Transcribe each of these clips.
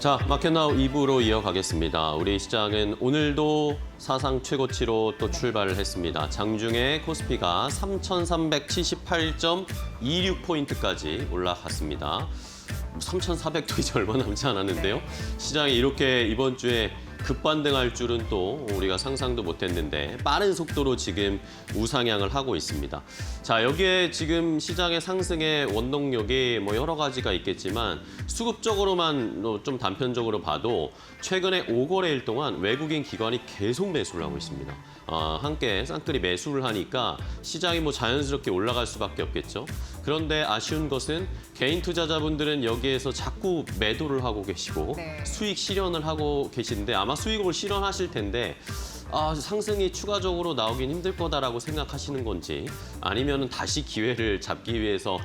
자, 마켓나우 2부로 이어가겠습니다. 우리 시장은 오늘도 사상 최고치로 또 출발을 했습니다. 장중에 코스피가 3,378.26포인트까지 올라갔습니다. 3,400도 이제 얼마 남지 않았는데요. 시장이 이렇게 이번 주에 급반등할 줄은 또 우리가 상상도 못했는데 빠른 속도로 지금 우상향을 하고 있습니다. 자, 여기에 지금 시장의 상승의 원동력이 뭐 여러 가지가 있겠지만 수급적으로만 좀 단편적으로 봐도 최근에 5거래일 동안 외국인 기관이 계속 매수를 하고 있습니다. 함께 쌍끌이 매수를 하니까 시장이 뭐 자연스럽게 올라갈 수밖에 없겠죠. 그런데 아쉬운 것은 개인 투자자분들은 여기에서 자꾸 매도를 하고 계시고 수익 실현을 하고 계신데 아마 수익을 실현하실 텐데 상승이 추가적으로 나오긴 힘들 거다라고 생각하시는 건지 아니면 다시 기회를 잡기 위해서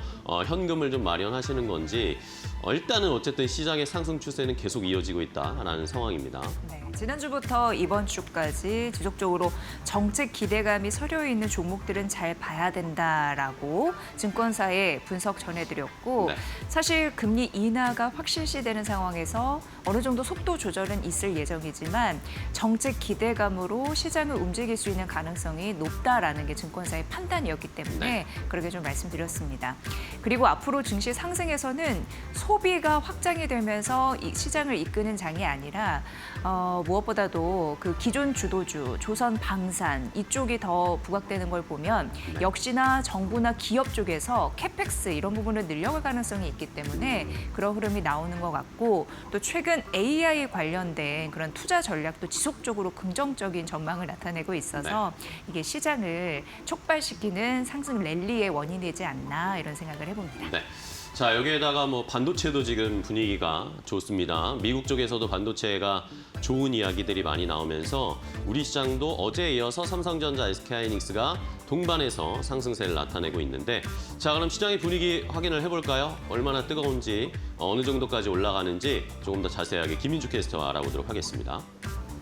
현금을 좀 마련하시는 건지 일단은 어쨌든 시장의 상승 추세는 계속 이어지고 있다라는 상황입니다. 네, 지난주부터 이번 주까지 지속적으로 정책 기대감이 서려 있는 종목들은 잘 봐야 된다라고 증권사에 분석 전해드렸고 사실 금리 인하가 확실시되는 상황에서 어느 정도 속도 조절은 있을 예정이지만 정책 기대감으로 시장을 움직일 수 있는 가능성이 높다라는 게 증권사의 판단이었기 때문에 그렇게 좀 말씀드렸습니다. 그리고 앞으로 증시 상승에서는 소비가 확장이 되면서 이 시장을 이끄는 장이 아니라 무엇보다도 그 기존 주도주, 조선 방산 이쪽이 더 부각되는 걸 보면 역시나 정부나 기업 쪽에서 캐펙스 이런 부분을 늘려갈 가능성이 있기 때문에 그런 흐름이 나오는 것 같고 또 최근 AI 관련된 그런 투자 전략도 지속적으로 긍정적인 전망을 나타내고 있어서 이게 시장을 촉발시키는 상승 랠리의 원인이 되지 않나 이런 생각을 해봅니다. 네. 자, 여기에다가 뭐 반도체도 지금 분위기가 좋습니다. 미국 쪽에서도 반도체가 좋은 이야기들이 많이 나오면서 우리 시장도 어제에 이어서 삼성전자, SK하이닉스가 동반해서 상승세를 나타내고 있는데 자, 그럼 시장의 분위기 확인을 해볼까요? 얼마나 뜨거운지, 어느 정도까지 올라가는지 조금 더 자세하게 김민주 캐스터와 알아보도록 하겠습니다.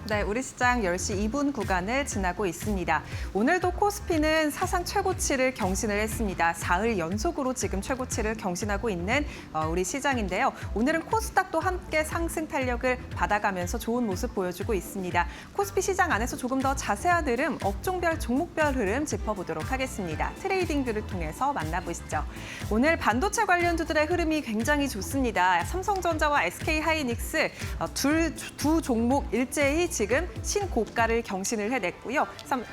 네, 우리 시장 10시 2분 구간을 지나고 있습니다. 오늘도 코스피는 사상 최고치를 경신을 했습니다. 4일 연속으로 지금 최고치를 경신하고 있는 우리 시장인데요. 오늘은 코스닥도 함께 상승 탄력을 받아가면서 좋은 모습 보여주고 있습니다. 코스피 시장 안에서 조금 더 자세한 흐름, 업종별, 종목별 흐름 짚어보도록 하겠습니다. 트레이딩 뷰를 통해서 만나보시죠. 오늘 반도체 관련주들의 흐름이 굉장히 좋습니다. 삼성전자와 SK하이닉스 두 종목 일제히 지금 신고가를 경신을 해냈고요.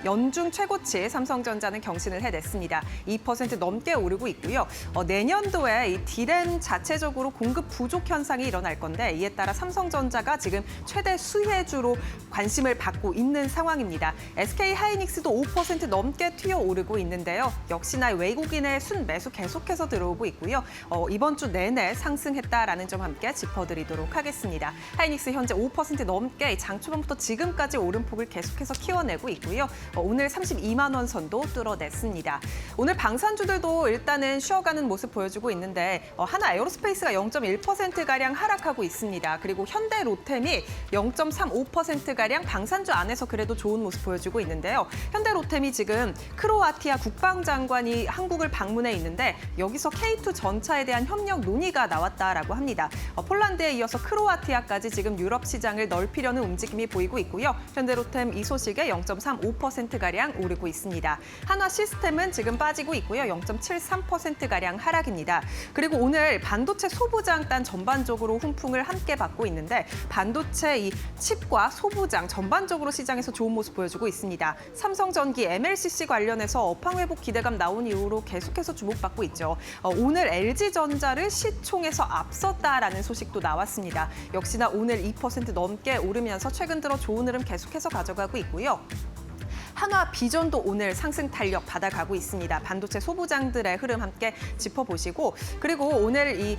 연중 최고치 삼성전자는 경신을 해냈습니다. 2% 넘게 오르고 있고요. 내년도에 이 디램 자체적으로 공급 부족 현상이 일어날 건데 이에 따라 삼성전자가 지금 최대 수혜주로 관심을 받고 있는 상황입니다. SK하이닉스도 5% 넘게 튀어오르고 있는데요. 역시나 외국인의 순매수 계속해서 들어오고 있고요. 이번 주 내내 상승했다라는 점 함께 짚어드리도록 하겠습니다. 하이닉스 현재 5% 넘게 장 초반부터 지금까지 오름폭을 계속해서 키워내고 있고요. 오늘 32만 원 선도 뚫어냈습니다. 오늘 방산주들도 일단은 쉬어가는 모습 보여주고 있는데 하나 에어로스페이스가 0.1%가량 하락하고 있습니다. 그리고 현대 로템이 0.35%가량 방산주 안에서 그래도 좋은 모습 보여주고 있는데요. 현대 로템이 지금 크로아티아 국방장관이 한국을 방문해 있는데 여기서 K2 전차에 대한 협력 논의가 나왔다라고 합니다. 폴란드에 이어서 크로아티아까지 지금 유럽 시장을 넓히려는 움직임이 보이고 있고요. 현대로템 이 소식에 0.35%가량 오르고 있습니다. 한화 시스템은 지금 빠지고 있고요. 0.73%가량 하락입니다. 그리고 오늘 반도체 소부장단 전반적으로 훈풍을 함께 받고 있는데 반도체 이 칩과 소부장 전반적으로 시장에서 좋은 모습 보여주고 있습니다. 삼성전기 MLCC 관련해서 업황 회복 기대감 나온 이후로 계속해서 주목받고 있죠. 오늘 LG전자를 시총에서 앞섰다라는 소식도 나왔습니다. 역시나 오늘 2% 넘게 오르면서 최근 들어 좋은 흐름 계속해서 가져가고 있고요. 한화 비전도 오늘 상승 탄력 받아가고 있습니다. 반도체 소부장들의 흐름 함께 짚어보시고 그리고 오늘 이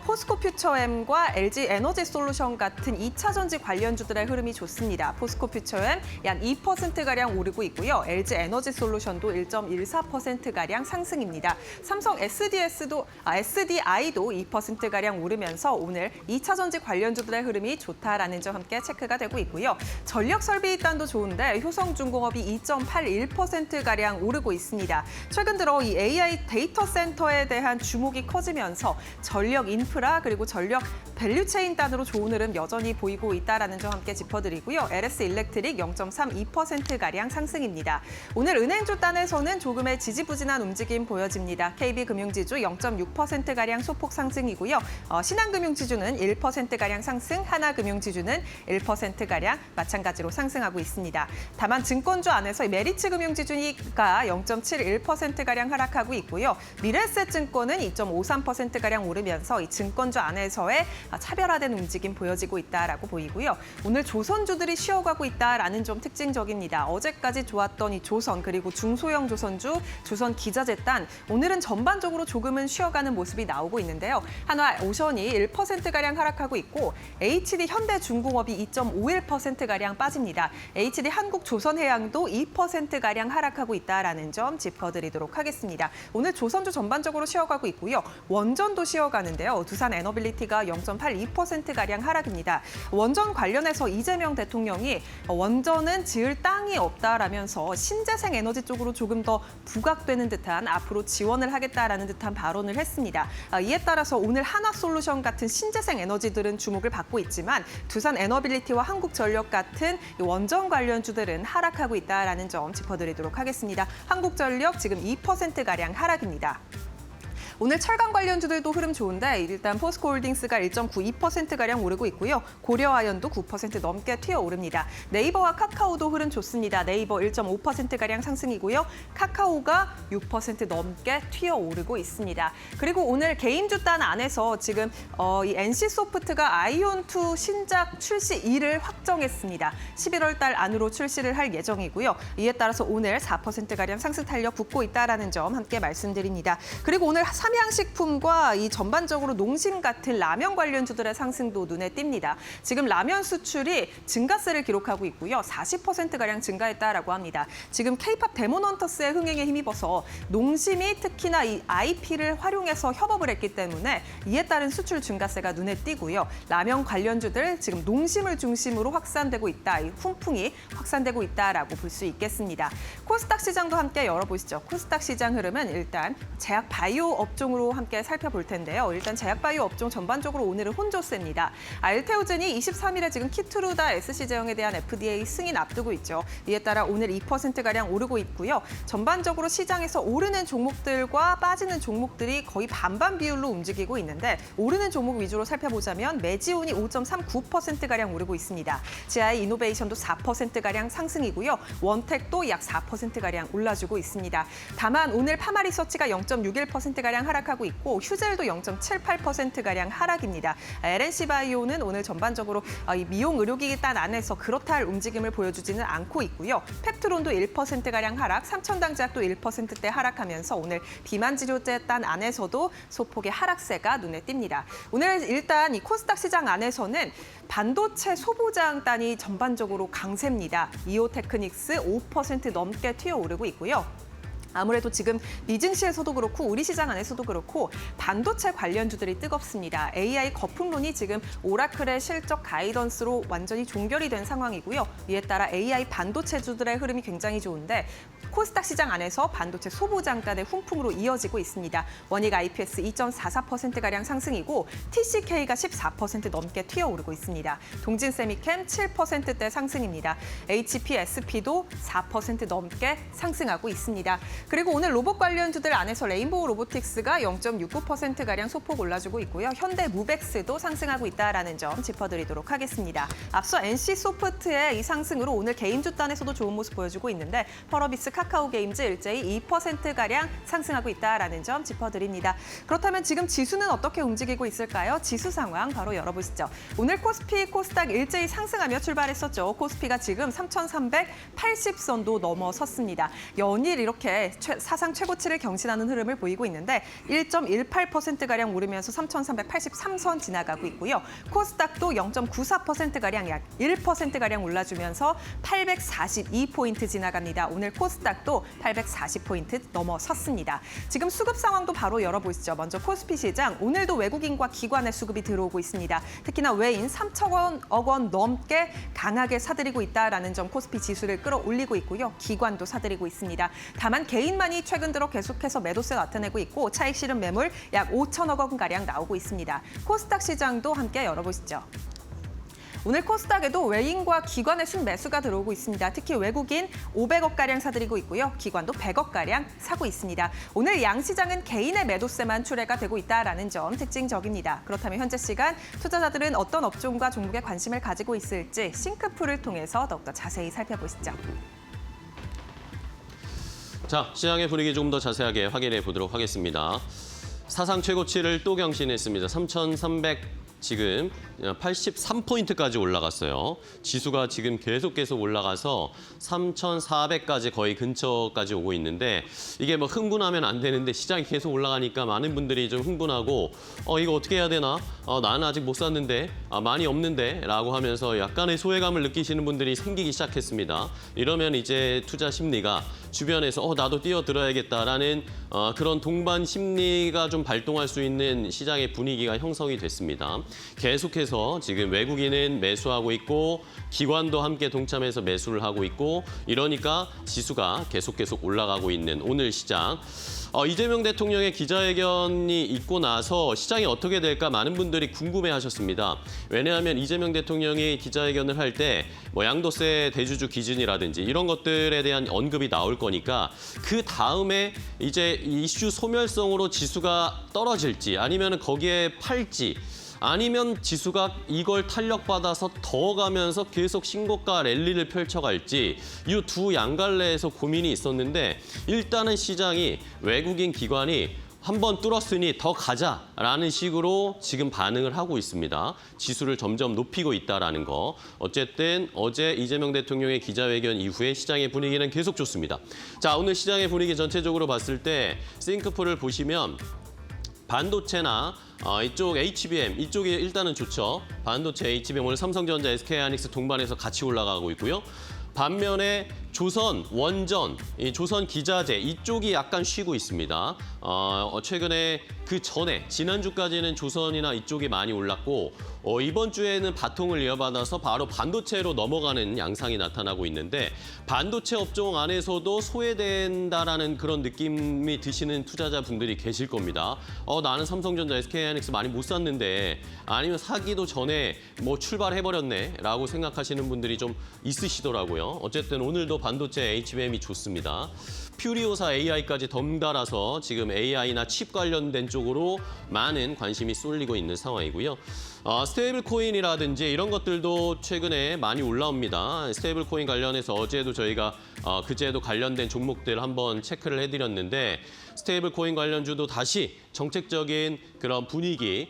포스코 퓨처엠과 LG 에너지 솔루션 같은 2차 전지 관련주들의 흐름이 좋습니다. 포스코 퓨처엠 약 2%가량 오르고 있고요. LG 에너지 솔루션도 1.14%가량 상승입니다. 삼성 SDI도 2%가량 오르면서 오늘 2차 전지 관련주들의 흐름이 좋다라는 점 함께 체크가 되고 있고요. 전력 설비 단도 좋은데 효성중공업이 2.81%가량 오르고 있습니다. 최근 들어 이 AI 데이터 센터에 대한 주목이 커지면서 전력 인프라 그리고 전력 밸류체인 단으로 좋은 흐름 여전히 보이고 있다는 점 함께 짚어드리고요. LS 일렉트릭 0.32%가량 상승입니다. 오늘 은행주 단에서는 조금의 지지부진한 움직임 보여집니다. KB금융지주 0.6%가량 소폭 상승이고요. 신한금융지주는 1%가량 상승, 하나금융지주는 1%가량 마찬가지로 상승하고 있습니다. 다만 증권주 안에서 메리츠금융지주가 0.71%가량 하락하고 있고요. 미래에셋증권은 2.53%가량 오르면서 이 증권주 안에서의 차별화된 움직임 보여지고 있다라고 보이고요. 오늘 조선주들이 쉬어가고 있다라는 점 특징적입니다. 어제까지 좋았던 이 조선 그리고 중소형 조선주, 조선 기자재단 오늘은 전반적으로 조금은 쉬어가는 모습이 나오고 있는데요. 한화오션이 1%가량 하락하고 있고 HD 현대중공업이 2.51%가량 빠집니다. HD 한국조선해양도 2%가량 하락하고 있다라는 점 짚어드리도록 하겠습니다. 오늘 조선주 전반적으로 쉬어가고 있고요. 원전도 쉬어가는데요. 두산 에너빌리티가 0.82%가량 하락입니다. 원전 관련해서 이재명 대통령이 원전은 지을 땅이 없다라면서 신재생 에너지 쪽으로 조금 더 부각되는 듯한 앞으로 지원을 하겠다라는 듯한 발언을 했습니다. 이에 따라서 오늘 한화솔루션 같은 신재생 에너지들은 주목을 받고 있지만 두산 에너빌리티와 한국전력 같은 원전 관련주들은 하락하고 있다라는 점 짚어드리도록 하겠습니다. 한국전력 지금 2%가량 하락입니다. 오늘 철강 관련주들도 흐름 좋은데 일단 포스코홀딩스가 1.92%가량 오르고 있고요. 고려아연도 9% 넘게 튀어오릅니다. 네이버와 카카오도 흐름 좋습니다. 네이버 1.5%가량 상승이고요. 카카오가 6% 넘게 튀어오르고 있습니다. 그리고 오늘 개인주 단 안에서 지금 이 NC소프트가 아이온2 신작 출시일을 확정했습니다. 11월 달 안으로 출시를 할 예정이고요. 이에 따라서 오늘 4%가량 상승 탄력 붙고 있다는 점 함께 말씀드립니다. 그리고 오늘 삼양식품과 이 전반적으로 농심 같은 라면 관련주들의 상승도 눈에 띕니다. 지금 라면 수출이 증가세를 기록하고 있고요. 40%가량 증가했다라고 합니다. 지금 K-팝 데몬헌터스의 흥행에 힘입어서 농심이 특히나 이 IP를 활용해서 협업을 했기 때문에 이에 따른 수출 증가세가 눈에 띄고요. 라면 관련주들 지금 농심을 중심으로 확산되고 있다. 이 훈풍이 확산되고 있다라고 볼 수 있겠습니다. 코스닥 시장도 함께 열어보시죠. 코스닥 시장 흐름은 일단 제약 바이오 업종으로 함께 살펴볼 텐데요. 일단 제약바이오 업종 전반적으로 오늘은 혼조세입니다. 알테오젠이 23일에 지금 키트루다 SC제형에 대한 FDA 승인 앞두고 있죠. 이에 따라 오늘 2%가량 오르고 있고요. 전반적으로 시장에서 오르는 종목들과 빠지는 종목들이 거의 반반 비율로 움직이고 있는데 오르는 종목 위주로 살펴보자면 메지온이 5.39%가량 오르고 있습니다. GI 이노베이션도 4%가량 상승이고요. 원택도 약 4%가량 올라주고 있습니다. 다만 오늘 파마리서치가 0.61%가량 하락하고 있고 휴젤도 0.78%가량 하락입니다. LNC바이오는 오늘 전반적으로 이 미용 의료기기 단 안에서 그렇다 할 움직임을 보여주지는 않고 있고요. 펩트론도 1%가량 하락, 삼천당제약도 1%대 하락하면서 오늘 비만치료제 단 안에서도 소폭의 하락세가 눈에 띕니다. 오늘 일단 이 코스닥 시장 안에서는 반도체 소부장 단이 전반적으로 강세입니다. 이오테크닉스 5% 넘게 튀어오르고 있고요. 아무래도 지금 미증시에서도 그렇고 우리 시장 안에서도 그렇고 반도체 관련주들이 뜨겁습니다. AI 거품론이 지금 오라클의 실적 가이던스로 완전히 종결이 된 상황이고요. 이에 따라 AI 반도체주들의 흐름이 굉장히 좋은데 코스닥 시장 안에서 반도체 소부장단의 훈풍으로 이어지고 있습니다. 원익 IPS 2.44%가량 상승이고 TCK가 14% 넘게 튀어오르고 있습니다. 동진세미캠 7%대 상승입니다. HPSP도 4% 넘게 상승하고 있습니다. 그리고 오늘 로봇 관련주들 안에서 레인보우 로보틱스가 0.69%가량 소폭 올라주고 있고요. 현대무벡스도 상승하고 있다는 점 짚어드리도록 하겠습니다. 앞서 NC소프트의 이 상승으로 오늘 개인주 단에서도 좋은 모습 보여주고 있는데 펄어비스 카카오게임즈 일제히 2%가량 상승하고 있다는 점 짚어드립니다. 그렇다면 지금 지수는 어떻게 움직이고 있을까요? 지수 상황 바로 열어보시죠. 오늘 코스피, 코스닥 일제히 상승하며 출발했었죠. 코스피가 지금 3,380선도 넘어섰습니다. 연일 이렇게 사상 최고치를 경신하는 흐름을 보이고 있는데 1.18%가량 오르면서 3,383선 지나가고 있고요. 코스닥도 0.94%가량 약 1%가량 올라주면서 842포인트 지나갑니다. 오늘 코스닥 코스닥도 840포인트 넘어섰습니다. 지금 수급 상황도 바로 열어보시죠. 먼저 코스피 시장, 오늘도 외국인과 기관의 수급이 들어오고 있습니다. 특히나 외인 3천억 원 넘게 강하게 사들이고 있다라는 점 코스피 지수를 끌어올리고 있고요. 기관도 사들이고 있습니다. 다만 개인만이 최근 들어 계속해서 매도세 나타내고 있고 차익 실현 매물 약 5천억 원가량 나오고 있습니다. 코스닥 시장도 함께 열어보시죠. 오늘 코스닥에도 외인과 기관의 순매수가 들어오고 있습니다. 특히 외국인 500억가량 사들이고 있고요. 기관도 100억가량 사고 있습니다. 오늘 양시장은 개인의 매도세만 출회가 되고 있다는 점 특징적입니다. 그렇다면 현재 시간 투자자들은 어떤 업종과 종목에 관심을 가지고 있을지 싱크풀을 통해서 더욱더 자세히 살펴보시죠. 자, 시장의 분위기 조금 더 자세하게 확인해 보도록 하겠습니다. 사상 최고치를 또 경신했습니다. 3,300 지금 83포인트까지 올라갔어요. 지수가 지금 계속 올라가서 3,400까지 거의 근처까지 오고 있는데 이게 뭐 흥분하면 안 되는데 시장이 계속 올라가니까 많은 분들이 좀 흥분하고 이거 어떻게 해야 되나? 나는 아직 못 샀는데 많이 없는데 라고 하면서 약간의 소외감을 느끼시는 분들이 생기기 시작했습니다. 이러면 이제 투자 심리가 주변에서 나도 뛰어들어야겠다라는 그런 동반 심리가 좀 발동할 수 있는 시장의 분위기가 형성이 됐습니다. 계속해서 지금 외국인은 매수하고 있고 기관도 함께 동참해서 매수를 하고 있고 이러니까 지수가 계속 올라가고 있는 오늘 시장. 이재명 대통령의 기자회견이 있고 나서 시장이 어떻게 될까 많은 분들이 궁금해하셨습니다. 왜냐하면 이재명 대통령이 기자회견을 할 때 뭐 양도세 대주주 기준이라든지 이런 것들에 대한 언급이 나올 거니까 그 다음에 이제 이슈 소멸성으로 지수가 떨어질지 아니면 거기에 팔지 아니면 지수가 이걸 탄력받아서 더 가면서 계속 신고가 랠리를 펼쳐갈지 이 두 양갈래에서 고민이 있었는데 일단은 시장이 외국인 기관이 한번 뚫었으니 더 가자라는 식으로 지금 반응을 하고 있습니다. 지수를 점점 높이고 있다라는 거. 어쨌든 어제 이재명 대통령의 기자회견 이후에 시장의 분위기는 계속 좋습니다. 자, 오늘 시장의 분위기 전체적으로 봤을 때 싱크풀을 보시면 반도체나 이쪽 HBM 이쪽이 일단은 좋죠. 반도체 HBM 오늘 삼성전자, SK하이닉스 동반해서 같이 올라가고 있고요. 반면에 조선, 원전, 이 조선 기자재 이쪽이 약간 쉬고 있습니다. 최근에 그 전에 지난주까지는 조선이나 이쪽이 많이 올랐고 이번 주에는 바통을 이어받아서 바로 반도체로 넘어가는 양상이 나타나고 있는데 반도체 업종 안에서도 소외된다라는 그런 느낌이 드시는 투자자분들이 계실 겁니다. 나는 삼성전자, SK하이닉스 많이 못 샀는데 아니면 사기도 전에 뭐 출발해버렸네 라고 생각하시는 분들이 좀 있으시더라고요. 어쨌든 오늘도 반도체 HBM이 좋습니다. 퓨리오사 AI까지 덩달아서 지금 AI나 칩 관련된 쪽으로 많은 관심이 쏠리고 있는 상황이고요. 스테이블 코인이라든지 이런 것들도 최근에 많이 올라옵니다. 스테이블 코인 관련해서 어제도 저희가 그제도 관련된 종목들 한번 체크를 해드렸는데 스테이블 코인 관련주도 다시 정책적인 그런 분위기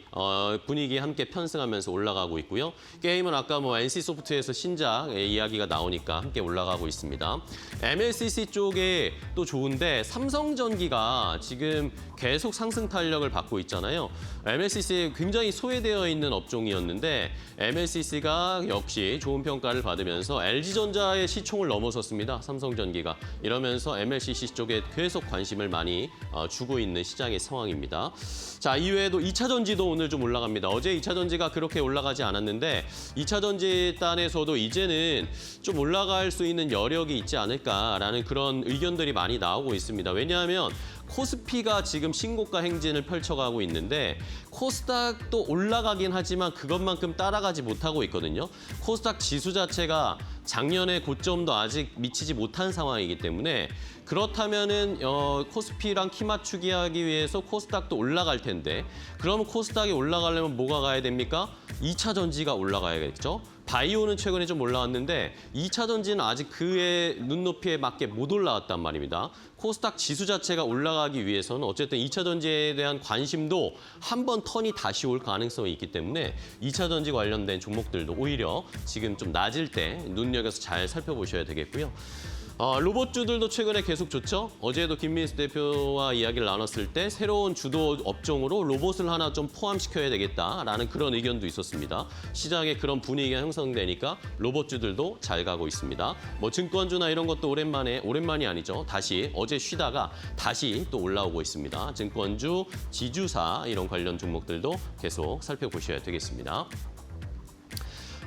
함께 편승하면서 올라가고 있고요. 게임은 아까 뭐 NC소프트에서 신작의 이야기가 나오니까 함께 올라가고 있습니다. MLCC 쪽에 또 좋은데 삼성전기가 지금 계속 상승 탄력을 받고 있잖아요. MLCC에 굉장히 소외되어 있는 업종이었는데 MLCC가 역시 좋은 평가를 받으면서 LG전자의 시총을 넘어섰습니다. 삼성전기가. 이러면서 MLCC 쪽에 계속 관심을 많이 주고 있는 시장의 상황입니다. 자, 이외에도 2차 전지도 오늘 좀 올라갑니다. 어제 2차 전지가 그렇게 올라가지 않았는데 2차 전지 단에서도 이제는 좀 올라갈 수 있는 여력이 있지 않을까라는 그런 의견들이 많이 나오고 있습니다. 왜냐하면 코스피가 지금 신고가 행진을 펼쳐가고 있는데 코스닥도 올라가긴 하지만 그것만큼 따라가지 못하고 있거든요. 코스닥 지수 자체가 작년의 고점도 아직 미치지 못한 상황이기 때문에 그렇다면은 코스피랑 키 맞추기 하기 위해서 코스닥도 올라갈 텐데 그러면 코스닥이 올라가려면 뭐가 가야 됩니까? 2차 전지가 올라가야겠죠. 바이오는 최근에 좀 올라왔는데 2차 전지는 아직 그의 눈높이에 맞게 못 올라왔단 말입니다. 코스닥 지수 자체가 올라가기 위해서는 어쨌든 2차 전지에 대한 관심도 한 번 턴이 다시 올 가능성이 있기 때문에 2차 전지 관련된 종목들도 오히려 지금 좀 낮을 때 눈여겨서 잘 살펴보셔야 되겠고요. 로봇주들도 최근에 계속 좋죠. 어제도 김민수 대표와 이야기를 나눴을 때 새로운 주도 업종으로 로봇을 하나 좀 포함시켜야 되겠다라는 그런 의견도 있었습니다. 시장에 그런 분위기가 형성되니까 로봇주들도 잘 가고 있습니다. 뭐 증권주나 이런 것도 오랜만이 아니죠. 다시 어제 쉬다가 다시 또 올라오고 있습니다. 증권주, 지주사 이런 관련 종목들도 계속 살펴보셔야 되겠습니다.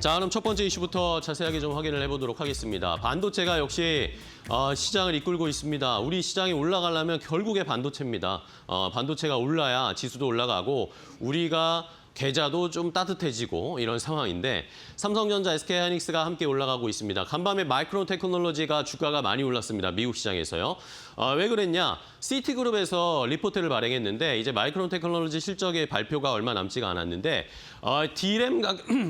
자, 그럼 첫 번째 이슈부터 자세하게 좀 확인을 해보도록 하겠습니다. 반도체가 역시 시장을 이끌고 있습니다. 우리 시장이 올라가려면 결국에 반도체입니다. 반도체가 올라야 지수도 올라가고 우리가 계좌도 좀 따뜻해지고 이런 상황인데 삼성전자, SK하이닉스가 함께 올라가고 있습니다. 간밤에 마이크론 테크놀로지가 주가가 많이 올랐습니다. 미국 시장에서요. 왜 그랬냐? 시티그룹에서 리포트를 발행했는데 이제 마이크론 테크놀로지 실적의 발표가 얼마 남지가 않았는데 D램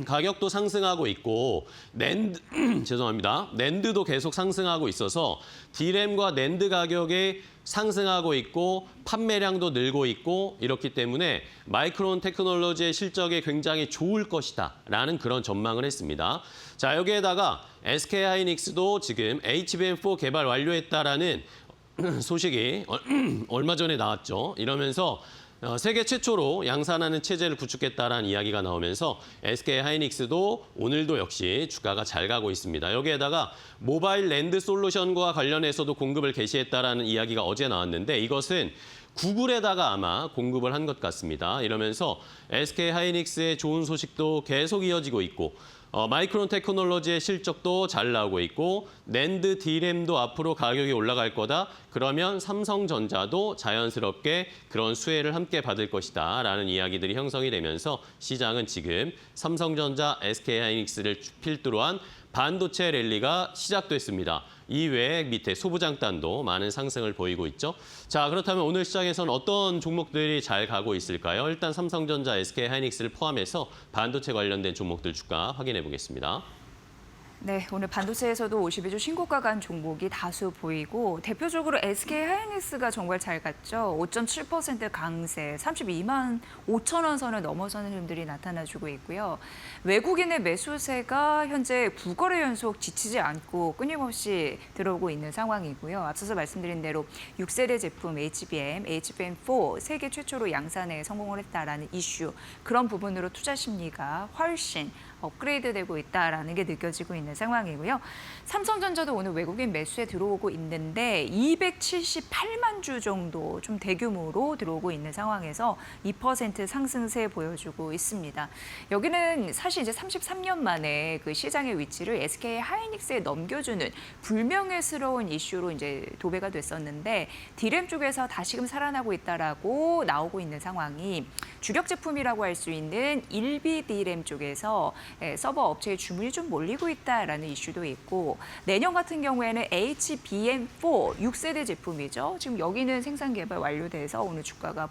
가격도 상승하고 있고 낸드도 계속 상승하고 있어서 D램과 낸드 가격이 상승하고 있고 판매량도 늘고 있고 이렇기 때문에 마이크론 테크놀로지의 실적이 굉장히 좋을 것이다라는 그런 전망을 했습니다. 자, 여기에다가 SK하이닉스도 지금 HBM4 개발 완료했다라는 소식이 얼마 전에 나왔죠. 이러면서 세계 최초로 양산하는 체제를 구축했다라는 이야기가 나오면서 SK하이닉스도 오늘도 역시 주가가 잘 가고 있습니다. 여기에다가 모바일 랜드 솔루션과 관련해서도 공급을 개시했다라는 이야기가 어제 나왔는데 이것은 구글에다가 아마 공급을 한 것 같습니다. 이러면서 SK하이닉스의 좋은 소식도 계속 이어지고 있고 마이크론 테크놀로지의 실적도 잘 나오고 있고 낸드 D램도 앞으로 가격이 올라갈 거다. 그러면 삼성전자도 자연스럽게 그런 수혜를 함께 받을 것이다 라는 이야기들이 형성이 되면서 시장은 지금 삼성전자, SK하이닉스를 필두로 한 반도체 랠리가 시작됐습니다. 이외에 밑에 소부장단도 많은 상승을 보이고 있죠. 자, 그렇다면 오늘 시장에서는 어떤 종목들이 잘 가고 있을까요? 일단 삼성전자, SK하이닉스를 포함해서 반도체 관련된 종목들 주가 확인해 보겠습니다. 네, 오늘 반도체에서도 52주 신고가 간 종목이 다수 보이고 대표적으로 SK하이닉스가 정말 잘 갔죠. 5.7% 강세, 32만 5천 원 선을 넘어서는 흐름들이 나타나주고 있고요. 외국인의 매수세가 현재 9거래 연속 지치지 않고 끊임없이 들어오고 있는 상황이고요. 앞서서 말씀드린 대로 6세대 제품 HBM4 세계 최초로 양산에 성공을 했다라는 이슈, 그런 부분으로 투자 심리가 훨씬 업그레이드되고 있다라는 게 느껴지고 있는 상황이고요. 삼성전자도 오늘 외국인 매수에 들어오고 있는데 278만 주 정도 좀 대규모로 들어오고 있는 상황에서 2% 상승세 보여주고 있습니다. 여기는 사실 이제 33년 만에 그 시장의 위치를 SK하이닉스에 넘겨주는 불명예스러운 이슈로 이제 도배가 됐었는데 D램 쪽에서 다시금 살아나고 있다라고 나오고 있는 상황이 주력 제품이라고 할 수 있는 1B D램 쪽에서 서버 업체의 주문이 좀 몰리고 있다라는 이슈도 있고 내년 같은 경우에는 HBM4 6세대 제품이죠. 지금 여기는 생산 개발 완료돼서 오늘 주가가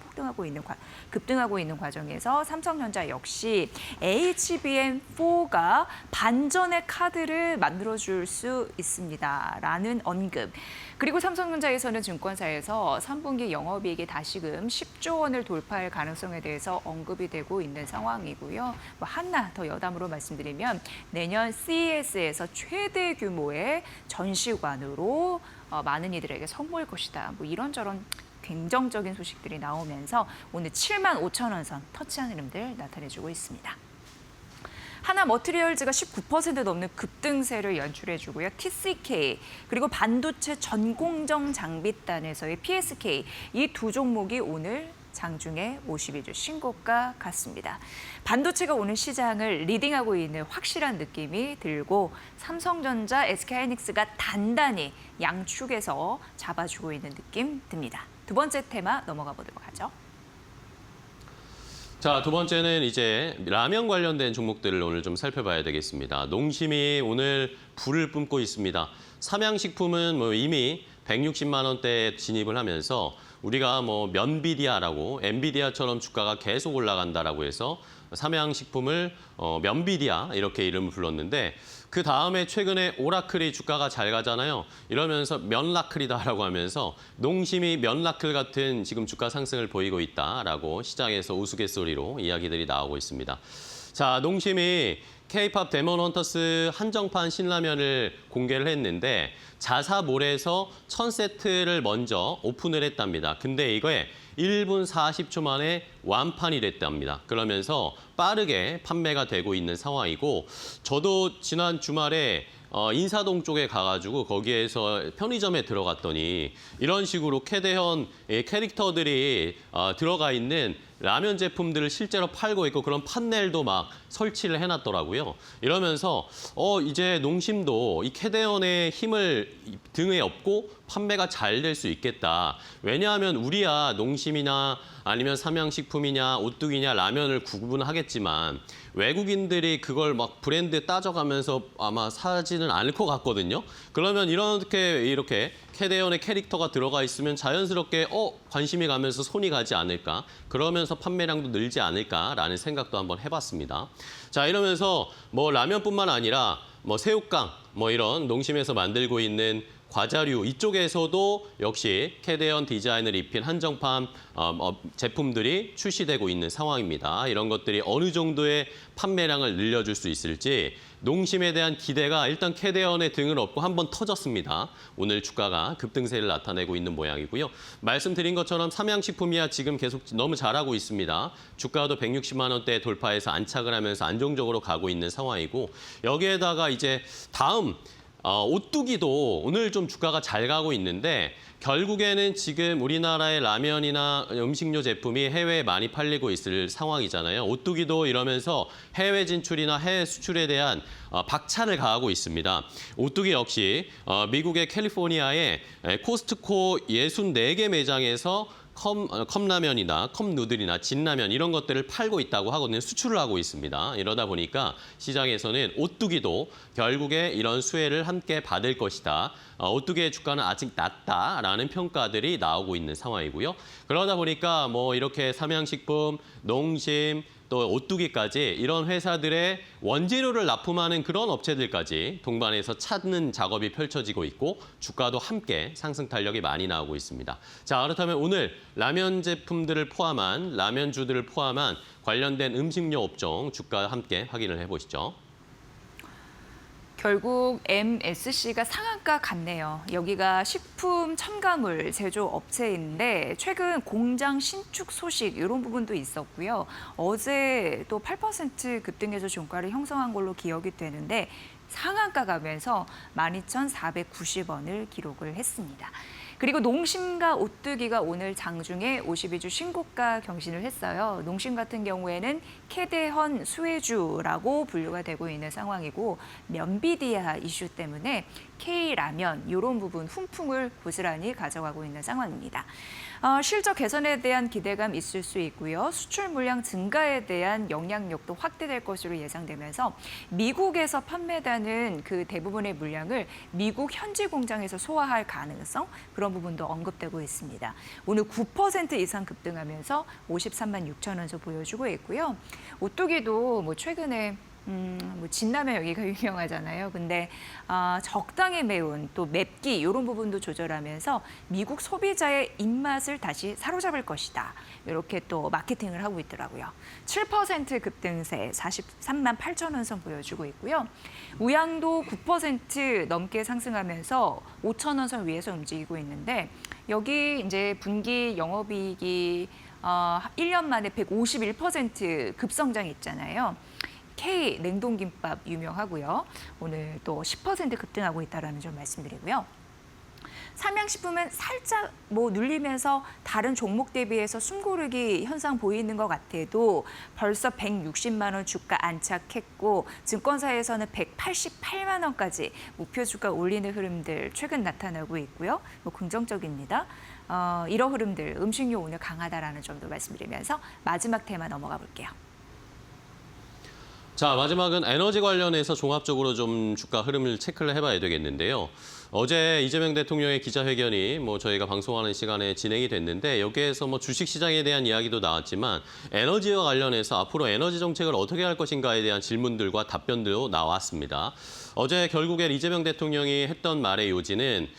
급등하고 있는 과정에서 삼성전자 역시 HBM4가 반전의 카드를 만들어줄 수 있습니다라는 언급. 그리고 삼성전자에서는 증권사에서 3분기 영업이익이 다시금 10조 원을 돌파할 가능성에 대해서 언급이 되고 있는 상황이고요. 하나 더 여담으로 말씀드리면 내년 CES에서 최대 규모의 전시관으로 많은 이들에게 선보일 것이다. 이런저런 긍정적인 소식들이 나오면서 오늘 7만 5천 원 선 터치한 흐름들 나타내주고 있습니다. 하나 머티리얼즈가 19% 넘는 급등세를 연출해주고요. TCK 그리고 반도체 전공정 장비단에서의 PSK 이 두 종목이 오늘 장중에 52주 신고가 갔습니다. 반도체가 오늘 시장을 리딩하고 있는 확실한 느낌이 들고 삼성전자, SK하이닉스가 단단히 양축에서 잡아주고 있는 느낌 듭니다. 두 번째 테마 넘어가 보도록 하죠. 자, 두 번째는 이제 라면 관련된 종목들을 오늘 좀 살펴봐야 되겠습니다. 농심이 오늘 불을 뿜고 있습니다. 삼양식품은 이미 160만 원대에 진입을 하면서 우리가 뭐 면비디아라고 엔비디아처럼 주가가 계속 올라간다라고 해서 삼양식품을 면비디아 이렇게 이름을 불렀는데 그 다음에 최근에 오라클이 주가가 잘 가잖아요. 이러면서 면라클이다라고 하면서 농심이 면라클 같은 지금 주가 상승을 보이고 있다라고 시장에서 우스갯소리로 이야기들이 나오고 있습니다. 자, 농심이 K-팝 데몬 헌터스 한정판 신라면을 공개를 했는데 자사몰에서 1000세트를 먼저 오픈을 했답니다. 근데 이거에 1분 40초 만에 완판이 됐답니다. 그러면서 빠르게 판매가 되고 있는 상황이고 저도 지난 주말에 인사동 쪽에 가가지고 거기에서 편의점에 들어갔더니 이런 식으로 캐대현 캐릭터들이 들어가 있는 라면 제품들을 실제로 팔고 있고 그런 판넬도 막 설치를 해놨더라고요. 이러면서 이제 농심도 이 캐대현의 힘을 등에 업고 판매가 잘 될 수 있겠다. 왜냐하면 우리야 농심이나 아니면 삼양식품이냐 오뚜기냐 라면을 구분하겠지만 외국인들이 그걸 막 브랜드 따져가면서 아마 사지는 않을 것 같거든요. 그러면 이렇게 캐대현의 캐릭터가 들어가 있으면 자연스럽게 관심이 가면서 손이 가지 않을까. 그러면서 판매량도 늘지 않을까라는 생각도 한번 해봤습니다. 자, 이러면서 뭐 라면뿐만 아니라 뭐 새우깡 뭐 이런 농심에서 만들고 있는 과자류 이쪽에서도 역시 캐대현 디자인을 입힌 한정판 제품들이 출시되고 있는 상황입니다. 이런 것들이 어느 정도의 판매량을 늘려줄 수 있을지 농심에 대한 기대가 일단 캐대현의 등을 업고 한번 터졌습니다. 오늘 주가가 급등세를 나타내고 있는 모양이고요. 말씀드린 것처럼 삼양식품이야 지금 계속 너무 잘하고 있습니다. 주가도 160만 원대 돌파해서 안착을 하면서 안정적으로 가고 있는 상황이고 여기에다가 이제 다음 오뚜기도 오늘 좀 주가가 잘 가고 있는데 결국에는 지금 우리나라의 라면이나 음식료 제품이 해외에 많이 팔리고 있을 상황이잖아요. 오뚜기도 이러면서 해외 진출이나 해외 수출에 대한 박차를 가하고 있습니다. 오뚜기 역시 미국의 캘리포니아의 코스트코 64개 매장에서 컵라면이나 컵누들이나 진라면 이런 것들을 팔고 있다고 하거든요. 수출을 하고 있습니다. 이러다 보니까 시장에서는 오뚜기도 결국에 이런 수혜를 함께 받을 것이다. 오뚜기의 주가는 아직 낮다라는 평가들이 나오고 있는 상황이고요. 그러다 보니까 뭐 이렇게 삼양식품, 농심, 또 오뚜기까지 이런 회사들의 원재료를 납품하는 그런 업체들까지 동반해서 찾는 작업이 펼쳐지고 있고 주가도 함께 상승 탄력이 많이 나오고 있습니다. 자, 그렇다면 오늘 라면 제품들을 포함한 라면주들을 포함한 관련된 음식료 업종 주가 함께 확인을 해보시죠. 결국 MSC가 상한가 갔네요. 여기가 식품 첨가물 제조 업체인데 최근 공장 신축 소식 이런 부분도 있었고요. 어제 또 8% 급등해서 종가를 형성한 걸로 기억이 되는데 상한가 가면서 12,490원을 기록을 했습니다. 그리고 농심과 오뚜기가 오늘 장중에 52주 신고가 경신을 했어요. 농심 같은 경우에는 캐대헌 수혜주라고 분류가 되고 있는 상황이고 면비디아 이슈 때문에 K라면 이런 부분 훈풍을 고스란히 가져가고 있는 상황입니다. 실적 개선에 대한 기대감 있을 수 있고요. 수출 물량 증가에 대한 영향력도 확대될 것으로 예상되면서 미국에서 판매되는 그 대부분의 물량을 미국 현지 공장에서 소화할 가능성 그런 부분도 언급되고 있습니다. 오늘 9% 이상 급등하면서 53만 6천 원서 보여주고 있고요. 오뚜기도 뭐 최근에 뭐 진라면 여기가 유명하잖아요. 근데 적당히 매운 또 맵기 이런 부분도 조절하면서 미국 소비자의 입맛을 다시 사로잡을 것이다. 이렇게 또 마케팅을 하고 있더라고요. 7% 급등세 43만 8천 원 선 보여주고 있고요. 우양도 9% 넘게 상승하면서 5천 원 선 위에서 움직이고 있는데 여기 이제 분기 영업이익이 1년 만에 151% 급성장이 있잖아요. K 냉동김밥 유명하고요. 오늘 또 10% 급등하고 있다는 점 말씀드리고요. 삼양식품은 살짝 뭐 눌리면서 다른 종목 대비해서 숨고르기 현상 보이는 것 같아도 벌써 160만 원 주가 안착했고 증권사에서는 188만 원까지 목표 주가 올리는 흐름들 최근 나타나고 있고요. 뭐 긍정적입니다. 이런 흐름들 음식료 오늘 강하다라는 점도 말씀드리면서 마지막 테마 넘어가 볼게요. 자, 마지막은 에너지 관련해서 종합적으로 좀 주가 흐름을 체크를 해봐야 되겠는데요. 어제 이재명 대통령의 기자회견이 저희가 방송하는 시간에 진행이 됐는데 여기에서 주식시장에 대한 이야기도 나왔지만 에너지와 관련해서 앞으로 에너지 정책을 어떻게 할 것인가에 대한 질문들과 답변도 나왔습니다. 어제 결국에 이재명 대통령이 했던 말의 요지는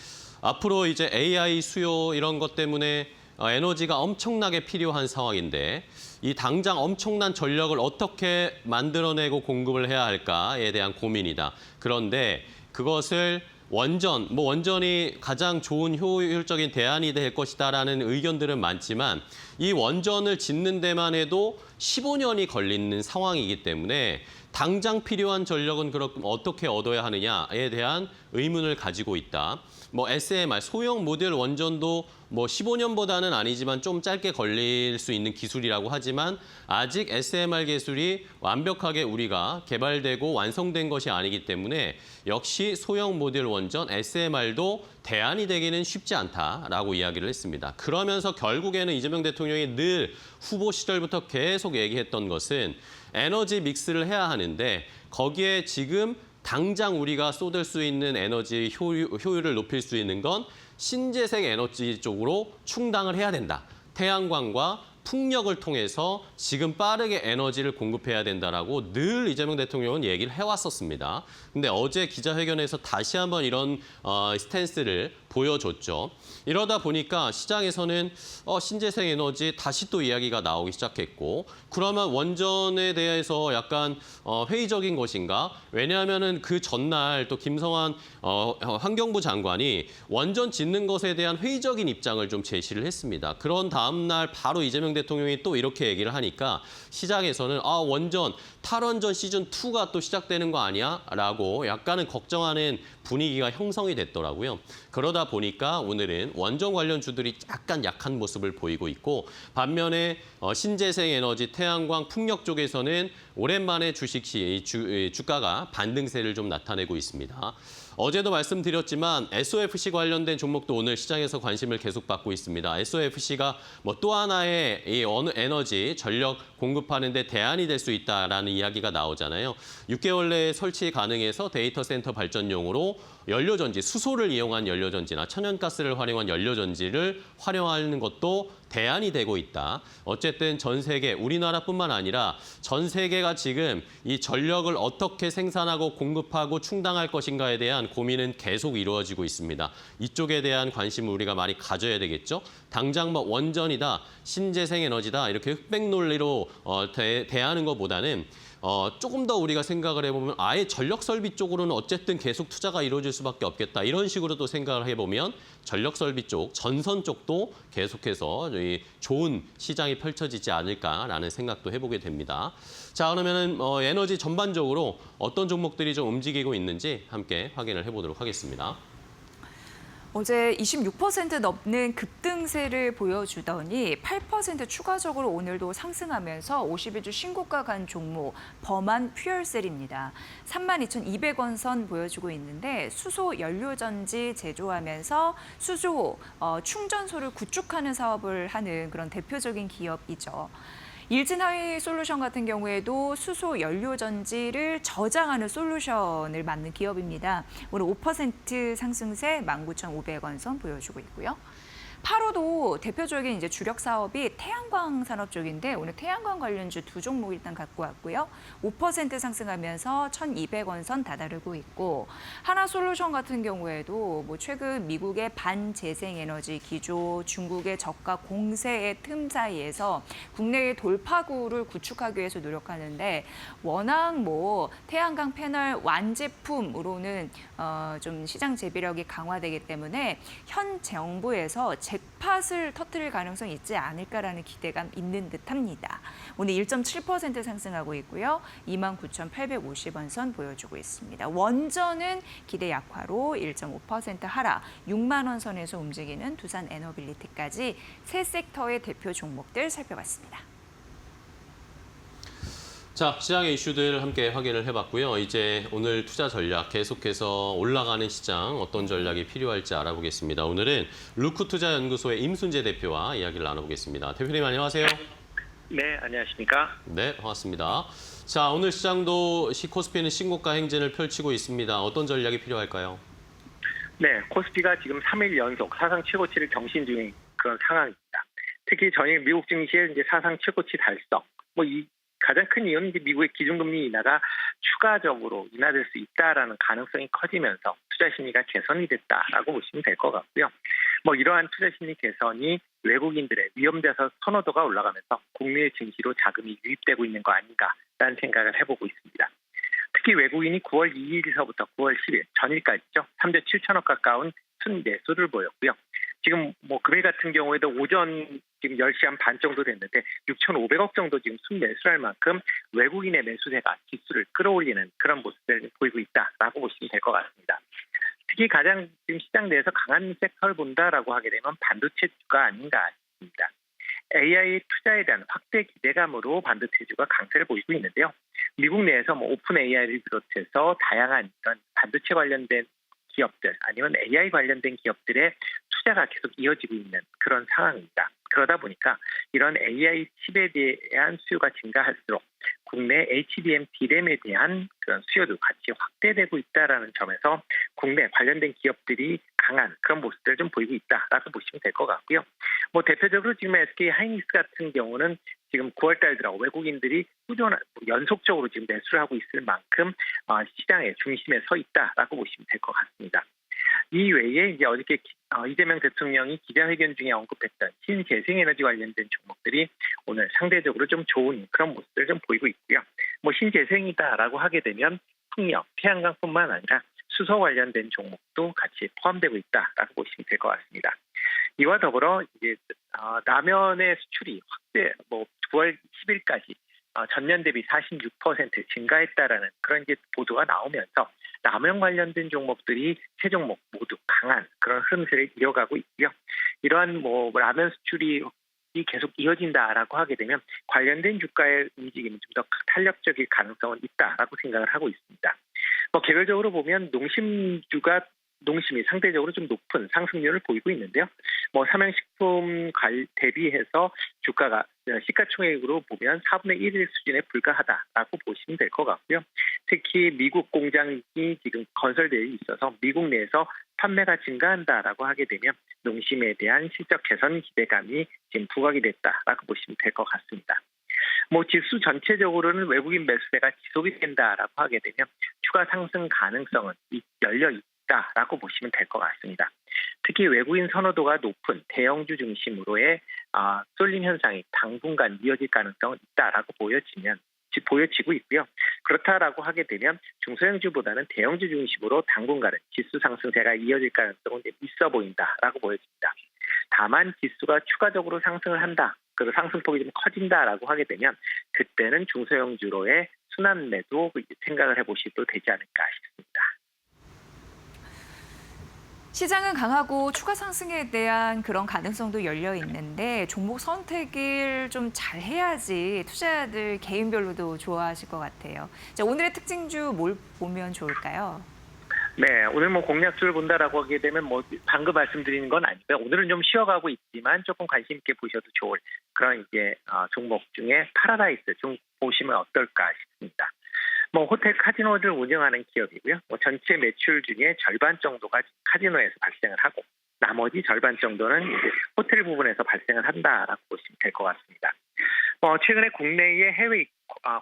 앞으로 이제 AI 수요 이런 것 때문에 에너지가 엄청나게 필요한 상황인데 이 당장 엄청난 전력을 어떻게 만들어내고 공급을 해야 할까에 대한 고민이다. 그런데 그것을 원전이 가장 좋은 효율적인 대안이 될 것이다라는 의견들은 많지만 이 원전을 짓는 데만 해도 15년이 걸리는 상황이기 때문에 당장 필요한 전력은 그럼 어떻게 얻어야 하느냐에 대한 의문을 가지고 있다. SMR, 소형 모듈 원전도 15년보다는 아니지만 좀 짧게 걸릴 수 있는 기술이라고 하지만 아직 SMR 기술이 완벽하게 우리가 개발되고 완성된 것이 아니기 때문에 역시 소형 모듈 원전 SMR도 대안이 되기는 쉽지 않다라고 이야기를 했습니다. 그러면서 결국에는 이재명 대통령이 늘 후보 시절부터 계속 얘기했던 것은 에너지 믹스를 해야 하는데 거기에 지금 당장 우리가 쏟을 수 있는 에너지 효율을 높일 수 있는 건 신재생 에너지 쪽으로 충당을 해야 된다. 태양광과 풍력을 통해서 지금 빠르게 에너지를 공급해야 된다라고 늘 이재명 대통령은 얘기를 해왔었습니다. 근데 어제 기자회견에서 다시 한번 이런 스탠스를 보여줬죠. 이러다 보니까 시장에서는 신재생 에너지 다시 또 이야기가 나오기 시작했고 그러면 원전에 대해서 약간 회의적인 것인가? 왜냐하면은 그 전날 또 김성환 환경부 장관이 원전 짓는 것에 대한 회의적인 입장을 좀 제시를 했습니다. 그런 다음 날 바로 이재명 대통령이 또 이렇게 얘기를 하니까 시장에서는 원전 탈원전 시즌 2가 또 시작되는 거 아니야? 라고 약간은 걱정하는 분위기가 형성이 됐더라고요. 그러다 보니까 오늘은 원전 관련주들이 약간 약한 모습을 보이고 있고 반면에 신재생 에너지, 태양광, 풍력 쪽에서는 오랜만에 주가가 반등세를 좀 나타내고 있습니다. 어제도 말씀드렸지만 SOFC 관련된 종목도 오늘 시장에서 관심을 계속 받고 있습니다. SOFC가 또 하나의 이 에너지, 전력 공급하는 데 대안이 될 수 있다라는 이야기가 나오잖아요. 6개월 내에 설치 가능해서 데이터 센터 발전용으로 연료전지, 수소를 이용한 연료전지나 천연가스를 활용한 연료전지를 활용하는 것도 대안이 되고 있다. 어쨌든 전 세계, 우리나라뿐만 아니라 전 세계가 지금 이 전력을 어떻게 생산하고 공급하고 충당할 것인가에 대한 고민은 계속 이루어지고 있습니다. 이쪽에 대한 관심을 우리가 많이 가져야 되겠죠. 당장 원전이다, 신재생 에너지다 이렇게 흑백 논리로 대하는 것보다는 조금 더 우리가 생각을 해보면 아예 전력 설비 쪽으로는 어쨌든 계속 투자가 이루어질 수밖에 없겠다. 이런 식으로 또 생각을 해보면 전력 설비 쪽, 전선 쪽도 계속해서 좋은 시장이 펼쳐지지 않을까라는 생각도 해보게 됩니다. 자, 그러면은 에너지 전반적으로 어떤 종목들이 좀 움직이고 있는지 함께 확인을 해보도록 하겠습니다. 어제 26% 넘는 급등세를 보여주더니 8% 추가적으로 오늘도 상승하면서 51주 신고가 간 종목 범한 퓨얼셀입니다. 32,200원 선 보여주고 있는데 수소 연료전지 제조하면서 수소 충전소를 구축하는 사업을 하는 그런 대표적인 기업이죠. 일진하위 솔루션 같은 경우에도 수소 연료전지를 저장하는 솔루션을 맡는 기업입니다. 오늘 5% 상승세 19,500원 선 보여주고 있고요. 8호도 대표적인 이제 주력 사업이 태양광 산업 쪽인데 오늘 태양광 관련주 두 종목 일단 갖고 왔고요. 5% 상승하면서 1,200원 선 다다르고 있고 하나솔루션 같은 경우에도 최근 미국의 반재생에너지 기조, 중국의 저가 공세의 틈 사이에서 국내의 돌파구를 구축하기 위해서 노력하는데 워낙 태양광 패널 완제품으로는 좀 시장 재배력이 강화되기 때문에 현 정부에서 잭팟을 터뜨릴 가능성이 있지 않을까라는 기대감 있는 듯합니다. 오늘 1.7% 상승하고 있고요. 29,850원 선 보여주고 있습니다. 원전은 기대 약화로 1.5% 하락, 6만 원 선에서 움직이는 두산 에너빌리티까지 세 섹터의 대표 종목들 살펴봤습니다. 자, 시장의 이슈들 함께 확인을 해봤고요. 이제 오늘 투자 전략 계속해서 올라가는 시장 어떤 전략이 필요할지 알아보겠습니다. 오늘은 루크투자연구소의 임순재 대표와 이야기를 나눠보겠습니다. 대표님 안녕하세요. 네, 안녕하십니까? 네, 반갑습니다. 자, 오늘 시장도 코스피는 신고가 행진을 펼치고 있습니다. 어떤 전략이 필요할까요? 네, 코스피가 지금 3일 연속 사상 최고치를 경신 중인 그런 상황입니다. 특히 전일 미국 증시의 이제 사상 최고치 달성, 이 가장 큰 이유는 이제 미국의 기준금리 인하가 추가적으로 인하될 수 있다라는 가능성이 커지면서 투자 심리가 개선이 됐다라고 보시면 될 것 같고요. 이러한 투자 심리 개선이 외국인들의 위험자산 선호도가 올라가면서 국내 증시로 자금이 유입되고 있는 거 아닌가라는 생각을 해보고 있습니다. 특히 외국인이 9월 2일서부터 9월 10일 전일까지죠. 3조 7천억 가까운 순매수를 보였고요. 지금 금일 같은 경우에도 오전 지금 10시 한 반 정도 됐는데 6,500억 정도 지금 순매수할 만큼 외국인의 매수세가 지수를 끌어올리는 그런 모습을 보이고 있다라고 보시면 될 것 같습니다. 특히 가장 지금 시장 내에서 강한 섹터를 본다라고 하게 되면 반도체주가 아닌가 싶습니다. AI 투자에 대한 확대 기대감으로 반도체주가 강세를 보이고 있는데요. 미국 내에서 오픈 AI를 비롯해서 다양한 이런 반도체 관련된 기업들 아니면 AI 관련된 기업들의 투자가 계속 이어지고 있는 그런 상황입니다. 그러다 보니까 이런 AI 칩에 대한 수요가 증가할수록 국내 HBM, D램에 대한 그런 수요도 같이 확대되고 있다라는 점에서 국내 관련된 기업들이 강한 그런 모습들을 좀 보이고 있다라고 보시면 될 것 같고요. 대표적으로 지금 SK 하이닉스 같은 경우는 지금 9월 달 들어 외국인들이 꾸준한 연속적으로 지금 매수를 하고 있을 만큼 시장의 중심에 서 있다라고 보시면 될 것 같습니다. 이 외에 이제 어저께 이재명 대통령이 기자회견 중에 언급했던 신재생에너지 관련된 종목들이 오늘 상대적으로 좀 좋은 그런 모습을 좀 보이고 있고요. 신재생이다라고 하게 되면 풍력, 태양광뿐만 아니라 수소 관련된 종목도 같이 포함되고 있다라고 보시면 될 것 같습니다. 이와 더불어 이제 라면의 수출이 확대 9월 10일까지 전년 대비 46% 증가했다라는 그런 이제 보도가 나오면서 라면 관련된 종목들이 세 종목 모두 강한 그런 흐름세를 이어가고 있고요. 이러한 라면 수출이 계속 이어진다라고 하게 되면 관련된 주가의 움직임이 좀 더 탄력적일 가능성은 있다라고 생각을 하고 있습니다. 개별적으로 보면 농심이 상대적으로 좀 높은 상승률을 보이고 있는데요. 삼양식품 대비해서 주가가 시가총액으로 보면 4분의 1 수준에 불과하다라고 보시면 될 것 같고요. 특히 미국 공장이 지금 건설되어 있어서 미국 내에서 판매가 증가한다라고 하게 되면 농심에 대한 실적 개선 기대감이 지금 부각이 됐다라고 보시면 될 것 같습니다. 지수 전체적으로는 외국인 매수세가 지속이 된다라고 하게 되면 추가 상승 가능성은 열려 있다라고 보시면 될 것 같습니다. 특히 외국인 선호도가 높은 대형주 중심으로의 쏠림 현상이 당분간 이어질 가능성은 있다라고 보여지고 있고요. 그렇다라고 하게 되면 중소형주보다는 대형주 중심으로 당분간은 지수 상승세가 이어질 가능성은 있어 보인다라고 보여집니다. 다만 지수가 추가적으로 상승을 한다. 그리고 상승폭이 좀 커진다라고 하게 되면 그때는 중소형주로의 순환 매도 생각을 해보셔도 되지 않을까 싶습니다. 시장은 강하고 추가 상승에 대한 그런 가능성도 열려 있는데 종목 선택을 좀 잘 해야지 투자자들 개인별로도 좋아하실 것 같아요. 자, 오늘의 특징주 뭘 보면 좋을까요? 네, 오늘 공략주를 본다라고 하게 되면 방금 말씀드린 건 아니고요. 오늘은 좀 쉬어가고 있지만 조금 관심 있게 보셔도 좋을 그런 이제 종목 중에 파라다이스 좀 보시면 어떨까 싶습니다. 호텔 카지노를 운영하는 기업이고요. 전체 매출 중에 절반 정도가 카지노에서 발생을 하고 나머지 절반 정도는 이제 호텔 부분에서 발생을 한다라고 보시면 될 것 같습니다. 최근에 국내의 해외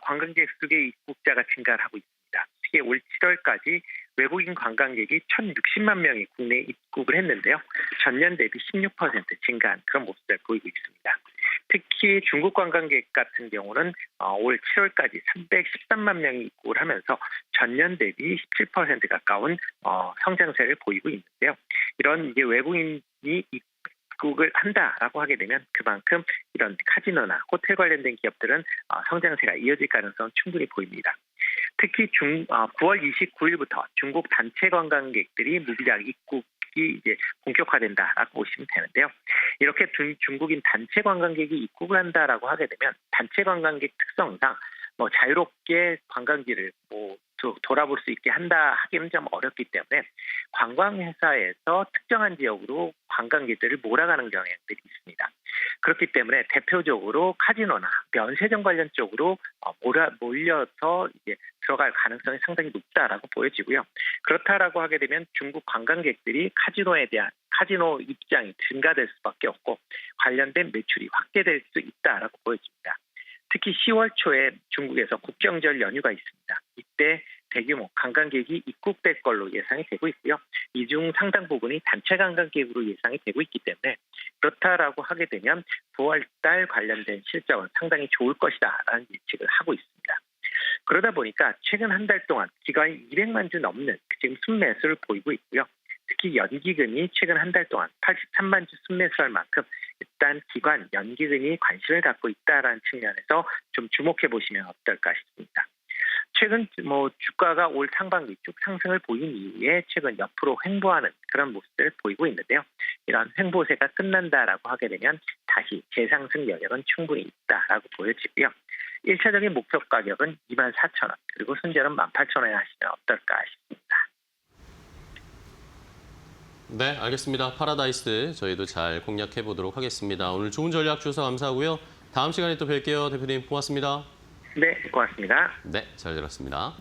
관광객 수의 입국자가 증가를 하고 있습니다. 특히 올 7월까지 외국인 관광객이 1,060만 명이 국내에 입국을 했는데요. 전년 대비 16% 증가한 그런 모습을 보이고 있습니다. 특히 중국 관광객 같은 경우는 올 7월까지 313만 명이 입국을 하면서 전년 대비 17% 가까운 성장세를 보이고 있는데요. 이런 이제 외국인이 입국을 한다라고 하게 되면 그만큼 이런 카지노나 호텔 관련된 기업들은 성장세가 이어질 가능성은 충분히 보입니다. 특히 9월 29일부터 중국 단체 관광객들이 무비자 입국이 이제 본격화된다라고 보시면 되는데요. 이렇게 중국인 단체 관광객이 입국을 한다라고 하게 되면 단체 관광객 특성상 자유롭게 관광지를 돌아볼 수 있게 한다 하기는 좀 어렵기 때문에 관광회사에서 특정한 지역으로 관광객들을 몰아가는 경향들이 있습니다. 그렇기 때문에 대표적으로 카지노나 면세점 관련 쪽으로 몰려서 이제 들어갈 가능성이 상당히 높다라고 보여지고요. 그렇다라고 하게 되면 중국 관광객들이 카지노 입장이 증가될 수밖에 없고 관련된 매출이 확대될 수 있다라고 보여집니다. 특히 10월 초에 중국에서 국경절 연휴가 있습니다. 이때 대규모 관광객이 입국될 걸로 예상이 되고 있고요. 이 중 상당 부분이 단체 관광객으로 예상이 되고 있기 때문에 그렇다라고 하게 되면 9월 달 관련된 실적은 상당히 좋을 것이다라는 예측을 하고 있습니다. 그러다 보니까 최근 한 달 동안 기관이 200만 주 넘는 지금 순매수를 보이고 있고요. 특히 연기금이 최근 한 달 동안 83만 주 순매수할 만큼 일단 기관 연기금이 관심을 갖고 있다라는 측면에서 좀 주목해 보시면 어떨까 싶습니다. 최근 주가가 올 상반기 쭉 상승을 보인 이후에 최근 옆으로 횡보하는 그런 모습들을 보이고 있는데요. 이런 횡보세가 끝난다라고 하게 되면 다시 재상승 여력은 충분히 있다라고 보여지고요. 1차적인 목표 가격은 24,000원 그리고 순저는 18,000원에 하시면 어떨까 싶습니다. 네, 알겠습니다. 파라다이스 저희도 잘 공략해 보도록 하겠습니다. 오늘 좋은 전략 주셔서 감사하고요. 다음 시간에 또 뵐게요. 대표님 고맙습니다. 네, 고맙습니다. 네, 잘 들었습니다.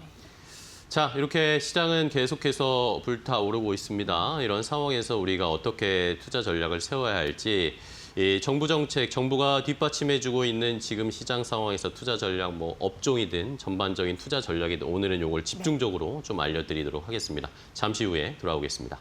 자, 이렇게 시장은 계속해서 불타오르고 있습니다. 이런 상황에서 우리가 어떻게 투자 전략을 세워야 할지 이 정부 정책, 정부가 뒷받침해주고 있는 지금 시장 상황에서 투자 전략, 업종이든 전반적인 투자 전략이든 오늘은 이걸 집중적으로 좀 알려드리도록 하겠습니다. 잠시 후에 돌아오겠습니다.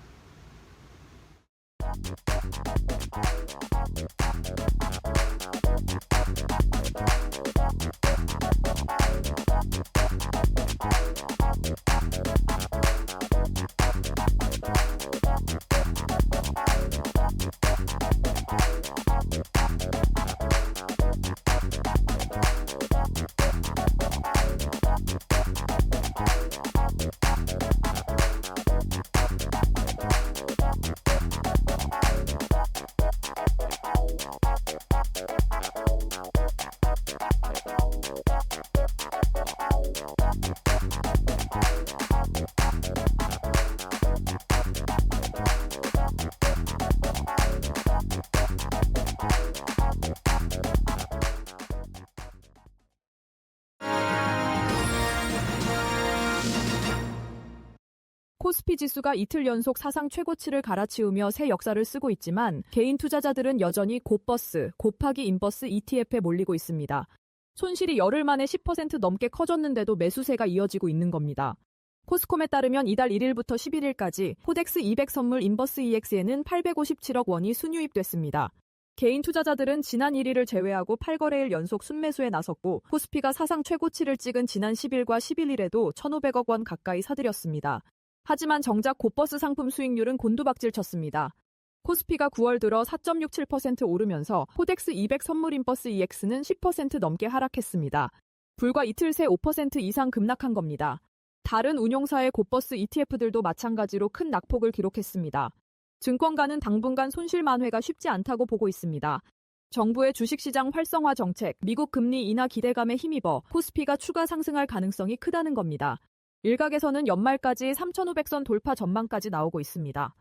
코스피 지수가 이틀 연속 사상 최고치를 갈아치우며 새 역사를 쓰고 있지만 개인 투자자들은 여전히 곧버스, 곱하기 인버스 ETF에 몰리고 있습니다. 손실이 열흘 만에 10% 넘게 커졌는데도 매수세가 이어지고 있는 겁니다. 코스콤에 따르면 이달 1일부터 11일까지 코덱스 200 선물 인버스 EX에는 857억 원이 순유입됐습니다. 개인 투자자들은 지난 1일을 제외하고 8거래일 연속 순매수에 나섰고 코스피가 사상 최고치를 찍은 지난 10일과 11일에도 1,500억 원 가까이 사들였습니다. 하지만 정작 곧버스 상품 수익률은 곤두박질 쳤습니다. 코스피가 9월 들어 4.67% 오르면서 코덱스 200 선물 인버스 EX는 10% 넘게 하락했습니다. 불과 이틀 새 5% 이상 급락한 겁니다. 다른 운용사의 곧버스 ETF들도 마찬가지로 큰 낙폭을 기록했습니다. 증권가는 당분간 손실 만회가 쉽지 않다고 보고 있습니다. 정부의 주식시장 활성화 정책, 미국 금리 인하 기대감에 힘입어 코스피가 추가 상승할 가능성이 크다는 겁니다. 일각에서는 연말까지 3,500선 돌파 전망까지 나오고 있습니다.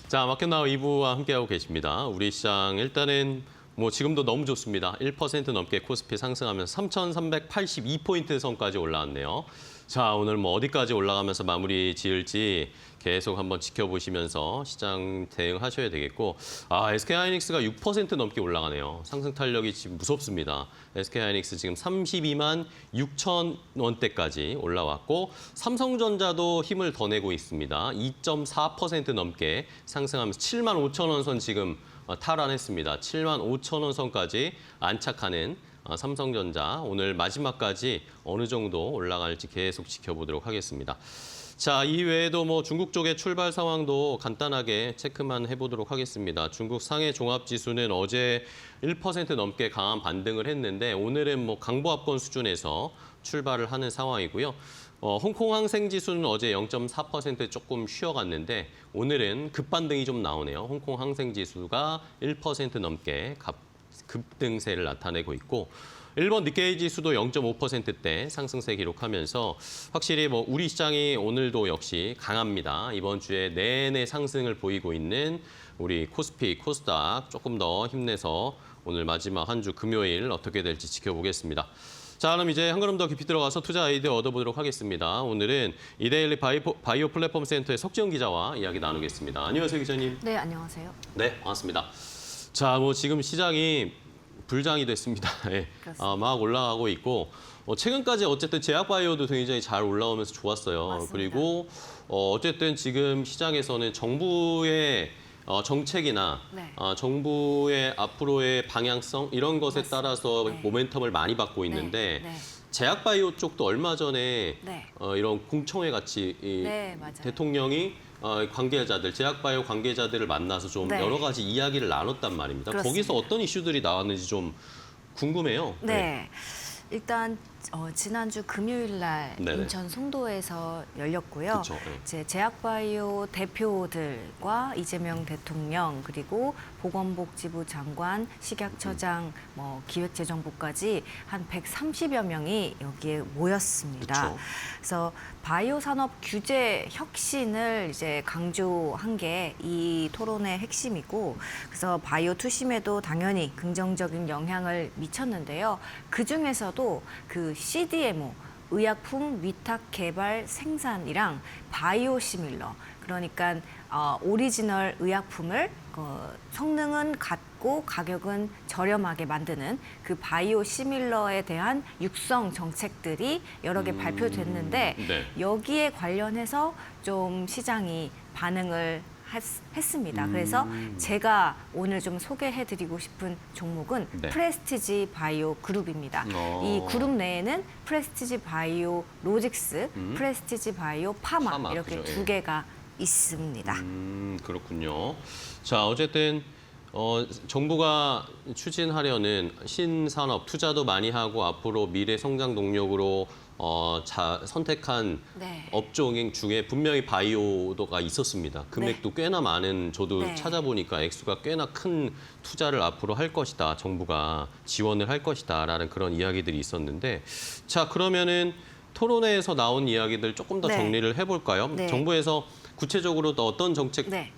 자, 마켓나우 2부와 함께하고 계십니다. 우리 시장 일단은 지금도 너무 좋습니다. 1% 넘게 코스피 상승하면서 3,382포인트 선까지 올라왔네요. 자, 오늘 어디까지 올라가면서 마무리 지을지 계속 한번 지켜보시면서 시장 대응하셔야 되겠고, SK하이닉스가 6% 넘게 올라가네요. 상승 탄력이 지금 무섭습니다. SK하이닉스 지금 32만 6천 원대까지 올라왔고, 삼성전자도 힘을 더 내고 있습니다. 2.4% 넘게 상승하면서 7만 5천 원 선 지금 탈환했습니다. 7만 5천 원 선까지 안착하는 삼성전자 오늘 마지막까지 어느 정도 올라갈지 계속 지켜보도록 하겠습니다. 자, 이외에도 뭐 중국 쪽의 출발 상황도 간단하게 체크만 해보도록 하겠습니다. 중국 상해 종합지수는 어제 1% 넘게 강한 반등을 했는데 오늘은 뭐 강보합권 수준에서 출발을 하는 상황이고요. 홍콩 항생지수는 어제 0.4% 조금 쉬어갔는데 오늘은 급반등이 좀 나오네요. 홍콩 항생지수가 1% 넘게 급등세를 나타내고 있고 일본 니케이 지수도 0.5%대 상승세 기록하면서 확실히 뭐 우리 시장이 오늘도 역시 강합니다. 이번 주에 내내 상승을 보이고 있는 우리 코스피, 코스닥 조금 더 힘내서 오늘 마지막 한 주 금요일 어떻게 될지 지켜보겠습니다. 자, 그럼 이제 한 걸음 더 깊이 들어가서 투자 아이디어 얻어보도록 하겠습니다. 오늘은 이데일리 바이오 플랫폼 센터의 석지영 기자와 이야기 나누겠습니다. 안녕하세요, 기자님. 네, 안녕하세요. 네, 반갑습니다. 자, 뭐 지금 시장이 불장이 됐습니다. 네. 막 올라가고 있고 최근까지 어쨌든 제약바이오도 굉장히 잘 올라오면서 좋았어요. 맞습니다. 그리고 어쨌든 지금 시장에서는 정부의 정책이나 네. 정부의 앞으로의 방향성 이런 것에 맞습니다. 따라서 네. 모멘텀을 많이 받고 있는데 네. 제약바이오 쪽도 얼마 전에 네. 이런 공청회 같이 네, 맞아요. 대통령이 관계자들, 제약바이오 관계자들을 만나서 좀 네. 여러 가지 이야기를 나눴단 말입니다. 그렇습니다. 거기서 어떤 이슈들이 나왔는지 좀 궁금해요. 네. 일단 지난주 금요일 날 네네. 인천 송도에서 열렸고요. 그쵸, 네. 이제 제약바이오 대표들과 이재명 대통령 그리고 보건복지부 장관, 식약처장, 뭐 기획재정부까지 한 130여 명이 여기에 모였습니다. 그쵸. 그래서 바이오 산업 규제 혁신을 이제 강조한 게 이 토론의 핵심이고, 그래서 바이오 투심에도 당연히 긍정적인 영향을 미쳤는데요. 그 중에서도 그 CDMO 의약품 위탁 개발 생산이랑 바이오 시밀러, 그러니까 오리지널 의약품을 성능은 같고 가격은 저렴하게 만드는 그 바이오 시밀러에 대한 육성 정책들이 여러 개 발표됐는데 네. 여기에 관련해서 좀 시장이 반응을 했습니다. 그래서 제가 오늘 좀 소개해드리고 싶은 종목은 네. 프레스티지 바이오 그룹입니다. 이 그룹 내에는 프레스티지 바이오 로직스, 프레스티지 바이오 파마 이렇게 그죠? 두 예. 개가 있습니다. 그렇군요. 자, 어쨌든 정부가 추진하려는 신산업 투자도 많이 하고 앞으로 미래 성장 동력으로 선택한 네. 업종 중에 분명히 바이오가 있었습니다. 금액도 꽤나 많은, 저도 네. 찾아보니까 액수가 꽤나 큰 투자를 앞으로 할 것이다. 정부가 지원을 할 것이다라는 그런 이야기들이 있었는데, 자, 그러면은 토론회에서 나온 이야기들 조금 더 네. 정리를 해볼까요? 네. 정부에서 구체적으로 또 어떤 정책 네.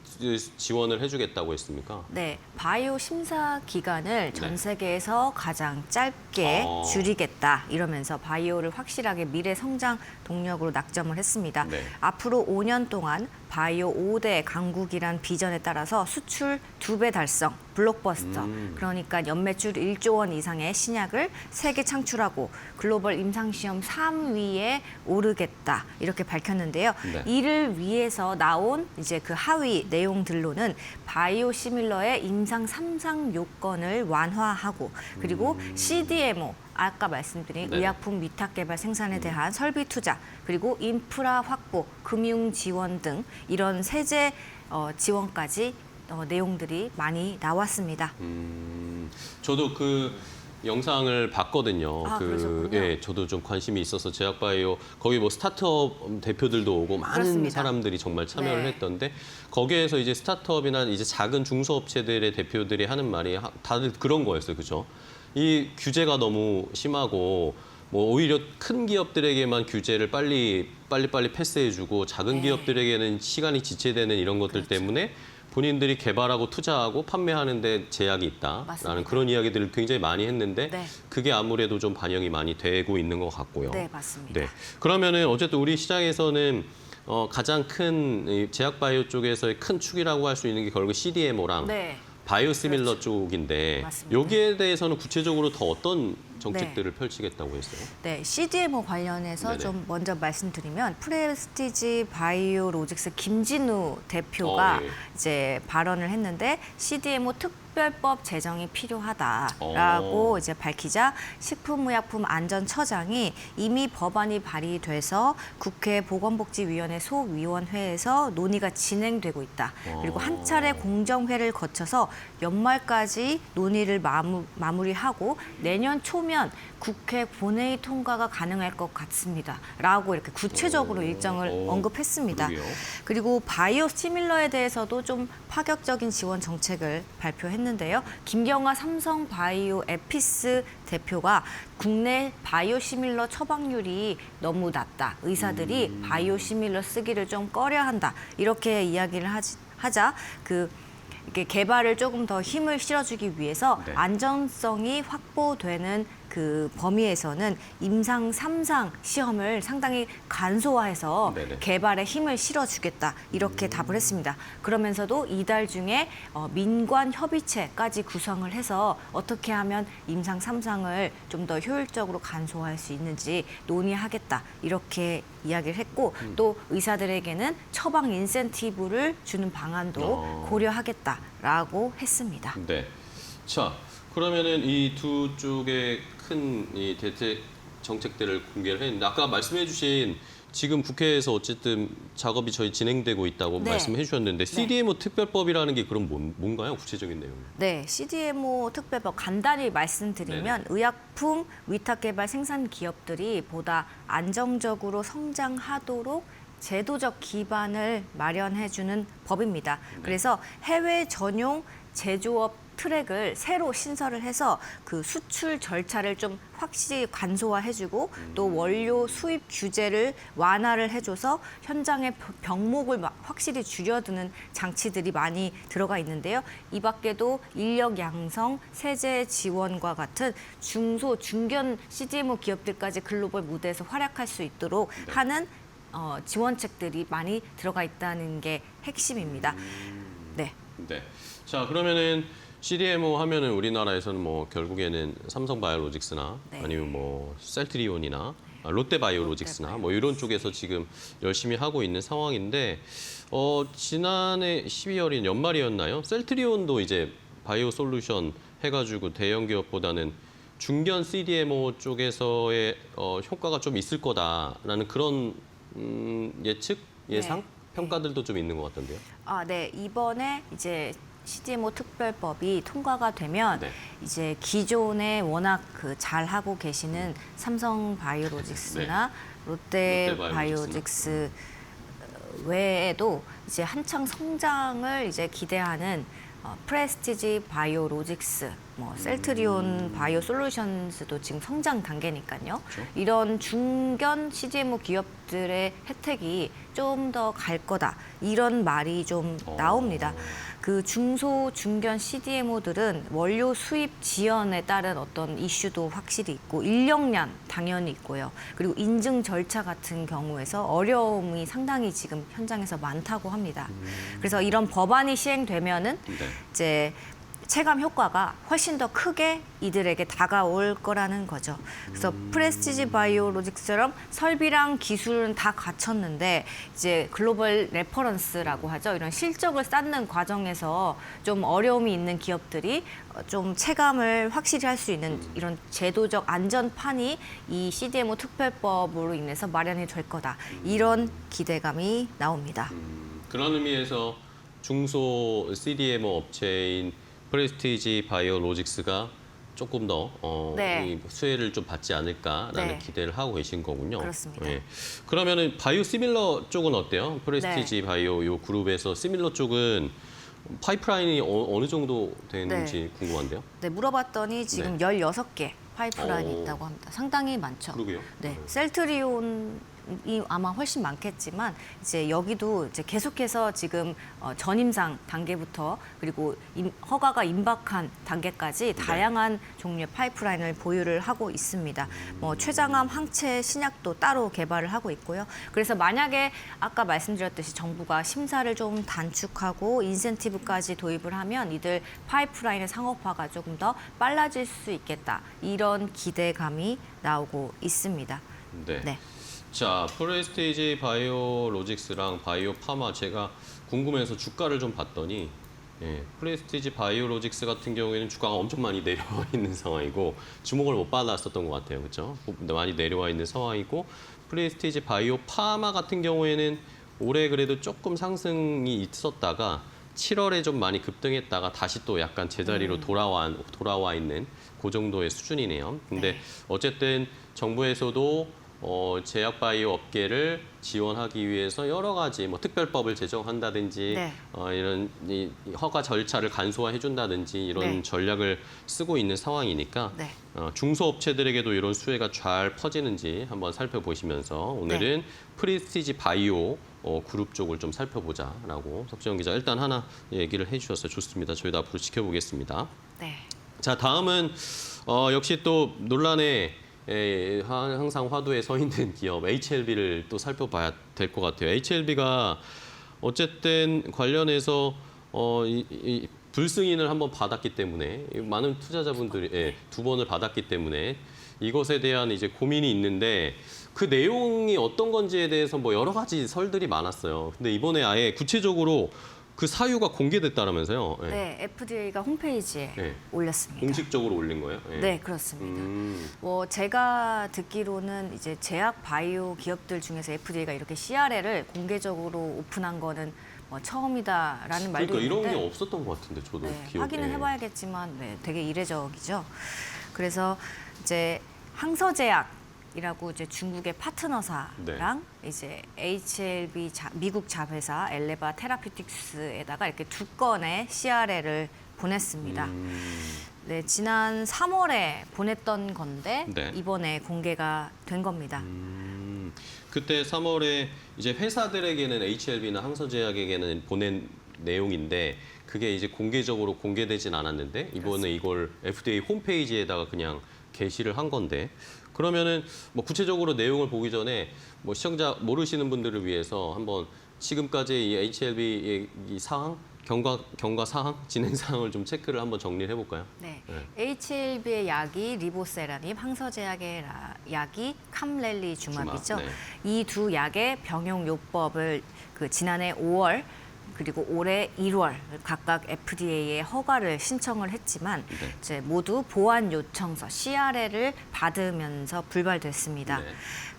지원을 해주겠다고 했습니까? 네, 바이오 심사 기간을 전 세계에서 가장 짧게 어. 줄이겠다 이러면서 바이오를 확실하게 미래 성장 동력으로 낙점을 했습니다. 네. 앞으로 5년 동안 바이오 5대 강국이란 비전에 따라서 수출 2배 달성, 블록버스터, 그러니까 연매출 1조 원 이상의 신약을 세계 창출하고 글로벌 임상시험 3위에 오르겠다 이렇게 밝혔는데요. 네. 이를 위해서 나온 이제 그 하위 내용들로는 바이오 시밀러의 임상 3상 요건을 완화하고 그리고 CDMO 아까 말씀드린 네. 의약품 위탁 개발 생산에 대한 설비 투자 그리고 인프라 확보, 금융 지원 등 이런 세제 지원까지 내용들이 많이 나왔습니다. 저도 그 영상을 봤거든요. 그러셨군요. 예, 저도 좀 관심이 있어서 제약바이오 거기 뭐 스타트업 대표들도 오고 많은 그렇습니다. 사람들이 정말 참여를 네. 했던데 거기에서 이제 스타트업이나 이제 작은 중소업체들의 대표들이 하는 말이 다들 그런 거였어요, 그렇죠? 이 규제가 너무 심하고 뭐 오히려 큰 기업들에게만 규제를 빨리 패스해주고 작은 네. 기업들에게는 시간이 지체되는 이런 것들 그렇죠. 때문에 본인들이 개발하고 투자하고 판매하는데 제약이 있다라는 맞습니다. 그런 이야기들을 굉장히 많이 했는데 네. 그게 아무래도 좀 반영이 많이 되고 있는 것 같고요. 네, 맞습니다. 네. 그러면은 어쨌든 우리 시장에서는 가장 큰 이 제약바이오 쪽에서의 큰 축이라고 할 수 있는 게 결국 CDMO랑 네. 바이오시밀러 쪽인데 맞습니다. 여기에 대해서는 구체적으로 더 어떤 정책들을 펼치겠다고 했어요? 네, CDMO 관련해서 네네. 좀 먼저 말씀드리면 프레스티지 바이오 로직스 김진우 대표가 예. 이제 발언을 했는데 CDMO 특별법 제정이 필요하다라고 이제 밝히자 식품의약품안전처장이 이미 법안이 발의돼서 국회 보건복지위원회 소위원회에서 논의가 진행되고 있다. 그리고 한 차례 공정회를 거쳐서 연말까지 논의를 마무리하고 내년 초면 국회 본회의 통과가 가능할 것 같습니다. 라고 이렇게 구체적으로 일정을 언급했습니다. 그러게요. 그리고 바이오 시밀러에 대해서도 좀 파격적인 지원 정책을 발표했는데요. 김경화 삼성 바이오 에피스 대표가 국내 바이오 시밀러 처방률이 너무 낮다. 의사들이 바이오 시밀러 쓰기를 좀 꺼려한다. 이렇게 이야기를 하자 이렇게 개발을 조금 더 힘을 실어주기 위해서 네. 안전성이 확보되는 그 범위에서는 임상 3상 시험을 상당히 간소화해서 네네. 개발에 힘을 실어주겠다 이렇게 답을 했습니다. 그러면서도 이달 중에 민관 협의체까지 구성을 해서 어떻게 하면 임상 3상을 좀 더 효율적으로 간소화할 수 있는지 논의하겠다 이렇게 이야기를 했고 또 의사들에게는 처방 인센티브를 주는 방안도 고려하겠다라고 했습니다. 네. 자, 그러면은 이 두 쪽의 큰 이 대책 정책들을 공개를 했는데 아까 말씀해주신 지금 국회에서 어쨌든 작업이 저희 진행되고 있다고 네. 말씀해 주셨는데 CDMO 특별법이라는 게 그럼 뭔가요? 구체적인 내용? 네, CDMO 특별법 간단히 말씀드리면 의약품 위탁 개발 생산 기업들이 보다 안정적으로 성장하도록 제도적 기반을 마련해주는 법입니다. 그래서 해외 전용 제조업 트랙을 새로 신설을 해서 그 수출 절차를 좀 확실히 간소화해주고 또 원료 수입 규제를 완화를 해줘서 현장의 병목을 확실히 줄여드는 장치들이 많이 들어가 있는데요. 이 밖에도 인력 양성, 세제 지원과 같은 중소, 중견 CDMO 기업들까지 글로벌 무대에서 활약할 수 있도록 하는 지원책들이 많이 들어가 있다는 게 핵심입니다. 네. 네. 자, 그러면은 CDMO 하면은 우리나라에서는 뭐 결국에는 삼성바이오로직스나 네. 아니면 뭐 셀트리온이나 롯데바이오로직스나 뭐 이런 쪽에서 지금 열심히 하고 있는 상황인데 지난해 12월인 연말이었나요? 셀트리온도 이제 바이오 솔루션 해가지고 대형 기업보다는 중견 CDMO 쪽에서의 효과가 좀 있을 거다라는 그런 예측, 예상, 평가들도 좀 있는 것 같던데요. 네. 이번에 이제 CDMO 특별법이 통과가 되면 이제 기존에 워낙 잘 하고 계시는 삼성 바이오로직스나 롯데 바이오로직스 외에도 이제 한창 성장을 이제 기대하는 프레스티지 바이오로직스, 셀트리온 바이오 솔루션스도 지금 성장 단계니까요. 그렇죠. 이런 중견 CDMO 기업들의 혜택이 좀 더 갈 거다. 이런 말이 좀 나옵니다. 그 중소, 중견 CDMO들은 원료 수입 지연에 따른 어떤 이슈도 확실히 있고 인력난 당연히 있고요. 그리고 인증 절차 같은 경우에서 어려움이 상당히 지금 현장에서 많다고 합니다. 그래서 이런 법안이 시행되면은 이제 체감 효과가 훨씬 더 크게 이들에게 다가올 거라는 거죠. 그래서 프레스티지 바이오로직스처럼 설비랑 기술은 다 갖췄는데 이제 글로벌 레퍼런스라고 하죠. 이런 실적을 쌓는 과정에서 좀 어려움이 있는 기업들이 좀 체감을 확실히 할 수 있는 이런 제도적 안전판이 이 CDMO 특별법으로 인해서 마련이 될 거다. 이런 기대감이 나옵니다. 그런 의미에서 중소 CDMO 업체인 프레스티지 바이오로직스가 조금 더 이 수혜를 좀 받지 않을까라는 기대를 하고 계신 거군요. 그렇습니다. 그러면은 바이오 시밀러 쪽은 어때요? 프레스티지 바이오 요 그룹에서 시밀러 쪽은 파이프라인이 어느 정도 되는지 궁금한데요. 네, 물어봤더니 지금 16개 파이프라인이 있다고 합니다. 상당히 많죠. 그러게요. 네, 셀트리온이 아마 훨씬 많겠지만 이제 여기도 이제 계속해서 지금 전임상 단계부터 그리고 허가가 임박한 단계까지 다양한 종류의 파이프라인을 보유를 하고 있습니다. 뭐 췌장암 항체 신약도 따로 개발을 하고 있고요. 그래서 만약에 아까 말씀드렸듯이 정부가 심사를 좀 단축하고 인센티브까지 도입을 하면 이들 파이프라인의 상업화가 조금 더 빨라질 수 있겠다. 이런 기대감이 나오고 있습니다. 네. 자, 프레스티지 바이오로직스랑 바이오파마 제가 궁금해서 주가를 좀 봤더니 예, 프레스티지 바이오로직스 같은 경우에는 주가가 엄청 많이 내려와 있는 상황이고 주목을 못 받았었던 것 같아요. 그렇죠? 많이 내려와 있는 상황이고 프레스티지 바이오 파마 같은 경우에는 올해 그래도 조금 상승이 있었다가 7월에 좀 많이 급등했다가 다시 또 약간 제자리로 돌아와 있는 그 정도의 수준이네요. 근데 어쨌든 정부에서도 제약 바이오 업계를 지원하기 위해서 여러 가지 뭐 특별법을 제정한다든지 네. 이런 이 허가 절차를 간소화해 준다든지 이런 네. 전략을 쓰고 있는 상황이니까 네. 중소업체들에게도 이런 수혜가 잘 퍼지는지 한번 살펴보시면서 오늘은 프리스티지 바이오 그룹 쪽을 좀 살펴보자라고 석재원 기자 일단 하나 얘기를 해주셔서 좋습니다. 저희도 앞으로 지켜보겠습니다. 네. 자, 다음은 역시 또 논란에 항상 화두에 서 있는 기업 HLB를 또 살펴봐야 될 것 같아요. HLB가 어쨌든 관련해서 이 불승인을 한번 받았기 때문에 많은 투자자분들이 두 번을 받았기 때문에 이것에 대한 이제 고민이 있는데 그 내용이 어떤 건지에 대해서 뭐 여러 가지 설들이 많았어요. 근데 이번에 아예 구체적으로 그 사유가 공개됐다라면서요? 예. 네, FDA가 홈페이지에 네. 올렸습니다. 공식적으로 올린 거예요? 예. 네, 그렇습니다. 뭐 제가 듣기로는 이제 제약 바이오 기업들 중에서 FDA가 이렇게 CRL을 공개적으로 오픈한 거는 뭐 처음이다라는 말도 그러니까 있는데 이런 게 없었던 것 같은데 저도 네, 기억에. 확인은 해봐야겠지만 네, 되게 이례적이죠. 그래서 이제 항서제약이라고 이제 중국의 파트너사랑 이제 HLB 미국 자회사 엘레바 테라피틱스에다가 이렇게 두 건의 CRL을 보냈습니다. 네, 지난 3월에 보냈던 건데 네. 이번에 공개가 된 겁니다. 그때 3월에 이제 회사들에게는 HLB나 항서제약에게는 보낸 내용인데 그게 이제 공개적으로 공개되진 않았는데 이번에 이걸 FDA 홈페이지에다가 그냥 게시를 한 건데 그러면은 뭐 구체적으로 내용을 보기 전에 뭐 시청자 모르시는 분들을 위해서 한번 지금까지 이 HLB의 이 사항 경과 사항 진행 사항을 좀 체크를 한번 정리를 해볼까요? 네. 네. HLB의 약이 리보세라닙, 항서제약의 약이 캄렐리주마비죠. 네. 이 두 약의 병용 요법을 그 지난해 5월 그리고 올해 1월 각각 FDA에 허가를 신청을 했지만 네. 이제 모두 보안 요청서 CRL을 받으면서 불발됐습니다. 네.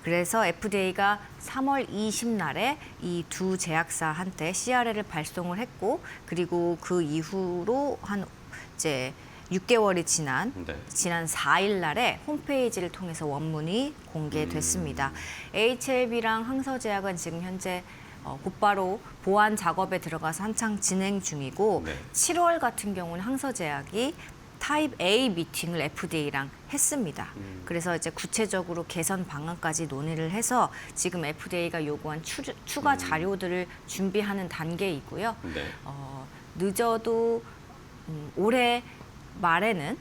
그래서 FDA가 3월 20날에 이 두 제약사한테 CRL을 발송을 했고 그리고 그 이후로 한 이제 6개월이 지난 네. 4일 날에 홈페이지를 통해서 원문이 공개됐습니다. HLB랑 항서제약은 지금 현재 곧바로 보안 작업에 들어가서 한창 진행 중이고 네. 7월 같은 경우는 항서제약이 타입 A 미팅을 FDA랑 했습니다. 그래서 이제 구체적으로 개선 방안까지 논의를 해서 지금 FDA가 요구한 추가 자료들을 준비하는 단계이고요. 네. 늦어도 올해 말에는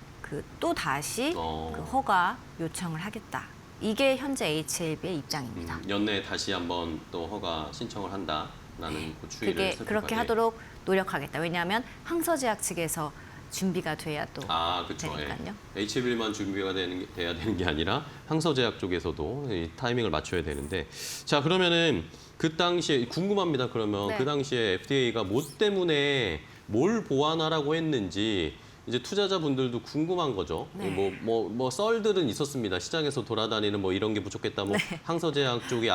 또 다시 그 허가 요청을 하겠다. 이게 현재 HLB의 입장입니다. 연내에 다시 한번 또 허가 신청을 한다라는 그 추이를 그게 살펴봐야 그렇게 돼. 하도록 노력하겠다. 왜냐하면 항서제약 측에서 준비가 돼야 또 그렇죠. 되니까요. HLB만 준비가 돼야 되는 게 아니라 항서제약 쪽에서도 이 타이밍을 맞춰야 되는데 자 그러면은 그 당시에 궁금합니다. 그러면 네. 그 당시에 FDA가 뭐 때문에 뭘 보완하라고 했는지 이제 투자자분들도 궁금한 거죠. 네. 뭐 썰들은 있었습니다. 시장에서 돌아다니는 뭐 이런 게 부족했다. 뭐 항서제약 쪽이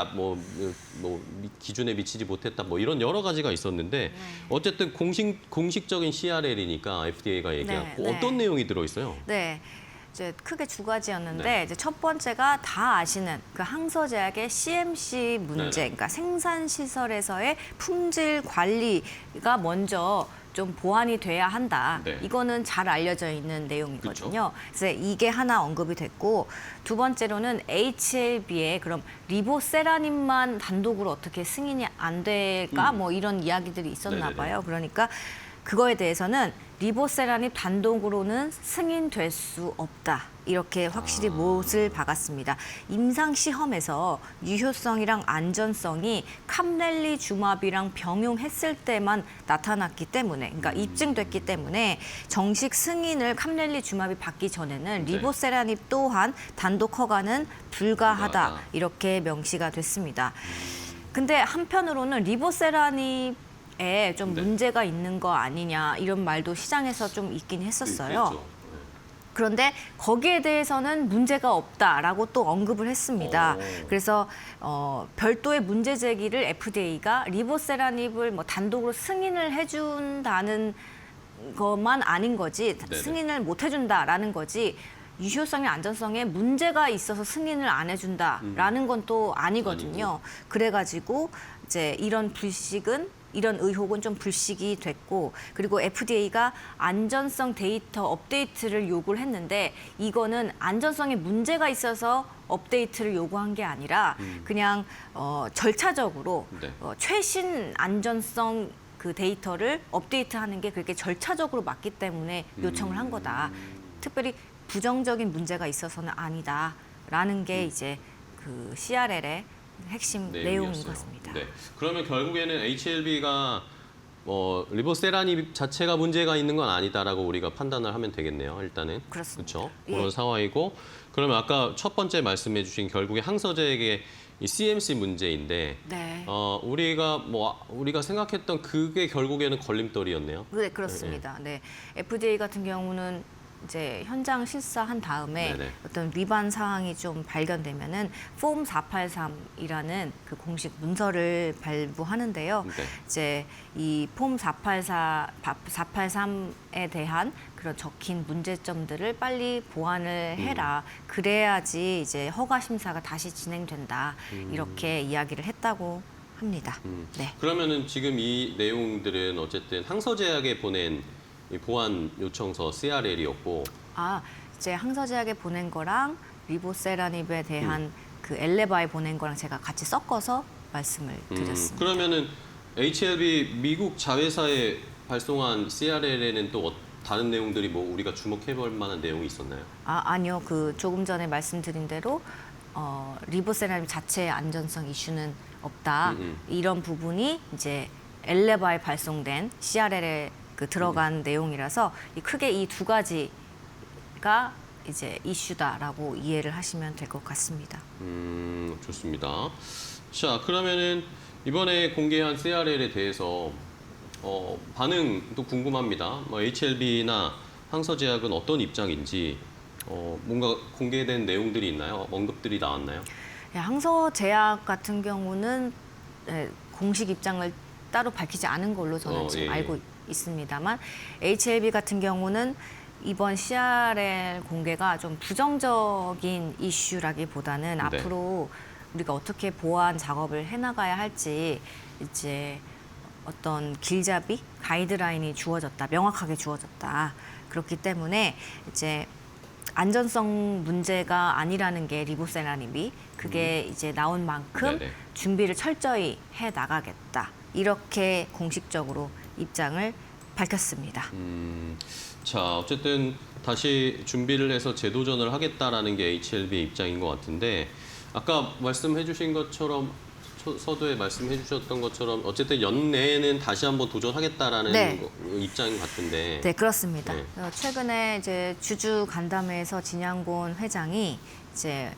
기준에 미치지 못했다. 뭐 이런 여러 가지가 있었는데 어쨌든 공식적인 CRL이니까 FDA가 얘기하고 네. 어떤 내용이 들어 있어요? 네. 이제 크게 두 가지였는데 네. 이제 첫 번째가 다 아시는 그 항서제약의 CMC 문제, 네. 그러니까 생산 시설에서의 품질 관리가 먼저 좀 보완이 돼야 한다. 네. 이거는 잘 알려져 있는 내용이거든요. 그래서 이게 하나 언급이 됐고 두 번째로는 HLB의 그럼 리보세라닙만 단독으로 어떻게 승인이 안 될까? 뭐 이런 이야기들이 있었나 네네네. 봐요. 그러니까 그거에 대해서는 리보세라닙 단독으로는 승인될 수 없다. 이렇게 확실히 못을 박았습니다. 임상 시험에서 유효성이랑 안전성이 캄렐리주마비랑 병용했을 때만 나타났기 때문에, 그러니까 입증됐기 때문에 정식 승인을 캄렐리주마비 받기 전에는 네. 리보세라닙 또한 단독 허가는 불가하다. 불가하다. 이렇게 명시가 됐습니다. 근데 한편으로는 리보세라닙 좀 네. 문제가 있는 거 아니냐 이런 말도 시장에서 좀 있긴 했었어요. 있겠죠. 그런데 거기에 대해서는 문제가 없다라고 또 언급을 했습니다. 오. 그래서 별도의 문제 제기를 FDA가 리보세라닙을 뭐 단독으로 승인을 해준다는 것만 아닌 거지 네네. 승인을 못 해준다라는 거지 유효성의 안전성에 문제가 있어서 승인을 안 해준다라는 건 또 아니거든요. 그래가지고 이제 이런 의혹은 좀 불식이 됐고 그리고 FDA가 안전성 데이터 업데이트를 요구를 했는데 이거는 안전성에 문제가 있어서 업데이트를 요구한 게 아니라 그냥 절차적으로 네. 최신 안전성 그 데이터를 업데이트하는 게 그렇게 절차적으로 맞기 때문에 요청을 한 거다. 특별히 부정적인 문제가 있어서는 아니다라는 게 이제 그 CRL의 핵심 내용인 내용이었어요. 것 같습니다. 네. 그러면 결국에는 HLB가 리보세라닙 자체가 문제가 있는 건 아니다라고 우리가 판단을 하면 되겠네요. 일단은. 그렇습니다. 그렇죠. 예. 그런 상황이고 그러면 아까 첫 번째 말씀해 주신 결국에 항서제액의 이 CMC 문제인데 네. 우리가 생각했던 그게 결국에는 걸림돌이었네요. 네, 그렇습니다. 네. FDA 같은 경우는 이제 현장 실사한 다음에 네네. 어떤 위반 사항이 좀 발견되면은 폼 483이라는 그 공식 문서를 발부하는데요. 네. 이제 이 폼 483에 대한 그런 적힌 문제점들을 빨리 보완을 해라. 그래야지 이제 허가 심사가 다시 진행된다. 이렇게 이야기를 했다고 합니다. 네. 그러면은 지금 이 내용들은 어쨌든 항서제약에 보낸 이 보안 요청서 CRL이었고 이제 항서제약에 보낸 거랑 리보세라닙에 대한 그 엘레바에 보낸 거랑 제가 같이 섞어서 말씀을 드렸습니다. 그러면은 HLB 미국 자회사에 발송한 CRL에는 또 다른 내용들이 뭐 우리가 주목해볼 만한 내용이 있었나요? 아니요. 그 조금 전에 말씀드린 대로 리보세라닙 자체의 안전성 이슈는 없다. 이런 부분이 이제 엘레바에 발송된 CRL에 들어간 내용이라서 크게 이 두 가지가 이제 이슈다라고 이해를 하시면 될 것 같습니다. 좋습니다. 자, 그러면은 이번에 공개한 CRL에 대해서 반응도 궁금합니다. HLB나 항서제약은 어떤 입장인지 뭔가 공개된 내용들이 있나요? 언급들이 나왔나요? 항서제약 같은 경우는 공식 입장을 따로 밝히지 않은 걸로 저는 지금 알고 있습니다만 HLB 같은 경우는 이번 CRL 공개가 좀 부정적인 이슈라기보다는 네. 앞으로 우리가 어떻게 보완 작업을 해나가야 할지 이제 어떤 길잡이, 가이드라인이 주어졌다, 명확하게 주어졌다. 그렇기 때문에 이제 안전성 문제가 아니라는 게 리보세라닙이 그게 이제 나온 만큼 네네. 준비를 철저히 해 나가겠다. 이렇게 공식적으로 입장을 밝혔습니다. 자, 어쨌든 다시 준비를 해서 재도전을 하겠다라는 게 HLB의 입장인 것 같은데 아까 말씀해 주신 것처럼 서두에 말씀해 주셨던 것처럼 어쨌든 연내에는 다시 한번 도전하겠다라는 네. 입장인 것 같은데 네, 그렇습니다. 네. 최근에 이제 주주 간담회에서 진양곤 회장이 이제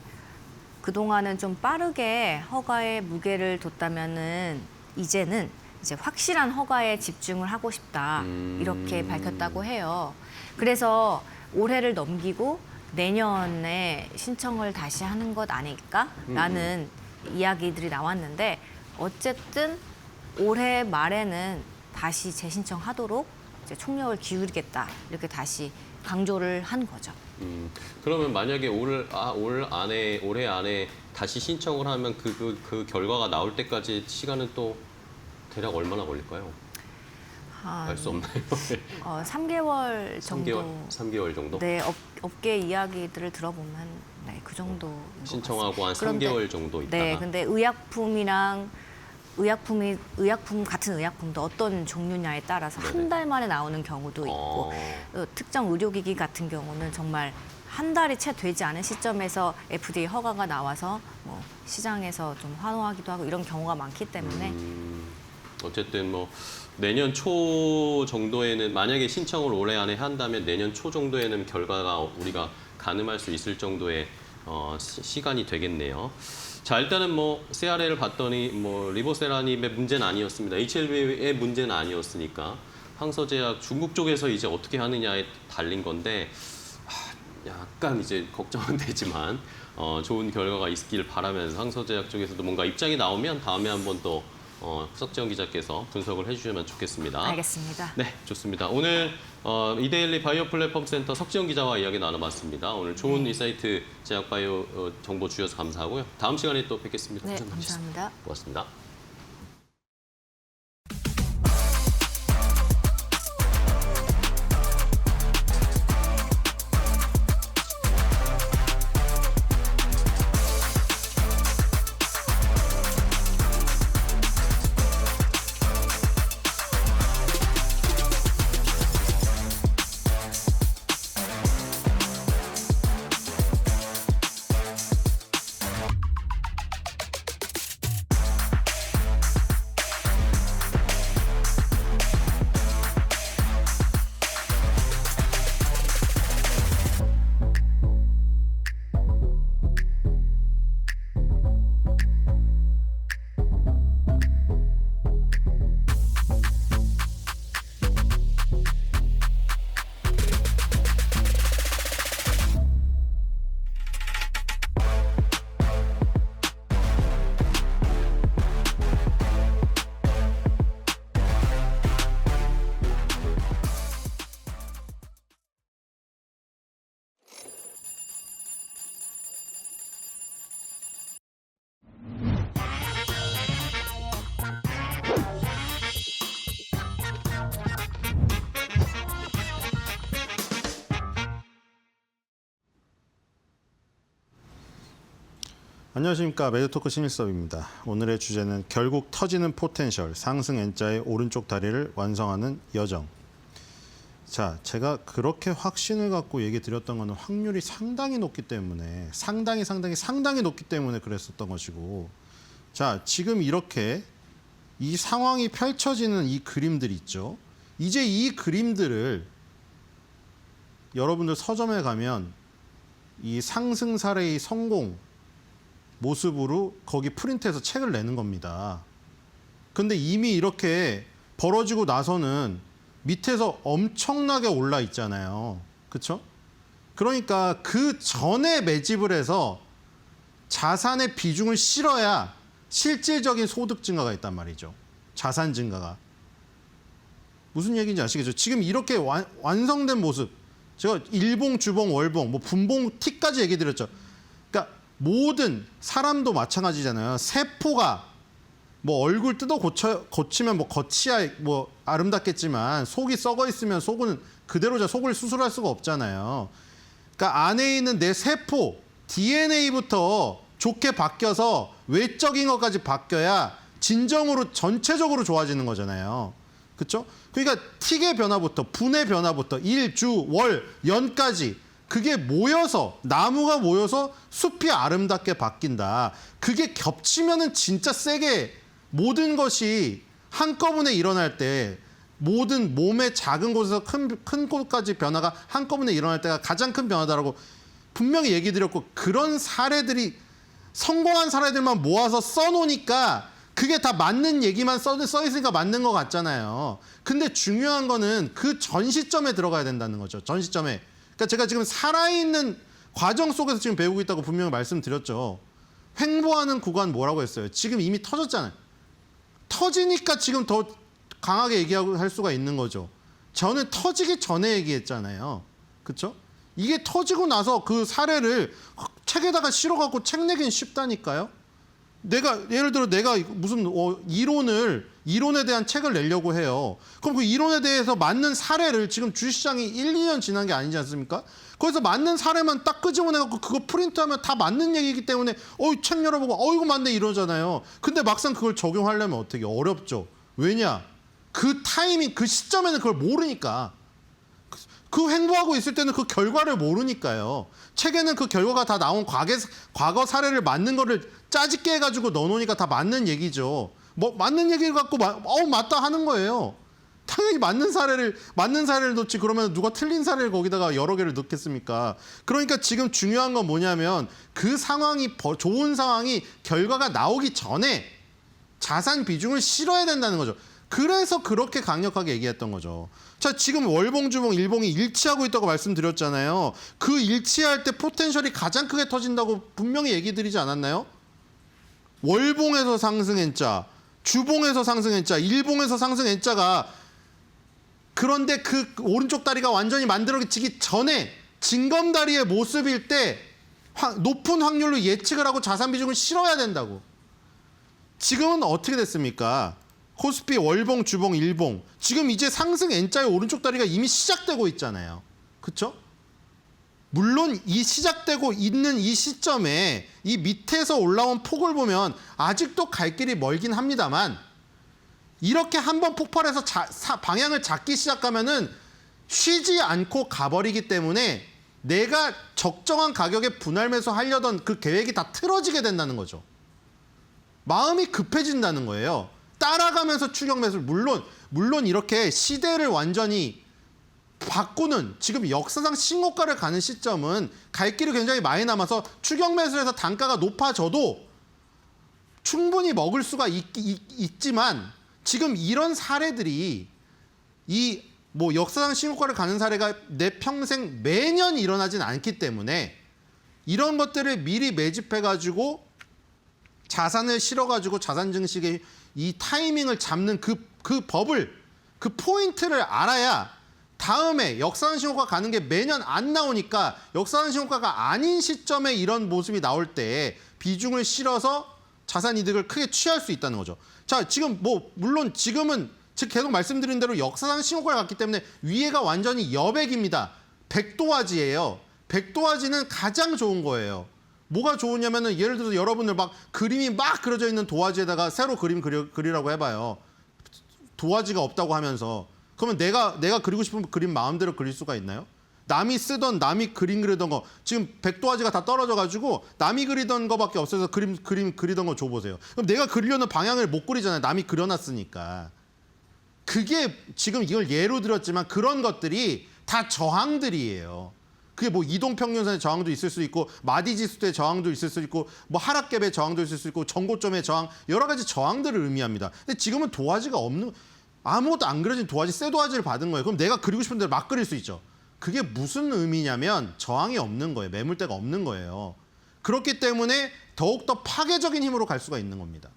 그동안은 좀 빠르게 허가에 무게를 뒀다면은 이제는 이제 확실한 허가에 집중을 하고 싶다. 이렇게 밝혔다고 해요. 그래서 올해를 넘기고 내년에 신청을 다시 하는 것 아닐까라는 이야기들이 나왔는데 어쨌든 올해 말에는 다시 재신청하도록 이제 총력을 기울이겠다. 이렇게 다시 강조를 한 거죠. 그러면 만약에 올해 안에 다시 신청을 하면 그 결과가 나올 때까지 시간은 또 대략 얼마나 걸릴까요? 알 수 없나요? 3개월 정도. 3개월 정도? 네, 업계 이야기들을 들어보면 네, 그 정도인 것 신청하고 한 같습니다. 3개월 정도 있다가. 네, 근데 의약품 같은 의약품도 어떤 종류냐에 따라서 네네. 한 달 만에 나오는 경우도 있고 특정 의료기기 같은 경우는 정말 한 달이 채 되지 않은 시점에서 FDA 허가가 나와서 뭐 시장에서 좀 환호하기도 하고 이런 경우가 많기 때문에 어쨌든 뭐 내년 초 정도에는 만약에 신청을 올해 안에 한다면 내년 초 정도에는 결과가 우리가 가늠할 수 있을 정도의 시간이 되겠네요. 자, 일단은 뭐 CRA를 봤더니 뭐 리보세라님의 문제는 아니었습니다. HLV의 문제는 아니었으니까 항서제약 중국 쪽에서 이제 어떻게 하느냐에 달린 건데 약간 이제 걱정은 되지만 좋은 결과가 있기를 바라면서 항서제약 쪽에서도 뭔가 입장이 나오면 다음에 한번 또 석재원 기자께서 분석을 해주시면 좋겠습니다. 알겠습니다. 네, 좋습니다. 오늘 이데일리 바이오 플랫폼 센터 석재원 기자와 이야기 나눠봤습니다. 오늘 좋은 인사이트 제약 바이오 정보 주셔서 감사하고요. 다음 시간에 또 뵙겠습니다. 네, 감사합니다. 감사합니다. 고맙습니다. 안녕하십니까. 매드토크 신일섭입니다. 오늘의 주제는 결국 터지는 포텐셜, 상승 N자의 오른쪽 다리를 완성하는 여정. 자, 제가 그렇게 확신을 갖고 얘기 드렸던 거는 확률이 상당히 높기 때문에 상당히 높기 때문에 그랬었던 것이고, 자, 지금 이렇게 이 상황이 펼쳐지는 이 그림들이 있죠. 이제 이 그림들을 여러분들 서점에 가면 이 상승 사례의 성공 모습으로 거기 프린트해서 책을 내는 겁니다. 근데 이미 이렇게 벌어지고 나서는 밑에서 엄청나게 올라 있잖아요. 그렇죠? 그러니까 그 전에 매집을 해서 자산의 비중을 실어야 실질적인 소득 증가가 있단 말이죠. 자산 증가가. 무슨 얘기인지 아시겠죠? 지금 이렇게 완성된 모습. 제가 일봉, 주봉, 월봉, 뭐 분봉, T까지 얘기 드렸죠. 그러니까 모든 사람도 마찬가지잖아요. 세포가 뭐 얼굴 뜯어 고치면 뭐 겉이야 뭐 아름답겠지만 속이 썩어 있으면 속은 그대로죠. 속을 수술할 수가 없잖아요. 그러니까 안에 있는 내 세포 DNA부터 좋게 바뀌어서 외적인 것까지 바뀌어야 진정으로 전체적으로 좋아지는 거잖아요. 그렇죠? 그러니까 틱의 변화부터 분의 변화부터 일, 주, 월, 연까지 그게 모여서 나무가 모여서 숲이 아름답게 바뀐다. 그게 겹치면은 진짜 세게 모든 것이 한꺼번에 일어날 때 모든 몸의 작은 곳에서 큰 곳까지 변화가 한꺼번에 일어날 때가 가장 큰 변화다라고 분명히 얘기 드렸고, 그런 사례들이 성공한 사례들만 모아서 써놓으니까 그게 다 맞는 얘기만 써 있으니까 맞는 것 같잖아요. 근데 중요한 거는 그 전 시점에 들어가야 된다는 거죠. 전 시점에. 그러니까 제가 지금 살아있는 과정 속에서 지금 배우고 있다고 분명히 말씀드렸죠. 횡보하는 구간 뭐라고 했어요? 지금 이미 터졌잖아요. 터지니까 지금 더 강하게 얘기하고 할 수가 있는 거죠. 저는 터지기 전에 얘기했잖아요. 그렇죠? 이게 터지고 나서 그 사례를 책에다가 실어갖고 책 내긴 쉽다니까요. 예를 들어 내가 무슨 이론에 대한 책을 내려고 해요. 그럼 그 이론에 대해서 맞는 사례를 지금 주식시장이 1, 2년 지난 게 아니지 않습니까? 거기서 맞는 사례만 딱 끄집어내갖고 그거 프린트하면 다 맞는 얘기이기 때문에 책 열어보고 이거 맞네 이러잖아요. 근데 막상 그걸 적용하려면 어떻게 어렵죠. 왜냐? 그 타이밍, 그 시점에는 그걸 모르니까. 그 횡보하고 있을 때는 그 결과를 모르니까요. 책에는 그 결과가 다 나온 과거 사례를 맞는 거를 짜집게 해가지고 넣어놓으니까 다 맞는 얘기죠. 뭐 맞는 얘기를 갖고 맞다 하는 거예요. 당연히 맞는 사례를 놓지 그러면 누가 틀린 사례를 거기다가 여러 개를 넣겠습니까? 그러니까 지금 중요한 건 뭐냐면 그 상황이 좋은 상황이 결과가 나오기 전에 자산 비중을 실어야 된다는 거죠. 그래서 그렇게 강력하게 얘기했던 거죠. 자, 지금 월봉, 주봉, 일봉이 일치하고 있다고 말씀드렸잖아요. 그 일치할 때 포텐셜이 가장 크게 터진다고 분명히 얘기 드리지 않았나요? 월봉에서 상승 N자, 주봉에서 상승 N자, 일봉에서 상승 N자가 그런데 그 오른쪽 다리가 완전히 만들어지기 전에 징검다리의 모습일 때 높은 확률로 예측을 하고 자산 비중을 실어야 된다고. 지금은 어떻게 됐습니까? 코스피 월봉, 주봉, 일봉. 지금 이제 상승 N자의 오른쪽 다리가 이미 시작되고 있잖아요. 그렇죠? 물론 이 시작되고 있는 이 시점에 이 밑에서 올라온 폭을 보면 아직도 갈 길이 멀긴 합니다만 이렇게 한번 폭발해서 방향을 잡기 시작하면은 쉬지 않고 가버리기 때문에 내가 적정한 가격에 분할 매수하려던 그 계획이 다 틀어지게 된다는 거죠. 마음이 급해진다는 거예요. 따라가면서 추격 매수를 물론 이렇게 시대를 완전히 바꾸는 지금 역사상 신고가를 가는 시점은 갈 길이 굉장히 많이 남아서 추격 매수해서 단가가 높아져도 충분히 먹을 수가 있지만 지금 이런 사례들이 이 뭐 역사상 신고가를 가는 사례가 내 평생 매년 일어나진 않기 때문에 이런 것들을 미리 매집해가지고 자산을 실어가지고 자산 증식의 이 타이밍을 잡는 그 법을 그 포인트를 알아야 다음에 역사상 신고가 가는 게 매년 안 나오니까 역사상 신고가가 아닌 시점에 이런 모습이 나올 때 비중을 실어서 자산 이득을 크게 취할 수 있다는 거죠. 자, 지금 뭐 물론 지금은 계속 말씀드린 대로 역사상 신고가를 갔기 때문에 위에가 완전히 여백입니다. 백도화지예요. 백도화지는 가장 좋은 거예요. 뭐가 좋으냐면은 예를 들어서 여러분들 막 그림이 막 그려져 있는 도화지에다가 새로 그림 그리라고 해봐요. 도화지가 없다고 하면서 그러면 내가 그리고 싶은 그림 마음대로 그릴 수가 있나요? 남이 쓰던 남이 그림 그리던 거 지금 백도화지가 다 떨어져가지고 남이 그리던 거밖에 없어서 그림 그리던 거 줘보세요. 그럼 내가 그리려는 방향을 못 그리잖아요. 남이 그려놨으니까. 그게 지금 이걸 예로 들었지만 그런 것들이 다 저항들이에요. 그게 뭐 이동평균선의 저항도 있을 수 있고 마디지수의 저항도 있을 수 있고 뭐 하락갭의 저항도 있을 수 있고 전고점의 저항 여러 가지 저항들을 의미합니다. 근데 지금은 도화지가 없는 아무것도 안 그려진 도화지 새 도화지를 받은 거예요. 그럼 내가 그리고 싶은 대로 막 그릴 수 있죠. 그게 무슨 의미냐면 저항이 없는 거예요. 매물대가 없는 거예요. 그렇기 때문에 더욱더 파괴적인 힘으로 갈 수가 있는 겁니다.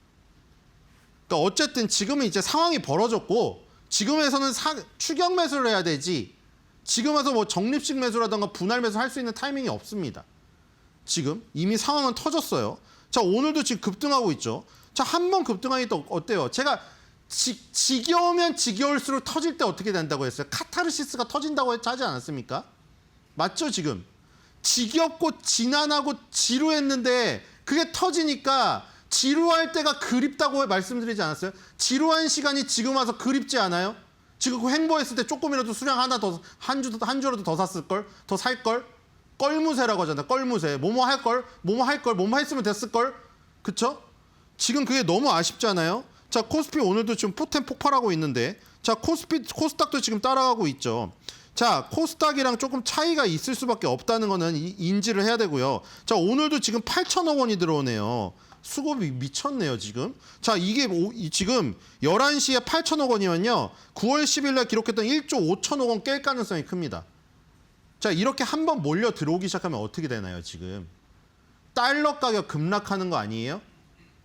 그러니까 어쨌든 지금은 이제 상황이 벌어졌고 지금에서는 추격 매수를 해야 되지 지금 와서 뭐 적립식 매수라든가 분할 매수 할 수 있는 타이밍이 없습니다. 지금 이미 상황은 터졌어요. 자, 오늘도 지금 급등하고 있죠. 자, 한 번 급등하니 또 어때요? 제가 지겨우면 지겨울수록 터질 때 어떻게 된다고 했어요? 카타르시스가 터진다고 하지 않았습니까? 맞죠, 지금? 지겹고 지난하고 지루했는데 그게 터지니까 지루할 때가 그립다고 말씀드리지 않았어요? 지루한 시간이 지금 와서 그립지 않아요? 지금 그 횡보했을 때 조금이라도 수량 하나 더 한 주라도 더 샀을걸? 더 살걸? 껄무새라고 하잖아요. 껄무새. 뭐뭐 할걸? 뭐뭐 할걸? 뭐뭐 했으면 됐을걸? 그쵸? 지금 그게 너무 아쉽잖아요. 자, 코스피 오늘도 지금 포텐 폭발하고 있는데 자, 코스닥도 지금 따라가고 있죠. 자, 코스닥이랑 조금 차이가 있을 수밖에 없다는 거는 인지를 해야 되고요. 자, 오늘도 지금 8천억 원이 들어오네요. 수급이 미쳤네요, 지금. 자, 이게 지금 11시에 8천억 원이면요. 9월 10일 날 기록했던 1조 5천억 원 깰 가능성이 큽니다. 자, 이렇게 한번 몰려 들어오기 시작하면 어떻게 되나요, 지금? 달러 가격 급락하는 거 아니에요?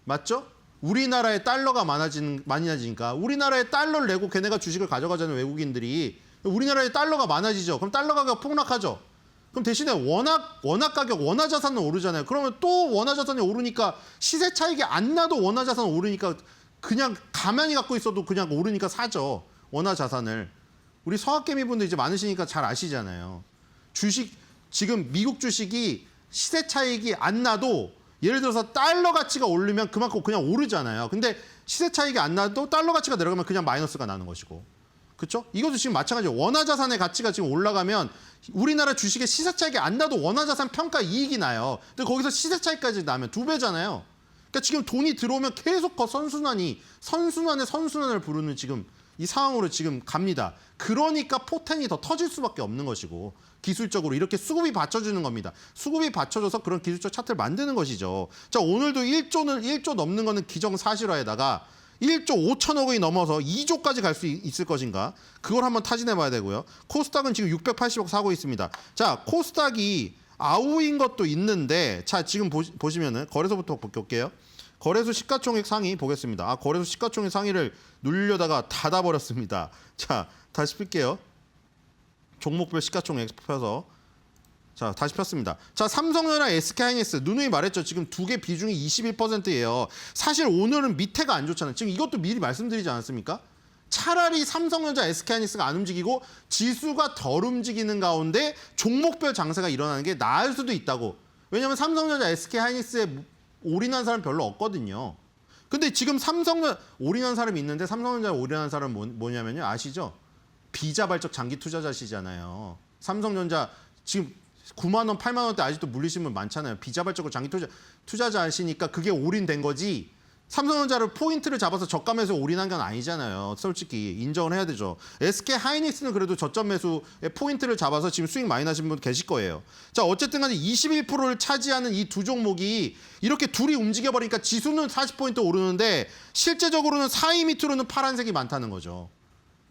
맞죠? 우리나라에 달러가 많아지니까 우리나라에 달러를 내고 걔네가 주식을 가져가자는 외국인들이 우리나라에 달러가 많아지죠. 그럼 달러 가격 폭락하죠. 그럼 대신에 원화 가격, 원화 자산은 오르잖아요. 그러면 또 원화 자산이 오르니까 시세 차익이 안 나도 원화 자산 오르니까 그냥 가만히 갖고 있어도 그냥 오르니까 사죠. 원화 자산을. 우리 서학개미 분들 이제 많으시니까 잘 아시잖아요. 주식 지금 미국 주식이 시세 차익이 안 나도 예를 들어서 달러 가치가 오르면 그만큼 그냥 오르잖아요. 근데 시세 차익이 안 나도 달러 가치가 내려가면 그냥 마이너스가 나는 것이고. 그렇죠? 이것도 지금 마찬가지예요. 원화 자산의 가치가 지금 올라가면 우리나라 주식의 시세 차익이 안 나도 원화 자산 평가 이익이 나요. 근데 거기서 시세 차익까지 나면 2배잖아요. 그러니까 지금 돈이 들어오면 계속 선순환의 선순환을 부르는 지금 이 상황으로 지금 갑니다. 그러니까 포텐이 더 터질 수밖에 없는 것이고 기술적으로 이렇게 수급이 받쳐주는 겁니다. 수급이 받쳐줘서 그런 기술적 차트를 만드는 것이죠. 자, 오늘도 1조 넘는 거는 기정사실화에다가 1조 5천억 원이 넘어서 2조까지 갈 수 있을 것인가? 그걸 한번 타진해 봐야 되고요. 코스닥은 지금 680억 사고 있습니다. 자, 코스닥이 아우인 것도 있는데 자, 지금 보시면은 거래소부터 볼게요. 거래소 시가총액 상위 보겠습니다. 거래소 시가총액 상위를 누르려다가 닫아버렸습니다. 자, 다시 펼게요. 종목별 시가총액 펴서. 자, 다시 폈습니다. 자, 삼성전자, SK하이닉스 누누이 말했죠. 지금 두 개 비중이 21%예요. 사실 오늘은 밑에가 안 좋잖아요. 지금 이것도 미리 말씀드리지 않았습니까? 차라리 삼성전자, SK하이닉스가 안 움직이고 지수가 덜 움직이는 가운데 종목별 장세가 일어나는 게 나을 수도 있다고. 왜냐하면 삼성전자, SK하이닉스에 올인한 사람 별로 없거든요. 근데 지금 삼성전자 올인한 사람이 있는데 삼성전자에 올인한 사람은 뭐냐면요. 아시죠? 비자발적 장기 투자자시잖아요. 삼성전자 지금 9만 원, 8만 원대 아직도 물리신 분 많잖아요. 비자발적으로 장기 투자자 하시니까 그게 올인된 거지. 삼성전자를 포인트를 잡아서 저가매수에 올인한 건 아니잖아요. 솔직히 인정을 해야 되죠. SK하이닉스는 그래도 저점 매수에 포인트를 잡아서 지금 수익 많이 나신 분 계실 거예요. 자, 어쨌든 간에 21%를 차지하는 이 두 종목이 이렇게 둘이 움직여버리니까 지수는 40포인트 오르는데 실제적으로는 사이 밑으로는 파란색이 많다는 거죠.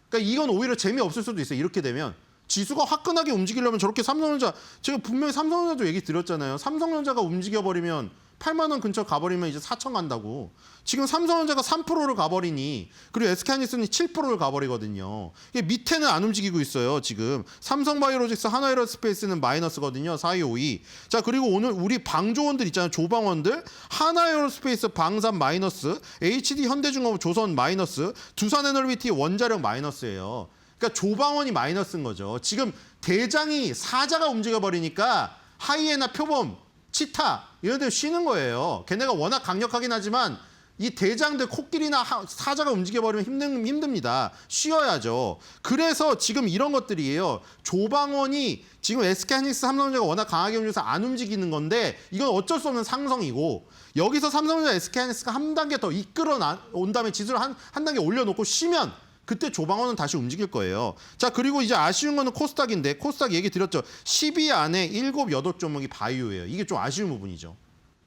그러니까 이건 오히려 재미없을 수도 있어요. 이렇게 되면. 지수가 화끈하게 움직이려면 저렇게 삼성전자, 제가 분명히 삼성전자도 얘기 드렸잖아요. 삼성전자가 움직여버리면 8만 원 근처 가버리면 이제 4천 간다고. 지금 삼성전자가 3%를 가버리니 그리고 SK하이닉스는 7%를 가버리거든요. 이게 밑에는 안 움직이고 있어요. 지금 삼성바이오로직스, 하나에어로스페이스는 마이너스거든요. 4위, 5위. 자, 그리고 오늘 우리 방조원들 있잖아요. 조방원들. 하나에어로스페이스 방산 마이너스, HD 현대중공업 조선 마이너스, 두산에너비티 원자력 마이너스예요. 그러니까 조방원이 마이너스인 거죠. 지금 대장이 사자가 움직여버리니까 하이에나, 표범, 치타 이런 데 쉬는 거예요. 걔네가 워낙 강력하긴 하지만 이 대장들 코끼리나 사자가 움직여버리면 힘듭니다. 쉬어야죠. 그래서 지금 이런 것들이에요. 조방원이 지금 SK하이닉스, 삼성전자가 워낙 강하게 움직여서 안 움직이는 건데 이건 어쩔 수 없는 상성이고 여기서 삼성전자, SK하이닉스가 한 단계 더 이끌어 온 다음에 지수를 한 단계 올려놓고 쉬면 그때 조방원은 다시 움직일 거예요. 자, 그리고 이제 아쉬운 거는 코스닥인데 코스닥 얘기 드렸죠. 10위 안에 7, 8종목이 바이오예요. 이게 좀 아쉬운 부분이죠.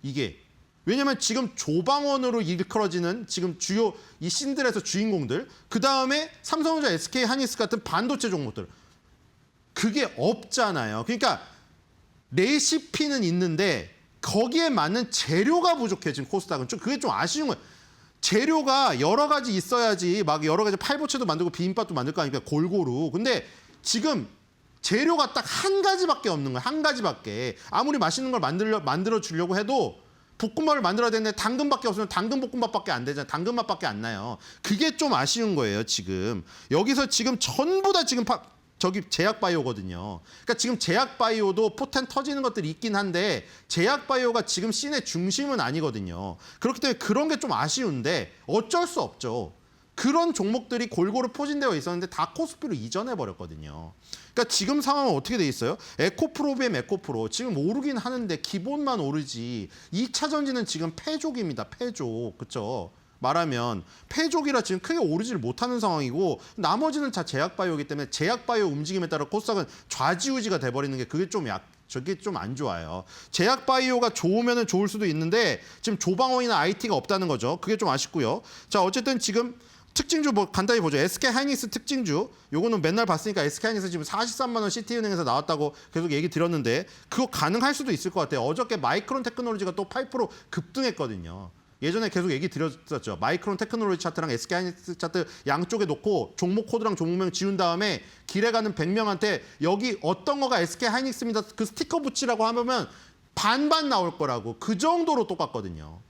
이게. 왜냐면 지금 조방원으로 일컬어지는 지금 주요 이 신들에서 주인공들, 그다음에 삼성전자, SK하이닉스 같은 반도체 종목들. 그게 없잖아요. 그러니까 레시피는 있는데 거기에 맞는 재료가 부족해 지금 코스닥은. 그게 좀 아쉬운 거예요. 재료가 여러 가지 있어야지 막 여러 가지 팔보채도 만들고 비빔밥도 만들 거 아닙니까? 골고루. 근데 지금 재료가 딱 한 가지밖에 없는 거예요. 한 가지밖에. 아무리 맛있는 걸 만들어 주려고 해도 볶음밥을 만들어야 되는데 당근밖에 없으면 당근 볶음밥밖에 안 되잖아요. 당근 맛밖에 안 나요. 그게 좀 아쉬운 거예요, 지금. 여기서 지금 전부 다 지금 저기 제약바이오거든요. 그러니까 지금 제약바이오도 포텐 터지는 것들이 있긴 한데 제약바이오가 지금 씬의 중심은 아니거든요. 그렇기 때문에 그런 게 좀 아쉬운데 어쩔 수 없죠. 그런 종목들이 골고루 포진되어 있었는데 다 코스피로 이전해버렸거든요. 그러니까 지금 상황은 어떻게 돼 있어요? 에코프로비엠 에코프로 지금 오르긴 하는데 기본만 오르지 2차 전지는 지금 패족입니다. 패족. 그렇죠? 말하면 패족이라 지금 크게 오르지를 못하는 상황이고 나머지는 다 제약바이오이기 때문에 제약바이오 움직임에 따라 코스닥은 좌지우지가 돼버리는 게 그게 좀 저게 좀 안 좋아요. 제약바이오가 좋으면 좋을 수도 있는데 지금 조방원이나 IT가 없다는 거죠. 그게 좀 아쉽고요. 자, 어쨌든 지금 특징주 뭐 간단히 보죠. SK하이닉스 특징주. 요거는 맨날 봤으니까 SK하이닉스 지금 43만 원 시티은행에서 나왔다고 계속 얘기 드렸는데 그거 가능할 수도 있을 것 같아요. 어저께 마이크론 테크놀로지가 또 8% 급등했거든요. 예전에 계속 얘기 드렸었죠. 마이크론 테크놀로지 차트랑 SK하이닉스 차트 양쪽에 놓고 종목 코드랑 종목명 지운 다음에 길에 가는 100명한테 여기 어떤 거가 SK하이닉스입니다. 그 스티커 붙이라고 하면 반반 나올 거라고. 그 정도로 똑같거든요.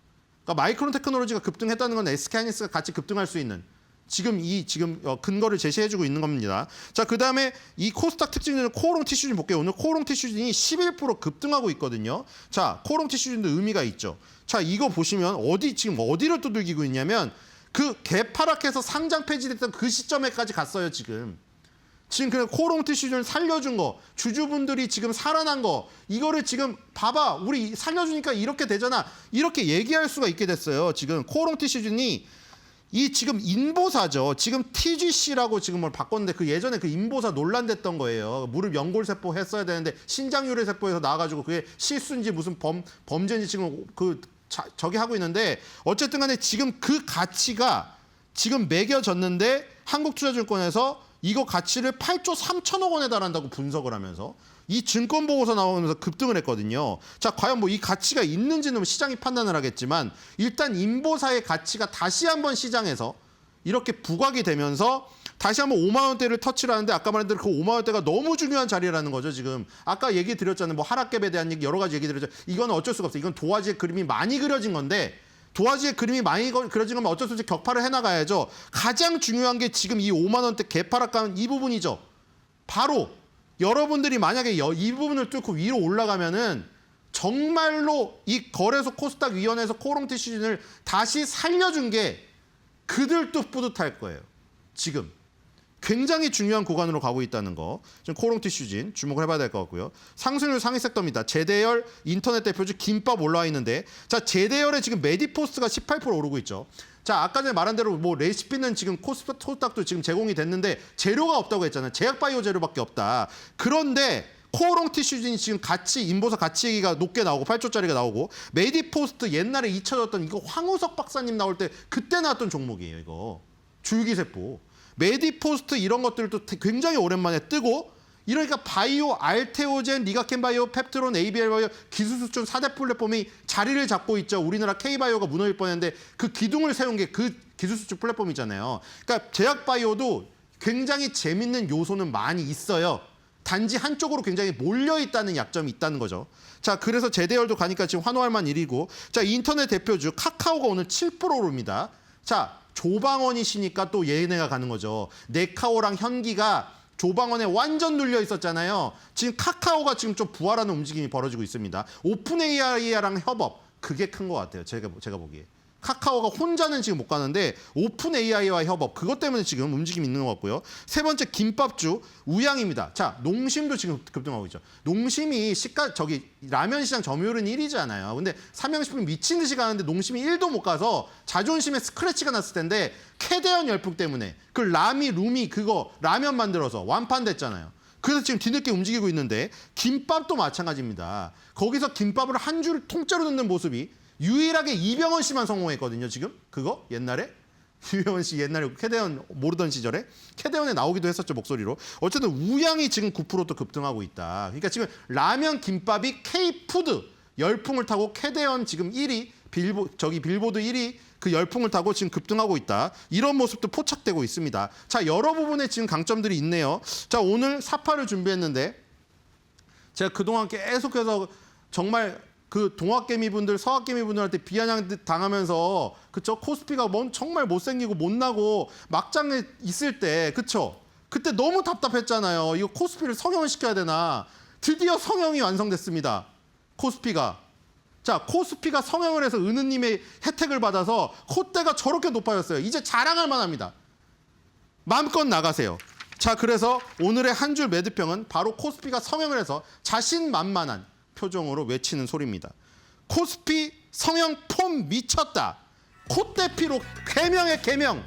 그러니까 마이크론 테크놀로지가 급등했다는 건 SK하이닉스가 같이 급등할 수 있는 지금 근거를 제시해주고 있는 겁니다. 자, 그다음에 이 코스닥 특징은 코오롱 티슈진 볼게요. 오늘 코오롱 티슈진이 11% 급등하고 있거든요. 자, 코오롱 티슈진도 의미가 있죠. 자, 이거 보시면 지금 어디를 두들기고 있냐면 그 개파락해서 상장 폐지됐던 그 시점에까지 갔어요. 지금 그냥 코오롱 티슈진을 살려준 거, 주주분들이 지금 살아난 거, 이거를 지금 봐봐, 우리 살려주니까 이렇게 되잖아. 이렇게 얘기할 수가 있게 됐어요. 지금 코오롱 티슈진이 이 지금 인보사죠. 지금 TGC라고 지금 뭘 바꿨는데 그 예전에 그 인보사 논란됐던 거예요. 무릎 연골세포 했어야 되는데 신장유래세포에서 나와가지고 그게 실수인지 무슨 범죄인지 지금 저기 하고 있는데 어쨌든 간에 지금 그 가치가 지금 매겨졌는데 한국투자증권에서 이거 가치를 8조 3천억 원에 달한다고 분석을 하면서 이 증권 보고서 나오면서 급등을 했거든요. 자, 과연 뭐 이 가치가 있는지는 시장이 판단을 하겠지만 일단 인보사의 가치가 다시 한번 시장에서 이렇게 부각이 되면서 다시 한번 5만 원대를 터치를 하는데 아까 말한 대로 그 5만 원대가 너무 중요한 자리라는 거죠, 지금. 아까 얘기 드렸잖아요. 뭐 하락갭에 대한 얘기 여러 가지 얘기 드렸죠. 이건 어쩔 수가 없어요. 이건 도화지의 그림이 많이 그려진 건데 도화지의 그림이 많이 그려진 거면 어쩔 수 없이 격파를 해나가야죠. 가장 중요한 게 지금 이 5만 원대 개파락가는 이 부분이죠. 바로 여러분들이 만약에 이 부분을 뚫고 위로 올라가면은 정말로 이 거래소 코스닥 위원회에서 코롱티 시즌을 다시 살려준 게 그들도 뿌듯할 거예요. 지금. 굉장히 중요한 구간으로 가고 있다는 거. 지금 코롱티 슈진 주목을 해봐야 될 것 같고요. 상승률 상위 섹터입니다. 제대열 인터넷 대표주 김밥 올라와 있는데 자 제대열에 지금 메디포스트가 18% 오르고 있죠. 자 아까 전에 말한 대로 뭐 레시피는 지금 코스닥도 지금 제공이 됐는데 재료가 없다고 했잖아요. 제약바이오 재료밖에 없다. 그런데 코롱티 슈진이 지금 가치 인보사 가치 얘기가 높게 나오고 8조짜리가 나오고 메디포스트 옛날에 잊혀졌던 이거 황우석 박사님 나올 때 그때 나왔던 종목이에요. 이거 줄기세포. 메디포스트 이런 것들도 굉장히 오랜만에 뜨고 이러니까 바이오, 알테오젠, 리가켄바이오, 펩트론, ABL바이오 기술수준 4대 플랫폼이 자리를 잡고 있죠. 우리나라 K바이오가 무너질 뻔했는데 그 기둥을 세운 게 그 기술수준 플랫폼이잖아요. 그러니까 제약바이오도 굉장히 재밌는 요소는 많이 있어요. 단지 한쪽으로 굉장히 몰려있다는 약점이 있다는 거죠. 자, 그래서 제대열도 가니까 지금 환호할 만 일이고 자, 인터넷 대표주 카카오가 오늘 7% 오릅니다. 자, 조방원이시니까 또 얘네가 가는 거죠. 네카오랑 현기가 조방원에 완전 눌려 있었잖아요. 지금 카카오가 지금 좀 부활하는 움직임이 벌어지고 있습니다. 오픈 AI랑 협업 그게 큰 것 같아요. 제가 보기에. 카카오가 혼자는 지금 못 가는데 오픈 AI와 협업 그것 때문에 지금 움직임이 있는 것 같고요. 세 번째 김밥주 우양입니다. 자 농심도 지금 급등하고 있죠. 농심이 라면 시장 점유율은 1위잖아요. 근데 삼양식품이 미친 듯이 가는데 농심이 1도 못 가서 자존심에 스크래치가 났을 텐데 캐대언 열풍 때문에 그 루미 그거 라면 만들어서 완판됐잖아요. 그래서 지금 뒤늦게 움직이고 있는데 김밥도 마찬가지입니다. 거기서 김밥을 한 줄 통째로 넣는 모습이 유일하게 이병헌 씨만 성공했거든요. 지금 그거 옛날에 이병헌 씨 옛날에 캐대언 모르던 시절에 캐대언에 나오기도 했었죠. 목소리로. 어쨌든 우양이 지금 9% 또 급등하고 있다. 그러니까 지금 라면 김밥이 K푸드 열풍을 타고 캐대언 지금 1위 빌보드 1위 그 열풍을 타고 지금 급등하고 있다. 이런 모습도 포착되고 있습니다. 자 여러 부분에 지금 강점들이 있네요. 자 오늘 사파를 준비했는데 제가 그동안 계속해서 정말 그 동학개미분들, 서학개미분들한테 비아냥 당하면서 그쵸 코스피가 정말 못생기고 못나고 막장에 있을 때 그쵸 그때 너무 답답했잖아요. 이거 코스피를 성형을 시켜야 되나. 드디어 성형이 완성됐습니다. 코스피가. 자 코스피가 성형을 해서 은우님의 혜택을 받아서 콧대가 저렇게 높아졌어요. 이제 자랑할 만합니다. 마음껏 나가세요. 자 그래서 오늘의 한 줄 매드평은 바로 코스피가 성형을 해서 자신만만한 표정으로 외치는 소리입니다. 코스피 성형 폼 미쳤다. 콧대 피로 개명의 개명.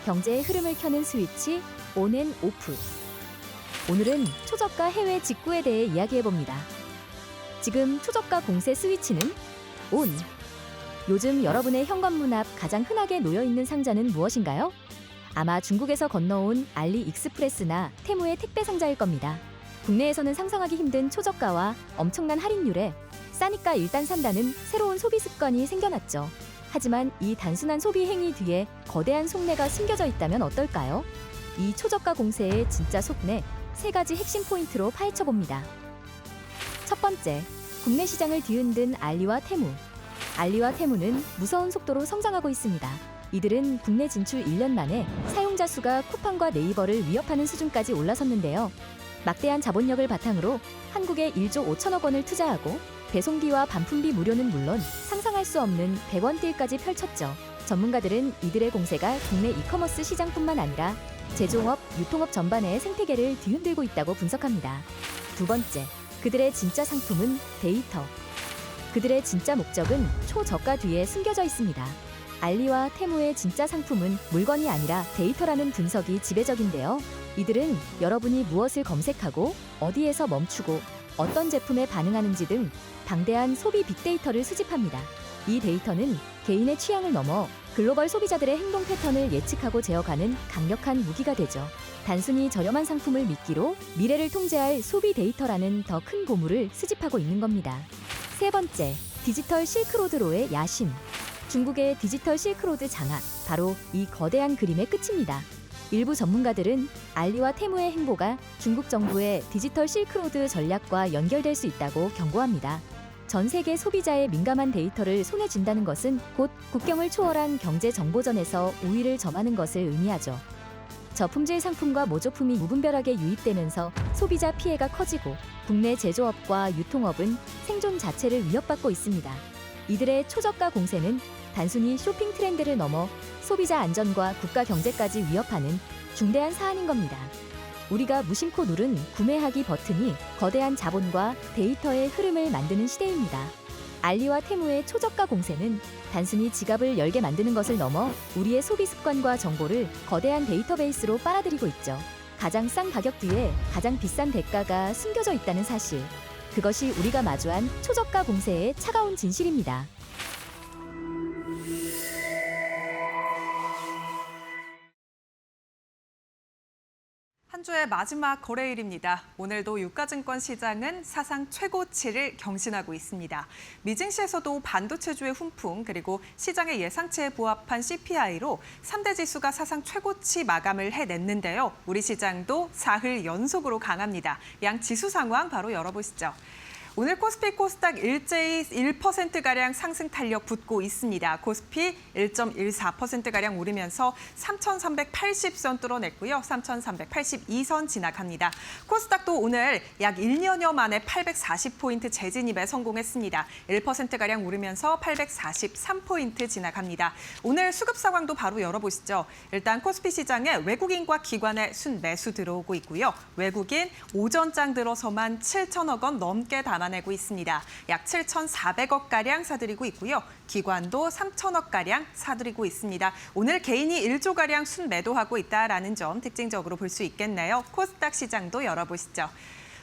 경제의 흐름을 켜는 스위치 온앤 오프. 오늘은 초저가 해외 직구에 대해 이야기해봅니다. 지금 초저가 공세 스위치는 온. 요즘 여러분의 현관문 앞 가장 흔하게 놓여있는 상자는 무엇인가요? 아마 중국에서 건너온 알리익스프레스나 테무의 택배 상자일 겁니다. 국내에서는 상상하기 힘든 초저가와 엄청난 할인율에 싸니까 일단 산다는 새로운 소비 습관이 생겨났죠. 하지만 이 단순한 소비 행위 뒤에 거대한 속내가 숨겨져 있다면 어떨까요? 이 초저가 공세의 진짜 속내 3가지 핵심 포인트로 파헤쳐봅니다. 첫 번째, 국내 시장을 뒤흔든 알리와 테무. 알리와 테무는 무서운 속도로 성장하고 있습니다. 이들은 국내 진출 1년 만에 사용자 수가 쿠팡과 네이버를 위협하는 수준까지 올라섰는데요. 막대한 자본력을 바탕으로 한국에 1조 5천억 원을 투자하고 배송비와 반품비 무료는 물론 상상할 수 없는 100원 딜까지 펼쳤죠. 전문가들은 이들의 공세가 국내 이커머스 시장뿐만 아니라 제조업, 유통업 전반의 생태계를 뒤흔들고 있다고 분석합니다. 두 번째, 그들의 진짜 상품은 데이터. 그들의 진짜 목적은 초저가 뒤에 숨겨져 있습니다. 알리와 테무의 진짜 상품은 물건이 아니라 데이터라는 분석이 지배적인데요. 이들은 여러분이 무엇을 검색하고 어디에서 멈추고 어떤 제품에 반응하는지 등 방대한 소비 빅데이터를 수집합니다. 이 데이터는 개인의 취향을 넘어 글로벌 소비자들의 행동 패턴을 예측하고 제어가는 강력한 무기가 되죠. 단순히 저렴한 상품을 미끼로 미래를 통제할 소비 데이터라는 더 큰 보물을 수집하고 있는 겁니다. 세 번째, 디지털 실크로드로의 야심. 중국의 디지털 실크로드 장악, 바로 이 거대한 그림의 끝입니다. 일부 전문가들은 알리와 테무의 행보가 중국 정부의 디지털 실크로드 전략과 연결될 수 있다고 경고합니다. 전 세계 소비자의 민감한 데이터를 손에 쥔다는 것은 곧 국경을 초월한 경제 정보전에서 우위를 점하는 것을 의미하죠. 저품질 상품과 모조품이 무분별하게 유입되면서 소비자 피해가 커지고 국내 제조업과 유통업은 생존 자체를 위협받고 있습니다. 이들의 초저가 공세는 단순히 쇼핑 트렌드를 넘어 소비자 안전과 국가 경제까지 위협하는 중대한 사안인 겁니다. 우리가 무심코 누른 구매하기 버튼이 거대한 자본과 데이터의 흐름을 만드는 시대입니다. 알리와 테무의 초저가 공세는 단순히 지갑을 열게 만드는 것을 넘어 우리의 소비 습관과 정보를 거대한 데이터베이스로 빨아들이고 있죠. 가장 싼 가격 뒤에 가장 비싼 대가가 숨겨져 있다는 사실. 그것이 우리가 마주한 초저가 공세의 차가운 진실입니다. 한 주의 마지막 거래일입니다. 오늘도 유가증권 시장은 사상 최고치를 경신하고 있습니다. 미증시에서도 반도체주의 훈풍 그리고 시장의 예상치에 부합한 CPI로 3대 지수가 사상 최고치 마감을 해냈는데요. 우리 시장도 사흘 연속으로 강합니다. 양 지수 상황 바로 열어보시죠. 오늘 코스피, 코스닥 일제히 1%가량 상승 탄력 붙고 있습니다. 코스피 1.14%가량 오르면서 3,380선 뚫어냈고요. 3,382선 진학합니다. 코스닥도 오늘 약 1년여 만에 840포인트 재진입에 성공했습니다. 1%가량 오르면서 843포인트 진학합니다. 오늘 수급 상황도 바로 열어보시죠. 일단 코스피 시장에 외국인과 기관의 순매수 들어오고 있고요. 외국인 오전장 들어서만 7천억 원 넘게 담아내고 있습니다. 약 7,400억가량 사들이고 있고요. 기관도 3천억가량 사들이고 있습니다. 오늘 개인이 1조가량 순매도하고 있다는 점 특징적으로 볼 수 있겠네요. 코스닥 시장도 열어보시죠.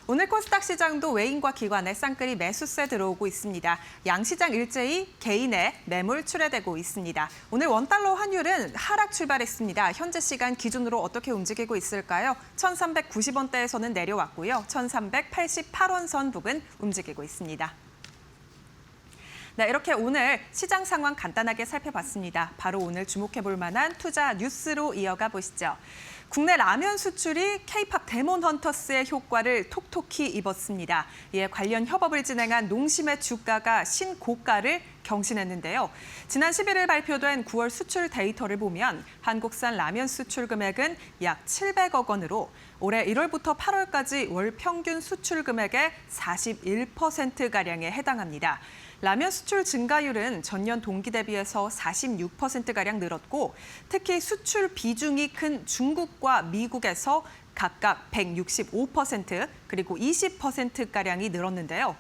오늘 코스닥 시장도 외인과 기관의 쌍끌이 매수세 들어오고 있습니다. 양시장 일제히 개인의 매물 출회되고 있습니다. 오늘 원달러 환율은 하락 출발했습니다. 현재 시간 기준으로 어떻게 움직이고 있을까요? 1,390원대에서는 내려왔고요. 1,388원 선 부근 움직이고 있습니다. 네, 이렇게 오늘 시장 상황 간단하게 살펴봤습니다. 바로 오늘 주목해볼 만한 투자 뉴스로 이어가 보시죠. 국내 라면 수출이 K-팝 데몬 헌터스의 효과를 톡톡히 입었습니다. 이에 관련 협업을 진행한 농심의 주가가 신고가를 경신했는데요. 지난 11일 발표된 9월 수출 데이터를 보면 한국산 라면 수출 금액은 약 700억 원으로 올해 1월부터 8월까지 월 평균 수출 금액의 41%가량에 해당합니다. 라면 수출 증가율은 전년 동기 대비해서 46%가량 늘었고 특히 수출 비중이 큰 중국과 미국에서 각각 165% 그리고 20%가량이 늘었는데요.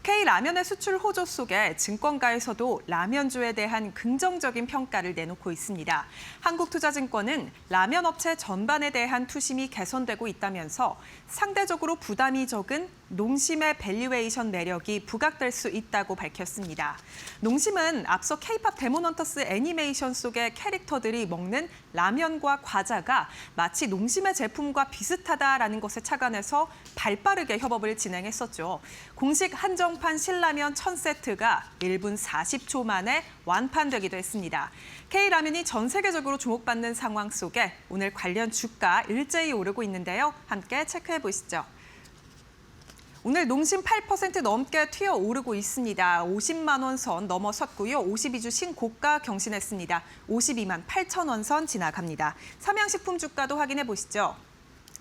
K라면의 수출 호조 속에 증권가에서도 라면주에 대한 긍정적인 평가를 내놓고 있습니다. 한국투자증권은 라면 업체 전반에 대한 투심이 개선되고 있다면서 상대적으로 부담이 적은 농심의 밸류에이션 매력이 부각될 수 있다고 밝혔습니다. 농심은 앞서 K-팝 데몬헌터스 애니메이션 속의 캐릭터들이 먹는 라면과 과자가 마치 농심의 제품과 비슷하다라는 것에 착안해서 발빠르게 협업을 진행했었죠. 공식 한정판 신라면 1000세트가 1분 40초 만에 완판되기도 했습니다. K라면이 전 세계적으로 주목받는 상황 속에 오늘 관련 주가 일제히 오르고 있는데요. 함께 체크해 보시죠. 오늘 농심 8% 넘게 튀어오르고 있습니다. 50만 원 선 넘어섰고요. 52주 신고가 경신했습니다. 52만 8천 원 선 지나갑니다. 삼양식품 주가도 확인해 보시죠.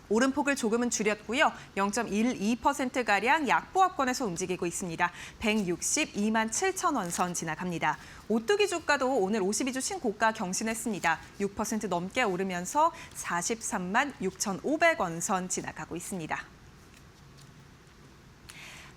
오름폭을 조금은 줄였고요. 0.12%가량 약보합권에서 움직이고 있습니다. 162만 7천 원 선 지나갑니다. 오뚜기 주가도 오늘 52주 신고가 경신했습니다. 6% 넘게 오르면서 43만 6,500원 선 지나가고 있습니다.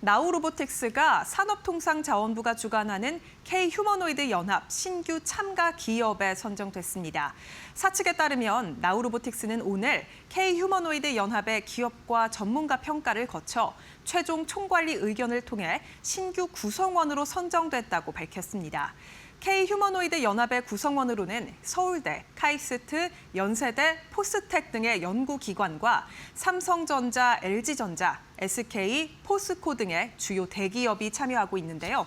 나우로보틱스가 산업통상자원부가 주관하는 K휴머노이드 연합 신규 참가 기업에 선정됐습니다. 사측에 따르면 나우로보틱스는 오늘 K휴머노이드 연합의 기업과 전문가 평가를 거쳐 최종 총관리 의견을 통해 신규 구성원으로 선정됐다고 밝혔습니다. K휴머노이드 연합의 구성원으로는 서울대, 카이스트, 연세대, 포스텍 등의 연구기관과 삼성전자, LG전자, SK, 포스코 등의 주요 대기업이 참여하고 있는데요.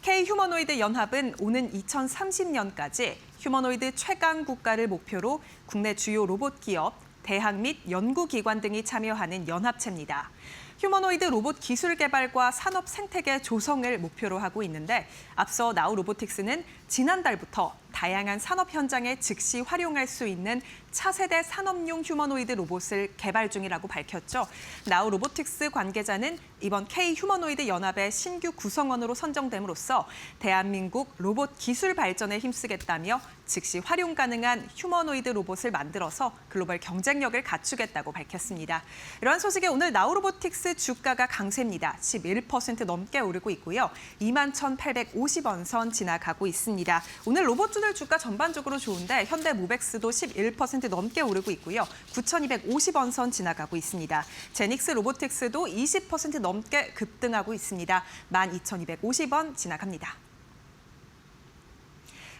K휴머노이드 연합은 오는 2030년까지 휴머노이드 최강 국가를 목표로 국내 주요 로봇 기업, 대학 및 연구기관 등이 참여하는 연합체입니다. 휴머노이드 로봇 기술 개발과 산업 생태계 조성을 목표로 하고 있는데 앞서 나우로보틱스는 지난달부터 다양한 산업 현장에 즉시 활용할 수 있는 차세대 산업용 휴머노이드 로봇을 개발 중이라고 밝혔죠. 나우로보틱스 관계자는 이번 K휴머노이드 연합의 신규 구성원으로 선정됨으로써 대한민국 로봇 기술 발전에 힘쓰겠다며 즉시 활용 가능한 휴머노이드 로봇을 만들어서 글로벌 경쟁력을 갖추겠다고 밝혔습니다. 이러한 소식에 오늘 나우로보틱스 주가가 강세입니다. 11% 넘게 오르고 있고요. 21,850원 선 지나가고 있습니다. 오늘 로봇주들 주가 전반적으로 좋은데 현대모백스도 11% 넘게 오르고 있고요. 9,250원 선 지나가고 있습니다. 제닉스 로보틱스도 20% 넘게 급등하고 있습니다. 12,250원 지나갑니다.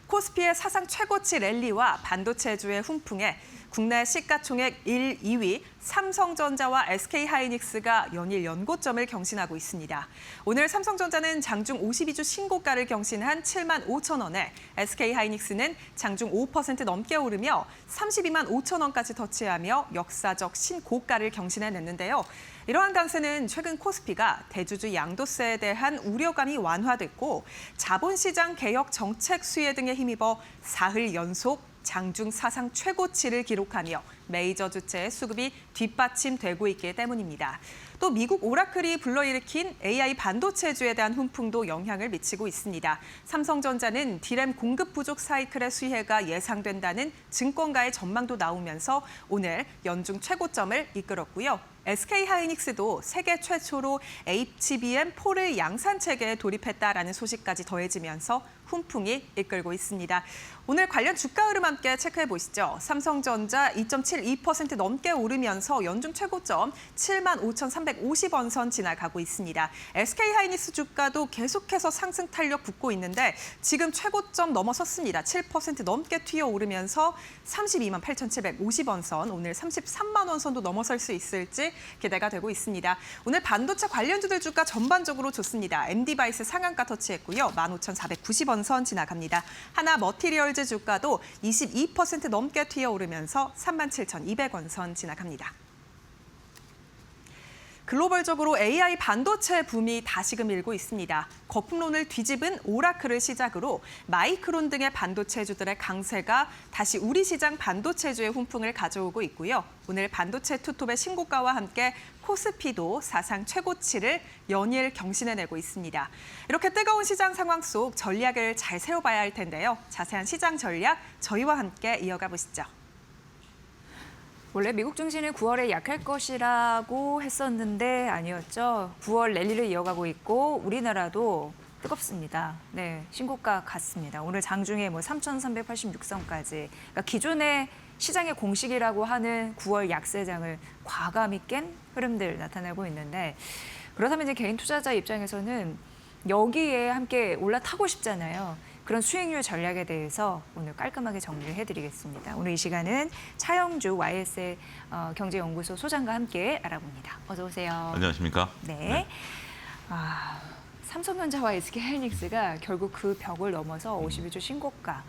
코스피의 사상 최고치 랠리와 반도체주의 훈풍에 국내 시가총액 1, 2위 삼성전자와 SK하이닉스가 연일 연고점을 경신하고 있습니다. 오늘 삼성전자는 장중 52주 신고가를 경신한 7만 5천 원에 SK하이닉스는 장중 5% 넘게 오르며 32만 5천 원까지 터치하며 역사적 신고가를 경신해냈는데요. 이러한 강세는 최근 코스피가 대주주 양도세에 대한 우려감이 완화됐고 자본시장 개혁 정책 수혜 등에 힘입어 사흘 연속 장중 사상 최고치를 기록하며 메이저 주체의 수급이 뒷받침되고 있기 때문입니다. 또 미국 오라클이 불러일으킨 AI 반도체주에 대한 훈풍도 영향을 미치고 있습니다. 삼성전자는 디램 공급 부족 사이클의 수혜가 예상된다는 증권가의 전망도 나오면서 오늘 연중 최고점을 이끌었고요. SK하이닉스도 세계 최초로 HBM4를 양산 체계에 돌입했다라는 소식까지 더해지면서 훈풍이 이끌고 있습니다. 오늘 관련 주가 흐름 함께 체크해 보시죠. 삼성전자 2.72% 넘게 오르면서 연중 최고점 75,350원 선 지나가고 있습니다. SK하이닉스 주가도 계속해서 상승 탄력 붙고 있는데 지금 최고점 넘어섰습니다. 7% 넘게 튀어오르면서 32만 8,750원 선, 오늘 33만 원 선도 넘어설 수 있을지 기대가 되고 있습니다. 오늘 반도체 관련주들 주가 전반적으로 좋습니다. MD바이스 상한가 터치했고요. 15,490원 선 지나갑니다. 하나 머티리얼즈 주가도 22% 넘게 튀어오르면서 37,200원 선 지나갑니다. 글로벌적으로 AI 반도체 붐이 다시금 일고 있습니다. 거품론을 뒤집은 오라클을 시작으로 마이크론 등의 반도체주들의 강세가 다시 우리 시장 반도체주의 훈풍을 가져오고 있고요. 오늘 반도체 투톱의 신고가와 함께 코스피도 사상 최고치를 연일 경신해내고 있습니다. 이렇게 뜨거운 시장 상황 속 전략을 잘 세워봐야 할 텐데요. 자세한 시장 전략 저희와 함께 이어가 보시죠. 원래 미국 증시는 9월에 약할 것이라고 했었는데 아니었죠. 9월 랠리를 이어가고 있고 우리나라도 뜨겁습니다. 네, 신고가 같습니다. 오늘 장중에 3,386선까지. 그러니까 기존의 시장의 공식이라고 하는 9월 약세장을 과감히 깬 흐름들 나타나고 있는데 그렇다면 이제 개인 투자자 입장에서는 여기에 함께 올라타고 싶잖아요. 그런 수익률 전략에 대해서 오늘 깔끔하게 정리를 해드리겠습니다. 오늘 이 시간은 차영주 YSL 경제연구소 소장과 함께 알아봅니다. 어서 오세요. 안녕하십니까? 네. 삼성전자와 SK하이닉스가 결국 그 벽을 넘어서 51주 신고가.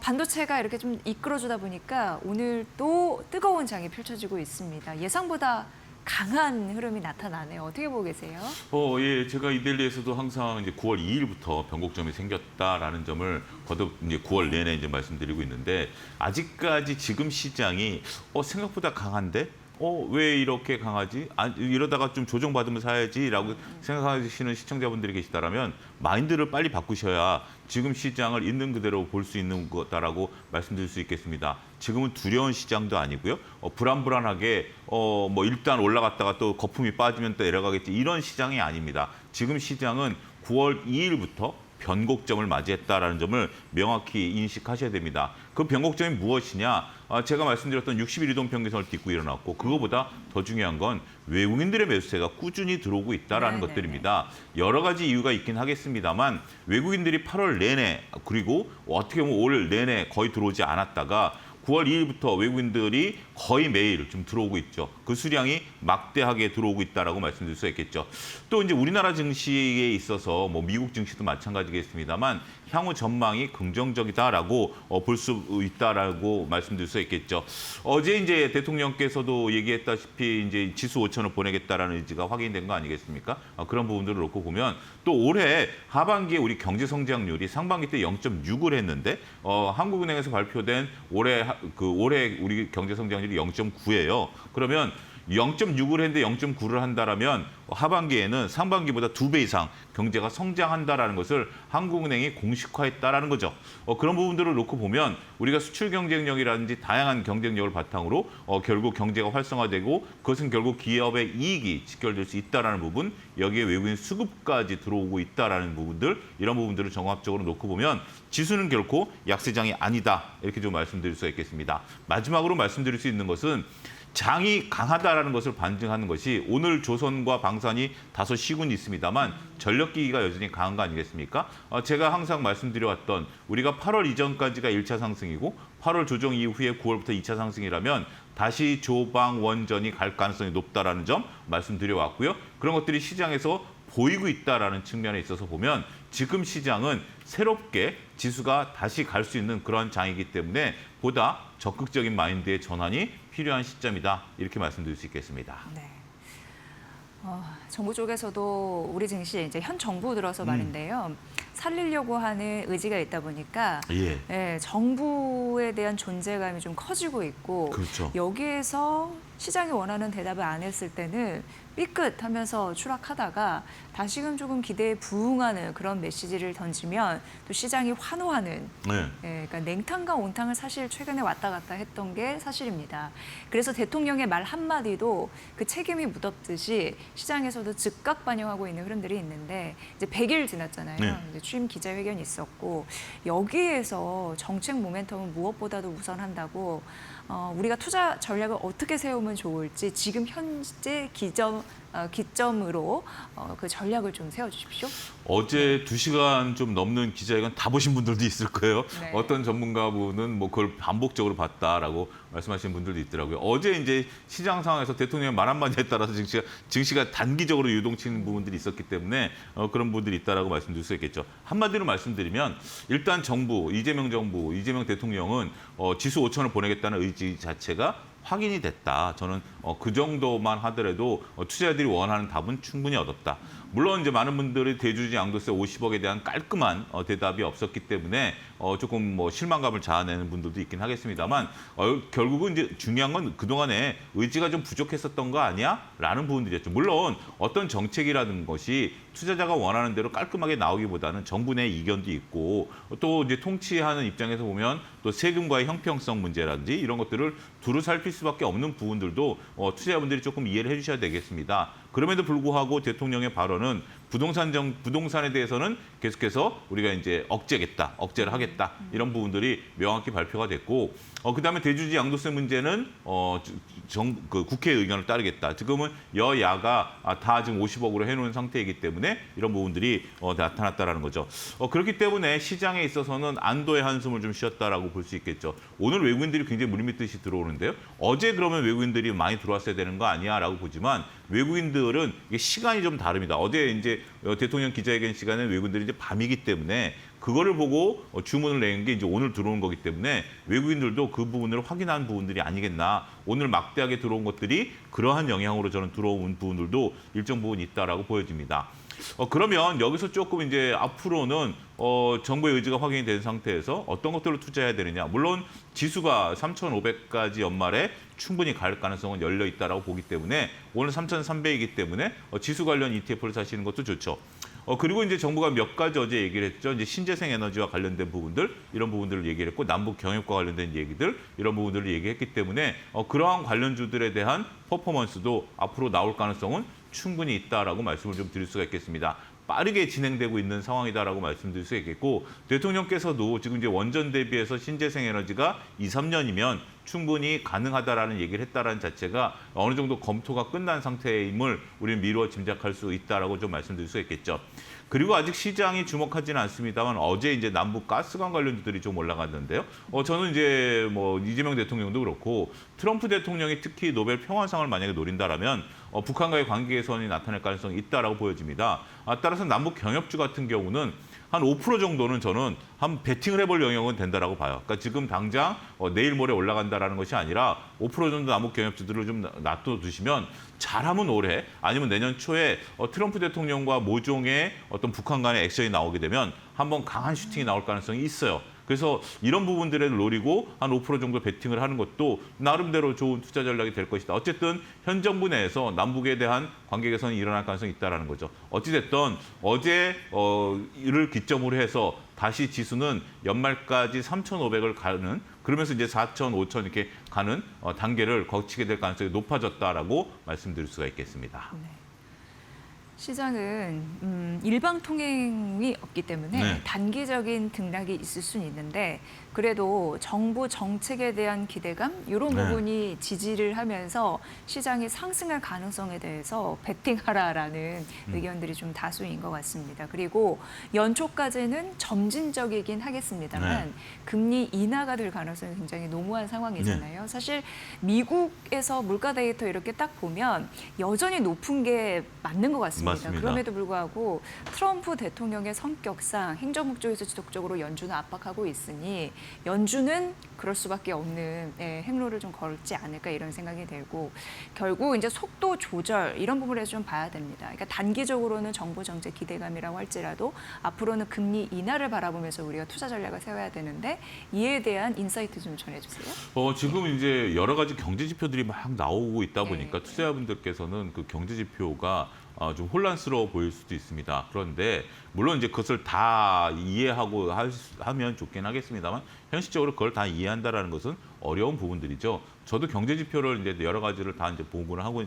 반도체가 이렇게 좀 이끌어주다 보니까 오늘 또 뜨거운 장이 펼쳐지고 있습니다. 예상보다 강한 흐름이 나타나네요. 어떻게 보고 계세요? 예, 제가 이데일리에서도 항상 이제 9월 2일부터 변곡점이 생겼다라는 점을 거듭 이제 9월 내내 이제 말씀드리고 있는데 아직까지 지금 시장이 생각보다 강한데 왜 이렇게 강하지? 이러다가 좀 조정받으면 사야지라고 생각하시는 시청자분들이 계시다라면 마인드를 빨리 바꾸셔야 지금 시장을 있는 그대로 볼 수 있는 거다라고 말씀드릴 수 있겠습니다. 지금은 두려운 시장도 아니고요. 불안불안하게 뭐 일단 올라갔다가 또 거품이 빠지면 또 내려가겠지 이런 시장이 아닙니다. 지금 시장은 9월 2일부터 변곡점을 맞이했다라는 점을 명확히 인식하셔야 됩니다. 그 변곡점이 무엇이냐? 제가 말씀드렸던 60일 이동 평균선을 딛고 일어났고 그거보다 더 중요한 건 외국인들의 매수세가 꾸준히 들어오고 있다라는 것들입니다. 여러 가지 이유가 있긴 하겠습니다만 외국인들이 8월 내내 그리고 어떻게 보면 올 내내 거의 들어오지 않았다가 9월 2일부터 외국인들이 거의 매일 좀 들어오고 있죠. 그 수량이 막대하게 들어오고 있다라고 말씀드릴 수 있겠죠. 또 이제 우리나라 증시에 있어서 뭐 미국 증시도 마찬가지겠습니다만 향후 전망이 긍정적이다라고 볼 수 있다라고 말씀드릴 수 있겠죠. 어제 이제 대통령께서도 얘기했다시피 이제 지수 5천을 보내겠다라는 의지가 확인된 거 아니겠습니까? 그런 부분들을 놓고 보면 또 올해 하반기에 우리 경제 성장률이 상반기 때 0.6을 했는데 한국은행에서 발표된 올해 우리 경제 성장률이 0.9예요. 그러면 0.6을 했는데 0.9를 한다라면 하반기에는 상반기보다 2배 이상 경제가 성장한다라는 것을 한국은행이 공식화했다라는 거죠. 그런 부분들을 놓고 보면 우리가 수출 경쟁력이라든지 다양한 경쟁력을 바탕으로 결국 경제가 활성화되고 그것은 결국 기업의 이익이 직결될 수 있다라는 부분, 여기에 외국인 수급까지 들어오고 있다라는 부분들, 이런 부분들을 종합적으로 놓고 보면 지수는 결코 약세장이 아니다 이렇게 좀 말씀드릴 수가 있겠습니다. 마지막으로 말씀드릴 수 있는 것은 장이 강하다라는 것을 반증하는 것이 오늘 조선과 방산이 다소 쉬군이 있습니다만 전력기기가 여전히 강한 거 아니겠습니까? 제가 항상 말씀드려왔던 우리가 8월 이전까지가 1차 상승이고 8월 조정 이후에 9월부터 2차 상승이라면 다시 조방 원전이 갈 가능성이 높다라는 점 말씀드려왔고요. 그런 것들이 시장에서 보이고 있다라는 측면에 있어서 보면 지금 시장은 새롭게 지수가 다시 갈 수 있는 그런 장이기 때문에 보다 적극적인 마인드의 전환이 필요한 시점이다. 이렇게 말씀드릴 수 있겠습니다. 네. 정부 쪽에서도 우리 증시에 이제 현 정부 들어서 말인데요. 살리려고 하는 의지가 있다 보니까 정부에 대한 존재감이 좀 커지고 있고 그렇죠. 여기에서 시장이 원하는 대답을 안 했을 때는 삐끗하면서 추락하다가 다시금 조금 기대에 부응하는 그런 메시지를 던지면 또 시장이 환호하는 그러니까 냉탕과 온탕을 사실 최근에 왔다 갔다 했던 게 사실입니다. 그래서 대통령의 말 한마디도 그 책임이 묻었듯이 시장에서도 즉각 반영하고 있는 흐름들이 있는데 이제 100일 지났잖아요. 이제 취임 기자회견이 있었고 여기에서 정책 모멘텀은 무엇보다도 우선한다고 우리가 투자 전략을 어떻게 세우면 좋을지 지금 현재 기점으로 그 전략을 좀 세워주십시오. 어제 2시간 좀 넘는 기자회견 다 보신 분들도 있을 거예요. 네. 어떤 전문가분은 뭐 그걸 반복적으로 봤다라고 말씀하시는 분들도 있더라고요. 어제 이제 시장 상황에서 대통령의 말 한마디에 따라서 증시가 단기적으로 유동치는 부분들이 있었기 때문에 그런 부분들이 있다라고 말씀드릴 수 있겠죠. 한마디로 말씀드리면 일단 이재명 대통령은 지수 5천을 보내겠다는 의지 자체가 확인이 됐다. 저는 그 정도만 하더라도 투자자들이 원하는 답은 충분히 얻었다. 물론 이제 많은 분들이 대주주 양도세 50억에 대한 깔끔한 대답이 없었기 때문에 조금 뭐 실망감을 자아내는 분들도 있긴 하겠습니다만 결국은 이제 중요한 건 그동안에 의지가 좀 부족했었던 거 아니야? 라는 부분들이었죠. 물론 어떤 정책이라는 것이 투자자가 원하는 대로 깔끔하게 나오기보다는 정부 내 이견도 있고 또 이제 통치하는 입장에서 보면 또 세금과의 형평성 문제라든지 이런 것들을 두루 살필 수밖에 없는 부분들도 투자자분들이 조금 이해를 해주셔야 되겠습니다. 그럼에도 불구하고 대통령의 발언은 부동산에 대해서는 계속해서 우리가 이제 억제를 하겠다 이런 부분들이 명확히 발표가 됐고, 그다음에 대주주 양도세 문제는 그 국회 의견을 따르겠다. 지금은 여야가 다 지금 50억으로 해놓은 상태이기 때문에 이런 부분들이 나타났다라는 거죠. 그렇기 때문에 시장에 있어서는 안도의 한숨을 좀 쉬었다라고 볼 수 있겠죠. 오늘 외국인들이 굉장히 물밀듯이 들어오는데요. 어제 그러면 외국인들이 많이 들어왔어야 되는 거 아니야라고 보지만 외국인들은 이게 시간이 좀 다릅니다. 어제 이제 대통령 기자회견 시간에 외국인들이 이제 밤이기 때문에 그거를 보고 주문을 내는 게 이제 오늘 들어온 거기 때문에 외국인들도 그 부분을 확인한 부분들이 아니겠나. 오늘 막대하게 들어온 것들이 그러한 영향으로 저는 들어온 부분들도 일정 부분 있다라고 보여집니다. 그러면 여기서 조금 이제 앞으로는 정부의 의지가 확인이 된 상태에서 어떤 것들을 투자해야 되느냐. 물론 지수가 3,500까지 연말에 충분히 갈 가능성은 열려 있다라고 보기 때문에 오늘 3,300이기 때문에 지수 관련 ETF를 사시는 것도 좋죠. 그리고 이제 정부가 몇 가지 어제 얘기를 했죠. 이제 신재생 에너지와 관련된 부분들, 이런 부분들을 얘기를 했고, 남북 경협과 관련된 얘기들, 이런 부분들을 얘기했기 때문에 그러한 관련주들에 대한 퍼포먼스도 앞으로 나올 가능성은 충분히 있다라고 말씀을 좀 드릴 수가 있겠습니다. 빠르게 진행되고 있는 상황이다라고 말씀드릴 수 있겠고, 대통령께서도 지금 이제 원전 대비해서 신재생 에너지가 2, 3년이면 충분히 가능하다라는 얘기를 했다라는 자체가 어느 정도 검토가 끝난 상태임을 우리는 미루어 짐작할 수 있다라고 좀 말씀드릴 수 있겠죠. 그리고 아직 시장이 주목하지는 않습니다만 어제 이제 남북 가스관 관련주들이 좀 올라갔는데요. 저는 이제 뭐 이재명 대통령도 그렇고 트럼프 대통령이 특히 노벨 평화상을 만약에 노린다라면 북한과의 관계 개선이 나타날 가능성이 있다라고 보여집니다. 따라서 남북 경협주 같은 경우는 한 5% 정도는 저는 한 베팅을 해볼 영역은 된다라고 봐요. 그러니까 지금 당장 내일 모레 올라간다라는 것이 아니라 5% 정도 남북 경협주들을 좀 놔둬두시면 잘하면 올해 아니면 내년 초에 트럼프 대통령과 모종의 어떤 북한 간의 액션이 나오게 되면 한번 강한 슈팅이 나올 가능성이 있어요. 그래서 이런 부분들을 노리고 한 5% 정도 베팅을 하는 것도 나름대로 좋은 투자 전략이 될 것이다. 어쨌든 현 정부 내에서 남북에 대한 관계 개선이 일어날 가능성이 있다는 거죠. 어찌됐든 어제를 기점으로 해서 다시 지수는 연말까지 3,500을 가는, 그러면서 이제 4,000, 5,000 이렇게 가는 단계를 거치게 될 가능성이 높아졌다라고 말씀드릴 수가 있겠습니다. 네. 시장은 일방통행이 없기 때문에 네. 단기적인 등락이 있을 수는 있는데 그래도 정부 정책에 대한 기대감 이런 네. 부분이 지지를 하면서 시장이 상승할 가능성에 대해서 베팅하라라는 의견들이 좀 다수인 것 같습니다. 그리고 연초까지는 점진적이긴 하겠습니다만 네. 금리 인하가 될 가능성이 굉장히 노무한 상황이잖아요. 사실 미국에서 물가 데이터 이렇게 딱 보면 여전히 높은 게 맞는 것 같습니다. 맞습니다. 그럼에도 불구하고 트럼프 대통령의 성격상 행정부 쪽에서 지속적으로 연준을 압박하고 있으니 연준은 그럴 수밖에 없는 행로를 좀 걸지 않을까 이런 생각이 들고 결국 이제 속도 조절 이런 부분에서 좀 봐야 됩니다. 그러니까 단기적으로는 정부 정책 기대감이라고 할지라도 앞으로는 금리 인하를 바라보면서 우리가 투자 전략을 세워야 되는데 이에 대한 인사이트 좀 전해주세요. 지금 이제 여러 가지 경제 지표들이 막 나오고 있다 보니까 네. 투자자분들께서는 그 경제 지표가 좀 혼란스러워 보일 수도 있습니다. 그런데 물론 이제 그것을 다 이해하고 하면 좋긴 하겠습니다만 현실적으로 그걸 다 이해한다라는 것은 어려운 부분들이죠. 저도 경제 지표를 이제 여러 가지를 다 이제 보고를 하고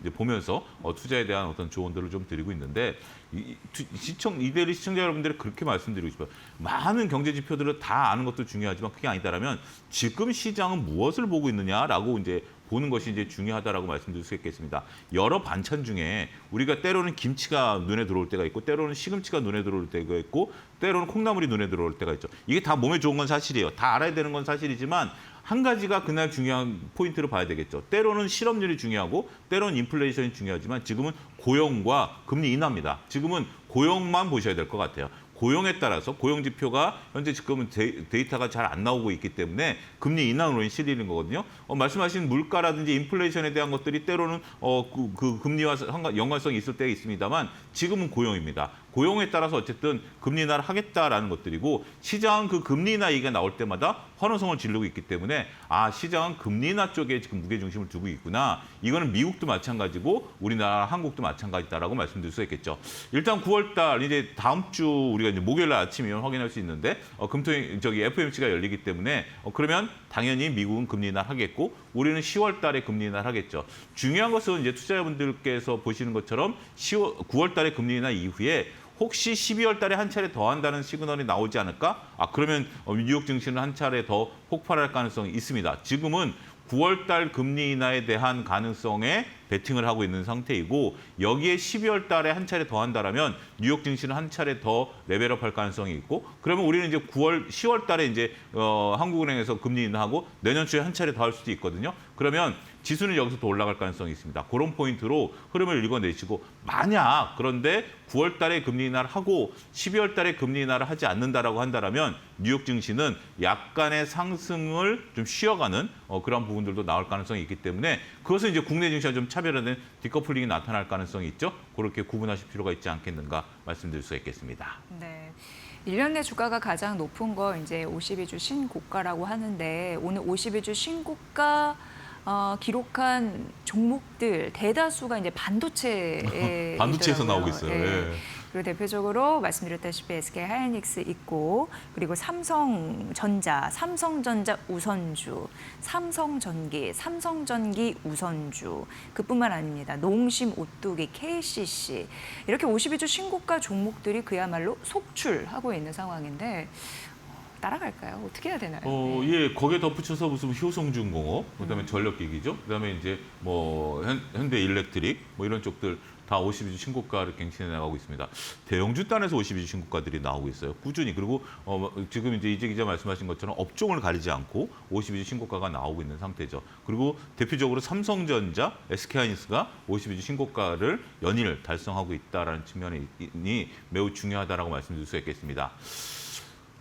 이제 보면서 투자에 대한 어떤 조언들을 좀 드리고 있는데 이대리 시청자 여러분들이 그렇게 말씀드리고 싶어요. 많은 경제 지표들을 다 아는 것도 중요하지만 그게 아니다라면 지금 시장은 무엇을 보고 있느냐라고 이제 보는 것이 이제 중요하다라고 말씀드릴 수 있겠습니다. 여러 반찬 중에 우리가 때로는 김치가 눈에 들어올 때가 있고 때로는 시금치가 눈에 들어올 때가 있고 때로는 콩나물이 눈에 들어올 때가 있죠. 이게 다 몸에 좋은 건 사실이에요. 다 알아야 되는 건 사실이지만 한 가지가 그날 중요한 포인트를 봐야 되겠죠. 때로는 실업률이 중요하고 때로는 인플레이션이 중요하지만 지금은 고용과 금리 인하입니다. 지금은 고용만 보셔야 될 것 같아요. 고용에 따라서 고용 지표가 현재 지금은 데이터가 잘 안 나오고 있기 때문에 금리 인하로 실리는 거거든요. 말씀하신 물가라든지 인플레이션에 대한 것들이 때로는 그 금리와 연관성이 있을 때가 있습니다만 지금은 고용입니다. 고용에 따라서 어쨌든 금리 인하를 하겠다라는 것들이고 시장은 그 금리 인하 얘기가 나올 때마다 환호성을 지르고 있기 때문에 시장은 금리 인하 쪽에 지금 무게중심을 두고 있구나. 이거는 미국도 마찬가지고 우리나라 한국도 마찬가지다라고 말씀드릴 수 있겠죠. 일단 9월 달 이제 다음 주 우리가 이제 목요일 날 아침이면 확인할 수 있는데 FOMC가 열리기 때문에 그러면 당연히 미국은 금리 인하를 하겠고 우리는 10월 달에 금리 인하를 하겠죠. 중요한 것은 이제 투자자분들께서 보시는 것처럼 9월 달에 금리 인하 이후에 혹시 12월 달에 한 차례 더 한다는 시그널이 나오지 않을까? 그러면 뉴욕 증시는 한 차례 더 폭발할 가능성이 있습니다. 지금은 9월 달 금리 인하에 대한 가능성에 베팅을 하고 있는 상태이고 여기에 12월 달에 한 차례 더 한다라면 뉴욕 증시는 한 차례 더 레벨업 할 가능성이 있고 그러면 우리는 이제 10월 달에 이제 한국은행에서 금리 인하하고 내년 초에 한 차례 더 할 수도 있거든요. 그러면 지수는 여기서 더 올라갈 가능성이 있습니다. 그런 포인트로 흐름을 읽어내시고 만약 그런데 9월 달에 금리 인하를 하고 12월 달에 금리 인하를 하지 않는다라고 한다면 뉴욕 증시는 약간의 상승을 좀 쉬어가는 그런 부분들도 나올 가능성이 있기 때문에 그것은 이제 국내 증시와 좀 차별화된 디커플링이 나타날 가능성이 있죠. 그렇게 구분하실 필요가 있지 않겠는가 말씀드릴 수 있겠습니다. 네. 1년 내 주가가 가장 높은 거 이제 52주 신고가라고 하는데 오늘 52주 신고가 기록한 종목들 대다수가 이제 반도체에 반도체에서 나오고 있어요. 네. 예. 그리고 대표적으로 말씀드렸다시피 SK 하이닉스 있고 그리고 삼성전자, 삼성전자 우선주, 삼성전기 우선주 그뿐만 아닙니다. 농심, 오뚜기, KCC 이렇게 52주 신고가 종목들이 그야말로 속출하고 있는 상황인데 따라갈까요? 어떻게 해야 되나요? 예, 거기에 덧붙여서 무슨 효성중공업, 그다음에 전력기기죠, 그다음에 이제 뭐 현대일렉트릭 뭐 이런 쪽들 다 52주 신고가를 갱신해 나가고 있습니다. 대형주 단에서 52주 신고가들이 나오고 있어요. 꾸준히. 그리고 지금 이제 이재 기자 말씀하신 것처럼 업종을 가리지 않고 52주 신고가가 나오고 있는 상태죠. 그리고 대표적으로 삼성전자, SK하이닉스가 52주 신고가를 연일 달성하고 있다라는 측면이 매우 중요하다라고 말씀드릴 수 있겠습니다.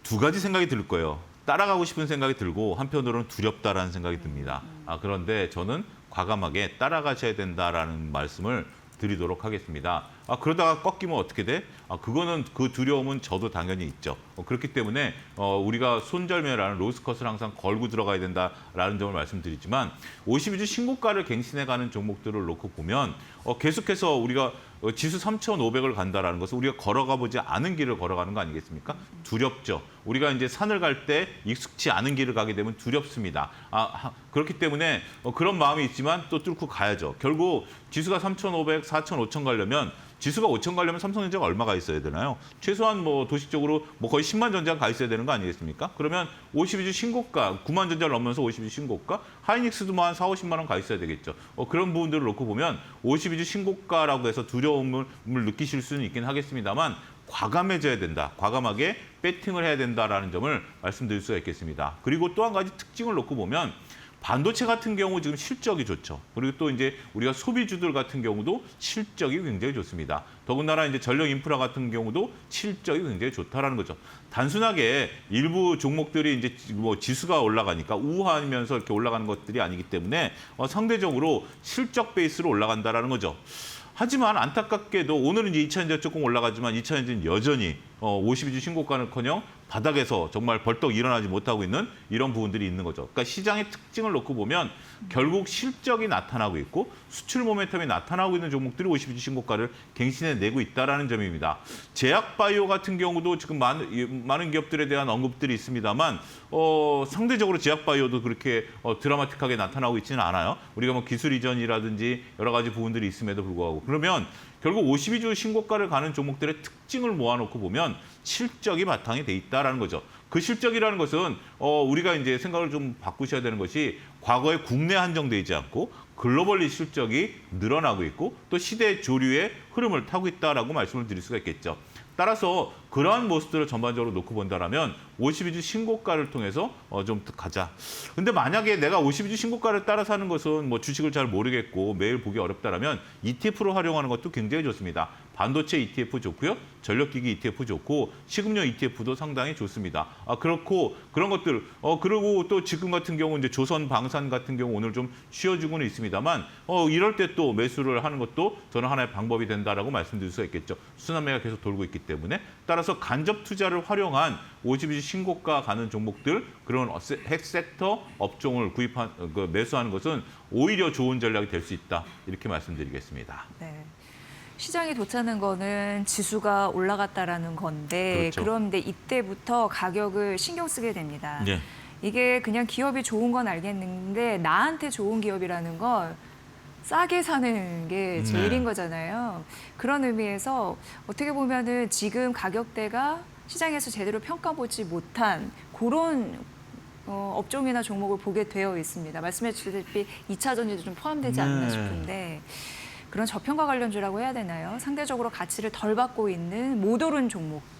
두 가지 생각이 들 거예요. 따라가고 싶은 생각이 들고 한편으로는 두렵다라는 생각이 듭니다. 그런데 저는 과감하게 따라가셔야 된다라는 말씀을 드리도록 하겠습니다. 그러다가 꺾이면 어떻게 돼? 그거는 그 두려움은 저도 당연히 있죠. 그렇기 때문에 우리가 손절매라는 로스컷을 항상 걸고 들어가야 된다라는 점을 말씀드리지만 52주 신고가를 갱신해가는 종목들을 놓고 보면 계속해서 우리가 지수 3,500을 간다라는 것은 우리가 걸어가 보지 않은 길을 걸어가는 거 아니겠습니까? 두렵죠. 우리가 이제 산을 갈 때 익숙치 않은 길을 가게 되면 두렵습니다. 그렇기 때문에 그런 마음이 있지만 또 뚫고 가야죠. 결국 지수가 3,500, 4,000, 5,000 가려면 지수가 5,000 가려면 삼성전자가 얼마가 있어야 되나요? 최소한 뭐 도식적으로 뭐 거의 10만 전자가 가 있어야 되는 거 아니겠습니까? 그러면 52주 신고가, 9만 전자를 넘으면서 52주 신고가, 하이닉스도 뭐 한 4, 50만 원 가 있어야 되겠죠. 그런 부분들을 놓고 보면 52주 신고가라고 해서 두려움을 느끼실 수는 있긴 하겠습니다만 과감해져야 된다. 과감하게 배팅을 해야 된다라는 점을 말씀드릴 수가 있겠습니다. 그리고 또 한 가지 특징을 놓고 보면 반도체 같은 경우 지금 실적이 좋죠. 그리고 또 이제 우리가 소비주들 같은 경우도 실적이 굉장히 좋습니다. 더군다나 이제 전력 인프라 같은 경우도 실적이 굉장히 좋다라는 거죠. 단순하게 일부 종목들이 이제 뭐 지수가 올라가니까 우하면서 이렇게 올라가는 것들이 아니기 때문에 상대적으로 실적 베이스로 올라간다라는 거죠. 하지만 안타깝게도 오늘은 이제 2차전지 조금 올라가지만 2차전지는 여전히 52주 신고가는커녕 바닥에서 정말 벌떡 일어나지 못하고 있는 이런 부분들이 있는 거죠. 그러니까 시장의 특징을 놓고 보면 결국 실적이 나타나고 있고 수출 모멘텀이 나타나고 있는 종목들이 52주 신고가를 갱신해내고 있다는 점입니다. 제약바이오 같은 경우도 지금 많은 기업들에 대한 언급들이 있습니다만 상대적으로 제약바이오도 그렇게 드라마틱하게 나타나고 있지는 않아요. 우리가 뭐 기술 이전이라든지 여러 가지 부분들이 있음에도 불구하고. 그러면 결국 52주 신고가를 가는 종목들의 특징을 모아놓고 보면 실적이 바탕이 돼 있다라는 거죠. 그 실적이라는 것은 우리가 이제 생각을 좀 바꾸셔야 되는 것이 과거에 국내 한정돼 있지 않고 글로벌리 실적이 늘어나고 있고 또 시대 조류의 흐름을 타고 있다라고 말씀을 드릴 수가 있겠죠. 따라서 그러한 모습들을 전반적으로 놓고 본다라면 52주 신고가를 통해서 좀 가자. 근데 만약에 내가 52주 신고가를 따라서 하는 것은 뭐 주식을 잘 모르겠고 매일 보기 어렵다라면 ETF로 활용하는 것도 굉장히 좋습니다. 반도체 ETF 좋고요. 전력기기 ETF 좋고 식음료 ETF도 상당히 좋습니다. 그렇고 그런 것들 그리고 또 지금 같은 경우 이제 조선 방산 같은 경우 오늘 좀 쉬어주고는 있습니다만 이럴 때 또 매수를 하는 것도 저는 하나의 방법이 된다라고 말씀드릴 수가 있겠죠. 순환매가 계속 돌고 있기 때문에 따라서 간접 투자를 활용한 52주 신고가 가는 종목들 그런 핵 섹터 업종을 매수하는 것은 오히려 좋은 전략이 될 수 있다 이렇게 말씀드리겠습니다. 네. 시장이 좋다는 거는 지수가 올라갔다라는 건데 그렇죠. 그런데 이때부터 가격을 신경 쓰게 됩니다. 네. 이게 그냥 기업이 좋은 건 알겠는데 나한테 좋은 기업이라는 건 싸게 사는 게 제일인 거잖아요. 그런 의미에서 어떻게 보면은 지금 가격대가 시장에서 제대로 평가보지 못한 그런 업종이나 종목을 보게 되어 있습니다. 말씀해 주셨다시피 2차 전지도 좀 포함되지 않나 싶은데 그런 저평가 관련주라고 해야 되나요? 상대적으로 가치를 덜 받고 있는 못 오른 종목들.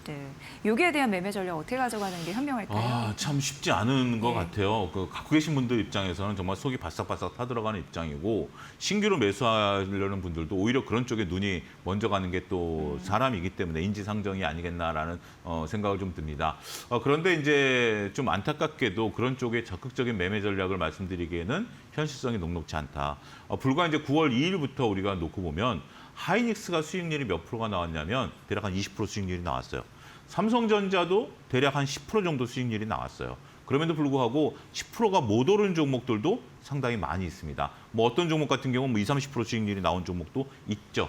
여기에 대한 매매 전략 어떻게 가져가는 게 현명할까요? 참 쉽지 않은 것 네. 같아요. 갖고 계신 분들 입장에서는 정말 속이 바싹바싹 타들어가는 입장이고 신규로 매수하려는 분들도 오히려 그런 쪽에 눈이 먼저 가는 게 또 사람이기 때문에 인지상정이 아니겠나라는 생각을 좀 듭니다. 그런데 이제 좀 안타깝게도 그런 쪽에 적극적인 매매 전략을 말씀드리기에는 현실성이 녹록지 않다. 불과 이제 9월 2일부터 우리가 놓고 보면 하이닉스가 수익률이 몇 프로가 나왔냐면 대략 한 20% 수익률이 나왔어요. 삼성전자도 대략 한 10% 정도 수익률이 나왔어요. 그럼에도 불구하고 10%가 못 오른 종목들도 상당히 많이 있습니다. 뭐 어떤 종목 같은 경우는 20, 30% 수익률이 나온 종목도 있죠.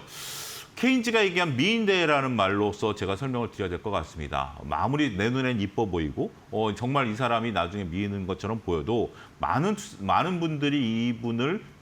케인즈가 얘기한 미인대라는 말로서 제가 설명을 드려야 될 것 같습니다. 아무리 내 눈엔 이뻐 보이고 정말 이 사람이 나중에 미인인 것처럼 보여도 많은 분들이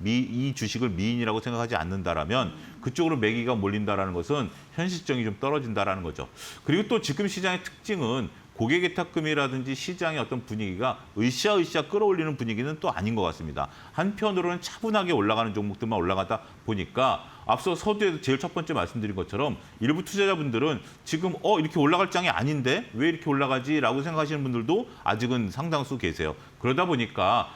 이 주식을 미인이라고 생각하지 않는다라면 그쪽으로 매기가 몰린다라는 것은 현실성이 좀 떨어진다라는 거죠. 그리고 또 지금 시장의 특징은 고객 예탁금이라든지 시장의 어떤 분위기가 으쌰으쌰 끌어올리는 분위기는 또 아닌 것 같습니다. 한편으로는 차분하게 올라가는 종목들만 올라가다 보니까 앞서 서두에도 제일 첫 번째 말씀드린 것처럼 일부 투자자분들은 지금 이렇게 올라갈 장이 아닌데 왜 이렇게 올라가지라고 생각하시는 분들도 아직은 상당수 계세요. 그러다 보니까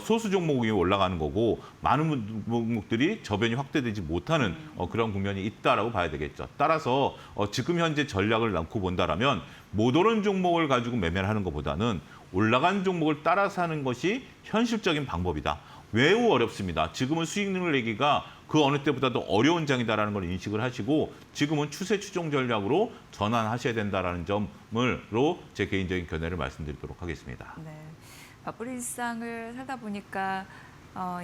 소수 종목이 올라가는 거고 많은 종목들이 저변이 확대되지 못하는 그런 국면이 있다라고 봐야 되겠죠. 따라서 지금 현재 전략을 놓고 본다라면 못 오른 종목을 가지고 매매를 하는 것보다는 올라간 종목을 따라 사는 것이 현실적인 방법이다. 매우 어렵습니다. 지금은 수익률을 내기가 그 어느 때보다도 어려운 장이다라는 걸 인식을 하시고 지금은 추세 추종 전략으로 전환하셔야 된다라는 점으로 제 개인적인 견해를 말씀드리도록 하겠습니다. 네. 바쁜 일상을 살다 보니까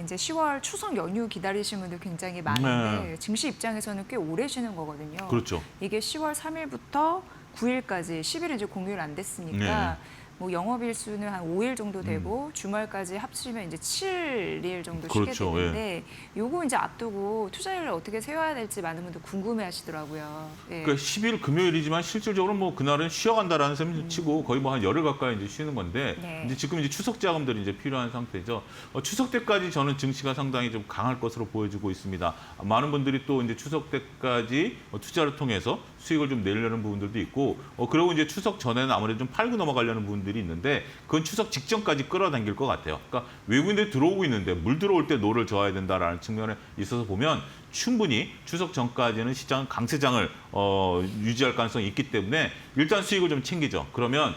이제 10월 추석 연휴 기다리시는 분들 굉장히 많은데 증시 입장에서는 꽤 오래 쉬는 거거든요. 그렇죠. 이게 10월 3일부터 9일까지 10일은 이제 공휴일 안 됐으니까 뭐 영업일 수는 한 5일 정도 되고 주말까지 합치면 이제 7일 정도 쉬게 그렇죠. 되는데 요거 이제 앞두고 투자율을 어떻게 세워야 될지 많은 분들 궁금해하시더라고요. 예. 그러니까 10일 금요일이지만 실질적으로 뭐 그날은 쉬어간다라는 셈 치고 거의 뭐 한 열흘 가까이 이제 쉬는 건데 네. 이제 지금 이제 추석 자금들이 이제 필요한 상태죠. 추석 때까지 저는 증시가 상당히 좀 강할 것으로 보여지고 있습니다. 많은 분들이 또 이제 추석 때까지 투자를 통해서 수익을 좀 내려는 부분들도 있고 그리고 이제 추석 전에는 아무래도 좀 팔고 넘어가려는 부분들이 있는데 그건 추석 직전까지 끌어당길 것 같아요. 그러니까 외국인들이 들어오고 있는데 물 들어올 때 노를 저어야 된다라는 측면에 있어서 보면 충분히 추석 전까지는 시장 강세장을 유지할 가능성이 있기 때문에 일단 수익을 좀 챙기죠. 그러면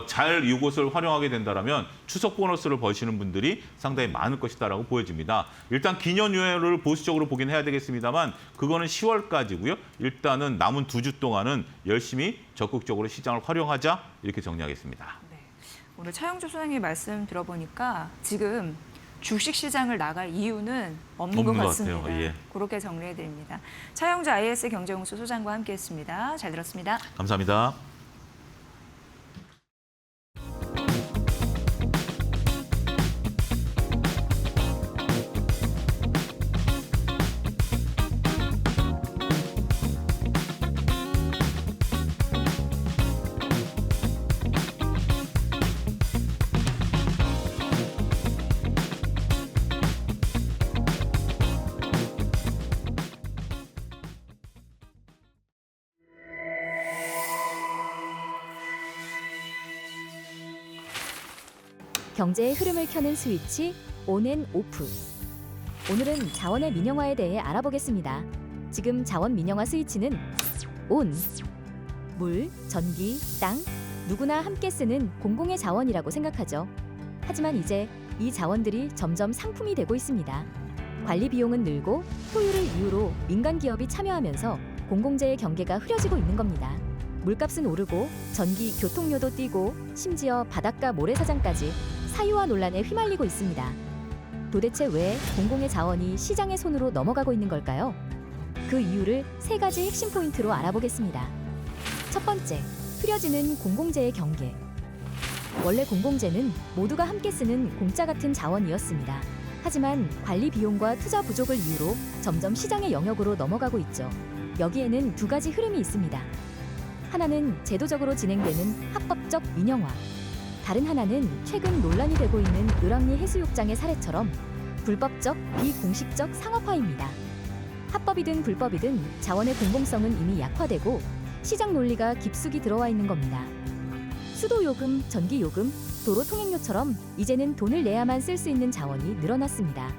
잘 이곳을 활용하게 된다라면 추석 보너스를 버시는 분들이 상당히 많을 것이다라고 보여집니다. 일단 기년유예를 보수적으로 보긴 해야 되겠습니다만 그거는 10월까지고요. 일단은 남은 2주 동안은 열심히 적극적으로 시장을 활용하자 이렇게 정리하겠습니다. 네. 오늘 차영주 소장님 말씀 들어보니까 지금 주식 시장을 나갈 이유는 없는 것 같습니다. 같아요. 예. 그렇게 정리해드립니다. 차영주 IS 경제연구소 소장과 함께했습니다. 잘 들었습니다. 감사합니다. 경제의 흐름을 켜는 스위치 온앤 오프. 오늘은 자원의 민영화에 대해 알아보겠습니다. 지금 자원 민영화 스위치는 온. 물, 전기, 땅, 누구나 함께 쓰는 공공의 자원이라고 생각하죠. 하지만 이제 이 자원들이 점점 상품이 되고 있습니다. 관리 비용은 늘고 효율을 이유로 민간 기업이 참여하면서 공공재의 경계가 흐려지고 있는 겁니다. 물값은 오르고 전기, 교통료도 뛰고 심지어 바닷가 모래사장까지 사유화 논란에 휘말리고 있습니다. 도대체 왜 공공의 자원이 시장의 손으로 넘어가고 있는 걸까요? 그 이유를 3가지 핵심 포인트로 알아보겠습니다. 첫 번째, 흐려지는 공공재의 경계. 원래 공공재는 모두가 함께 쓰는 공짜 같은 자원이었습니다. 하지만 관리 비용과 투자 부족을 이유로 점점 시장의 영역으로 넘어가고 있죠. 여기에는 2가지 흐름이 있습니다. 하나는 제도적으로 진행되는 합법적 민영화. 다른 하나는 최근 논란이 되고 있는 을왕리 해수욕장의 사례처럼 불법적, 비공식적 상업화입니다. 합법이든 불법이든 자원의 공공성은 이미 약화되고 시장 논리가 깊숙이 들어와 있는 겁니다. 수도요금, 전기요금, 도로통행료처럼 이제는 돈을 내야만 쓸 수 있는 자원이 늘어났습니다.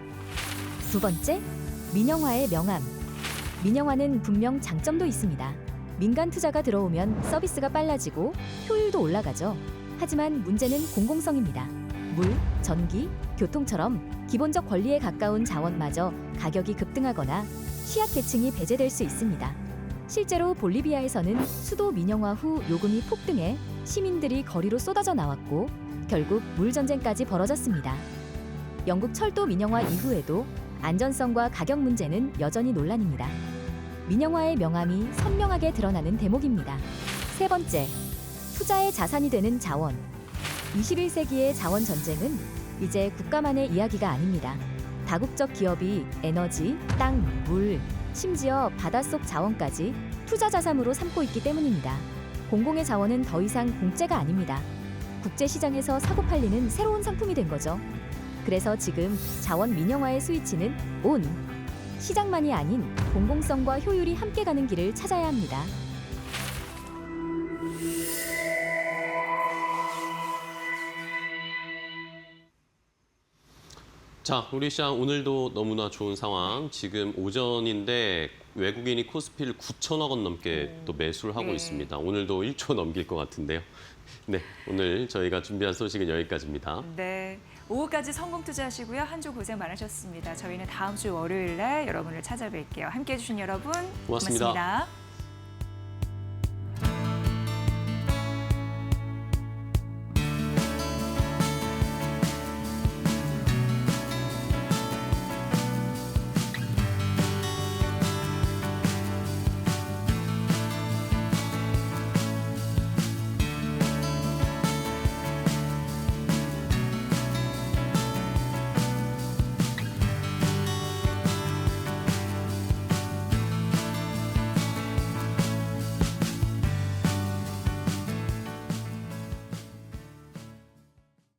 두 번째, 민영화의 명암. 민영화는 분명 장점도 있습니다. 민간 투자가 들어오면 서비스가 빨라지고 효율도 올라가죠. 하지만 문제는 공공성입니다. 물, 전기, 교통처럼 기본적 권리에 가까운 자원마저 가격이 급등하거나 취약계층이 배제될 수 있습니다. 실제로 볼리비아에서는 수도 민영화 후 요금이 폭등해 시민들이 거리로 쏟아져 나왔고 결국 물전쟁까지 벌어졌습니다. 영국 철도 민영화 이후에도 안전성과 가격 문제는 여전히 논란입니다. 민영화의 명암이 선명하게 드러나는 대목입니다. 세 번째, 투자의 자산이 되는 자원. 21세기의 자원 전쟁은 이제 국가만의 이야기가 아닙니다. 다국적 기업이 에너지, 땅, 물, 심지어 바닷속 자원까지 투자 자산으로 삼고 있기 때문입니다. 공공의 자원은 더 이상 공짜가 아닙니다. 국제시장에서 사고 팔리는 새로운 상품이 된 거죠. 그래서 지금 자원 민영화의 스위치는 온! 시장만이 아닌 공공성과 효율이 함께 가는 길을 찾아야 합니다. 자, 우리 시장 오늘도 너무나 좋은 상황. 지금 오전인데 외국인이 코스피를 9천억 원 넘게 또 매수를 하고 있습니다. 오늘도 1조 넘길 것 같은데요. 네, 오늘 저희가 준비한 소식은 여기까지입니다. 네, 오후까지 성공 투자하시고요. 한 주 고생 많으셨습니다. 저희는 다음 주 월요일 날 여러분을 찾아뵐게요. 함께해 주신 여러분 고맙습니다. 고맙습니다.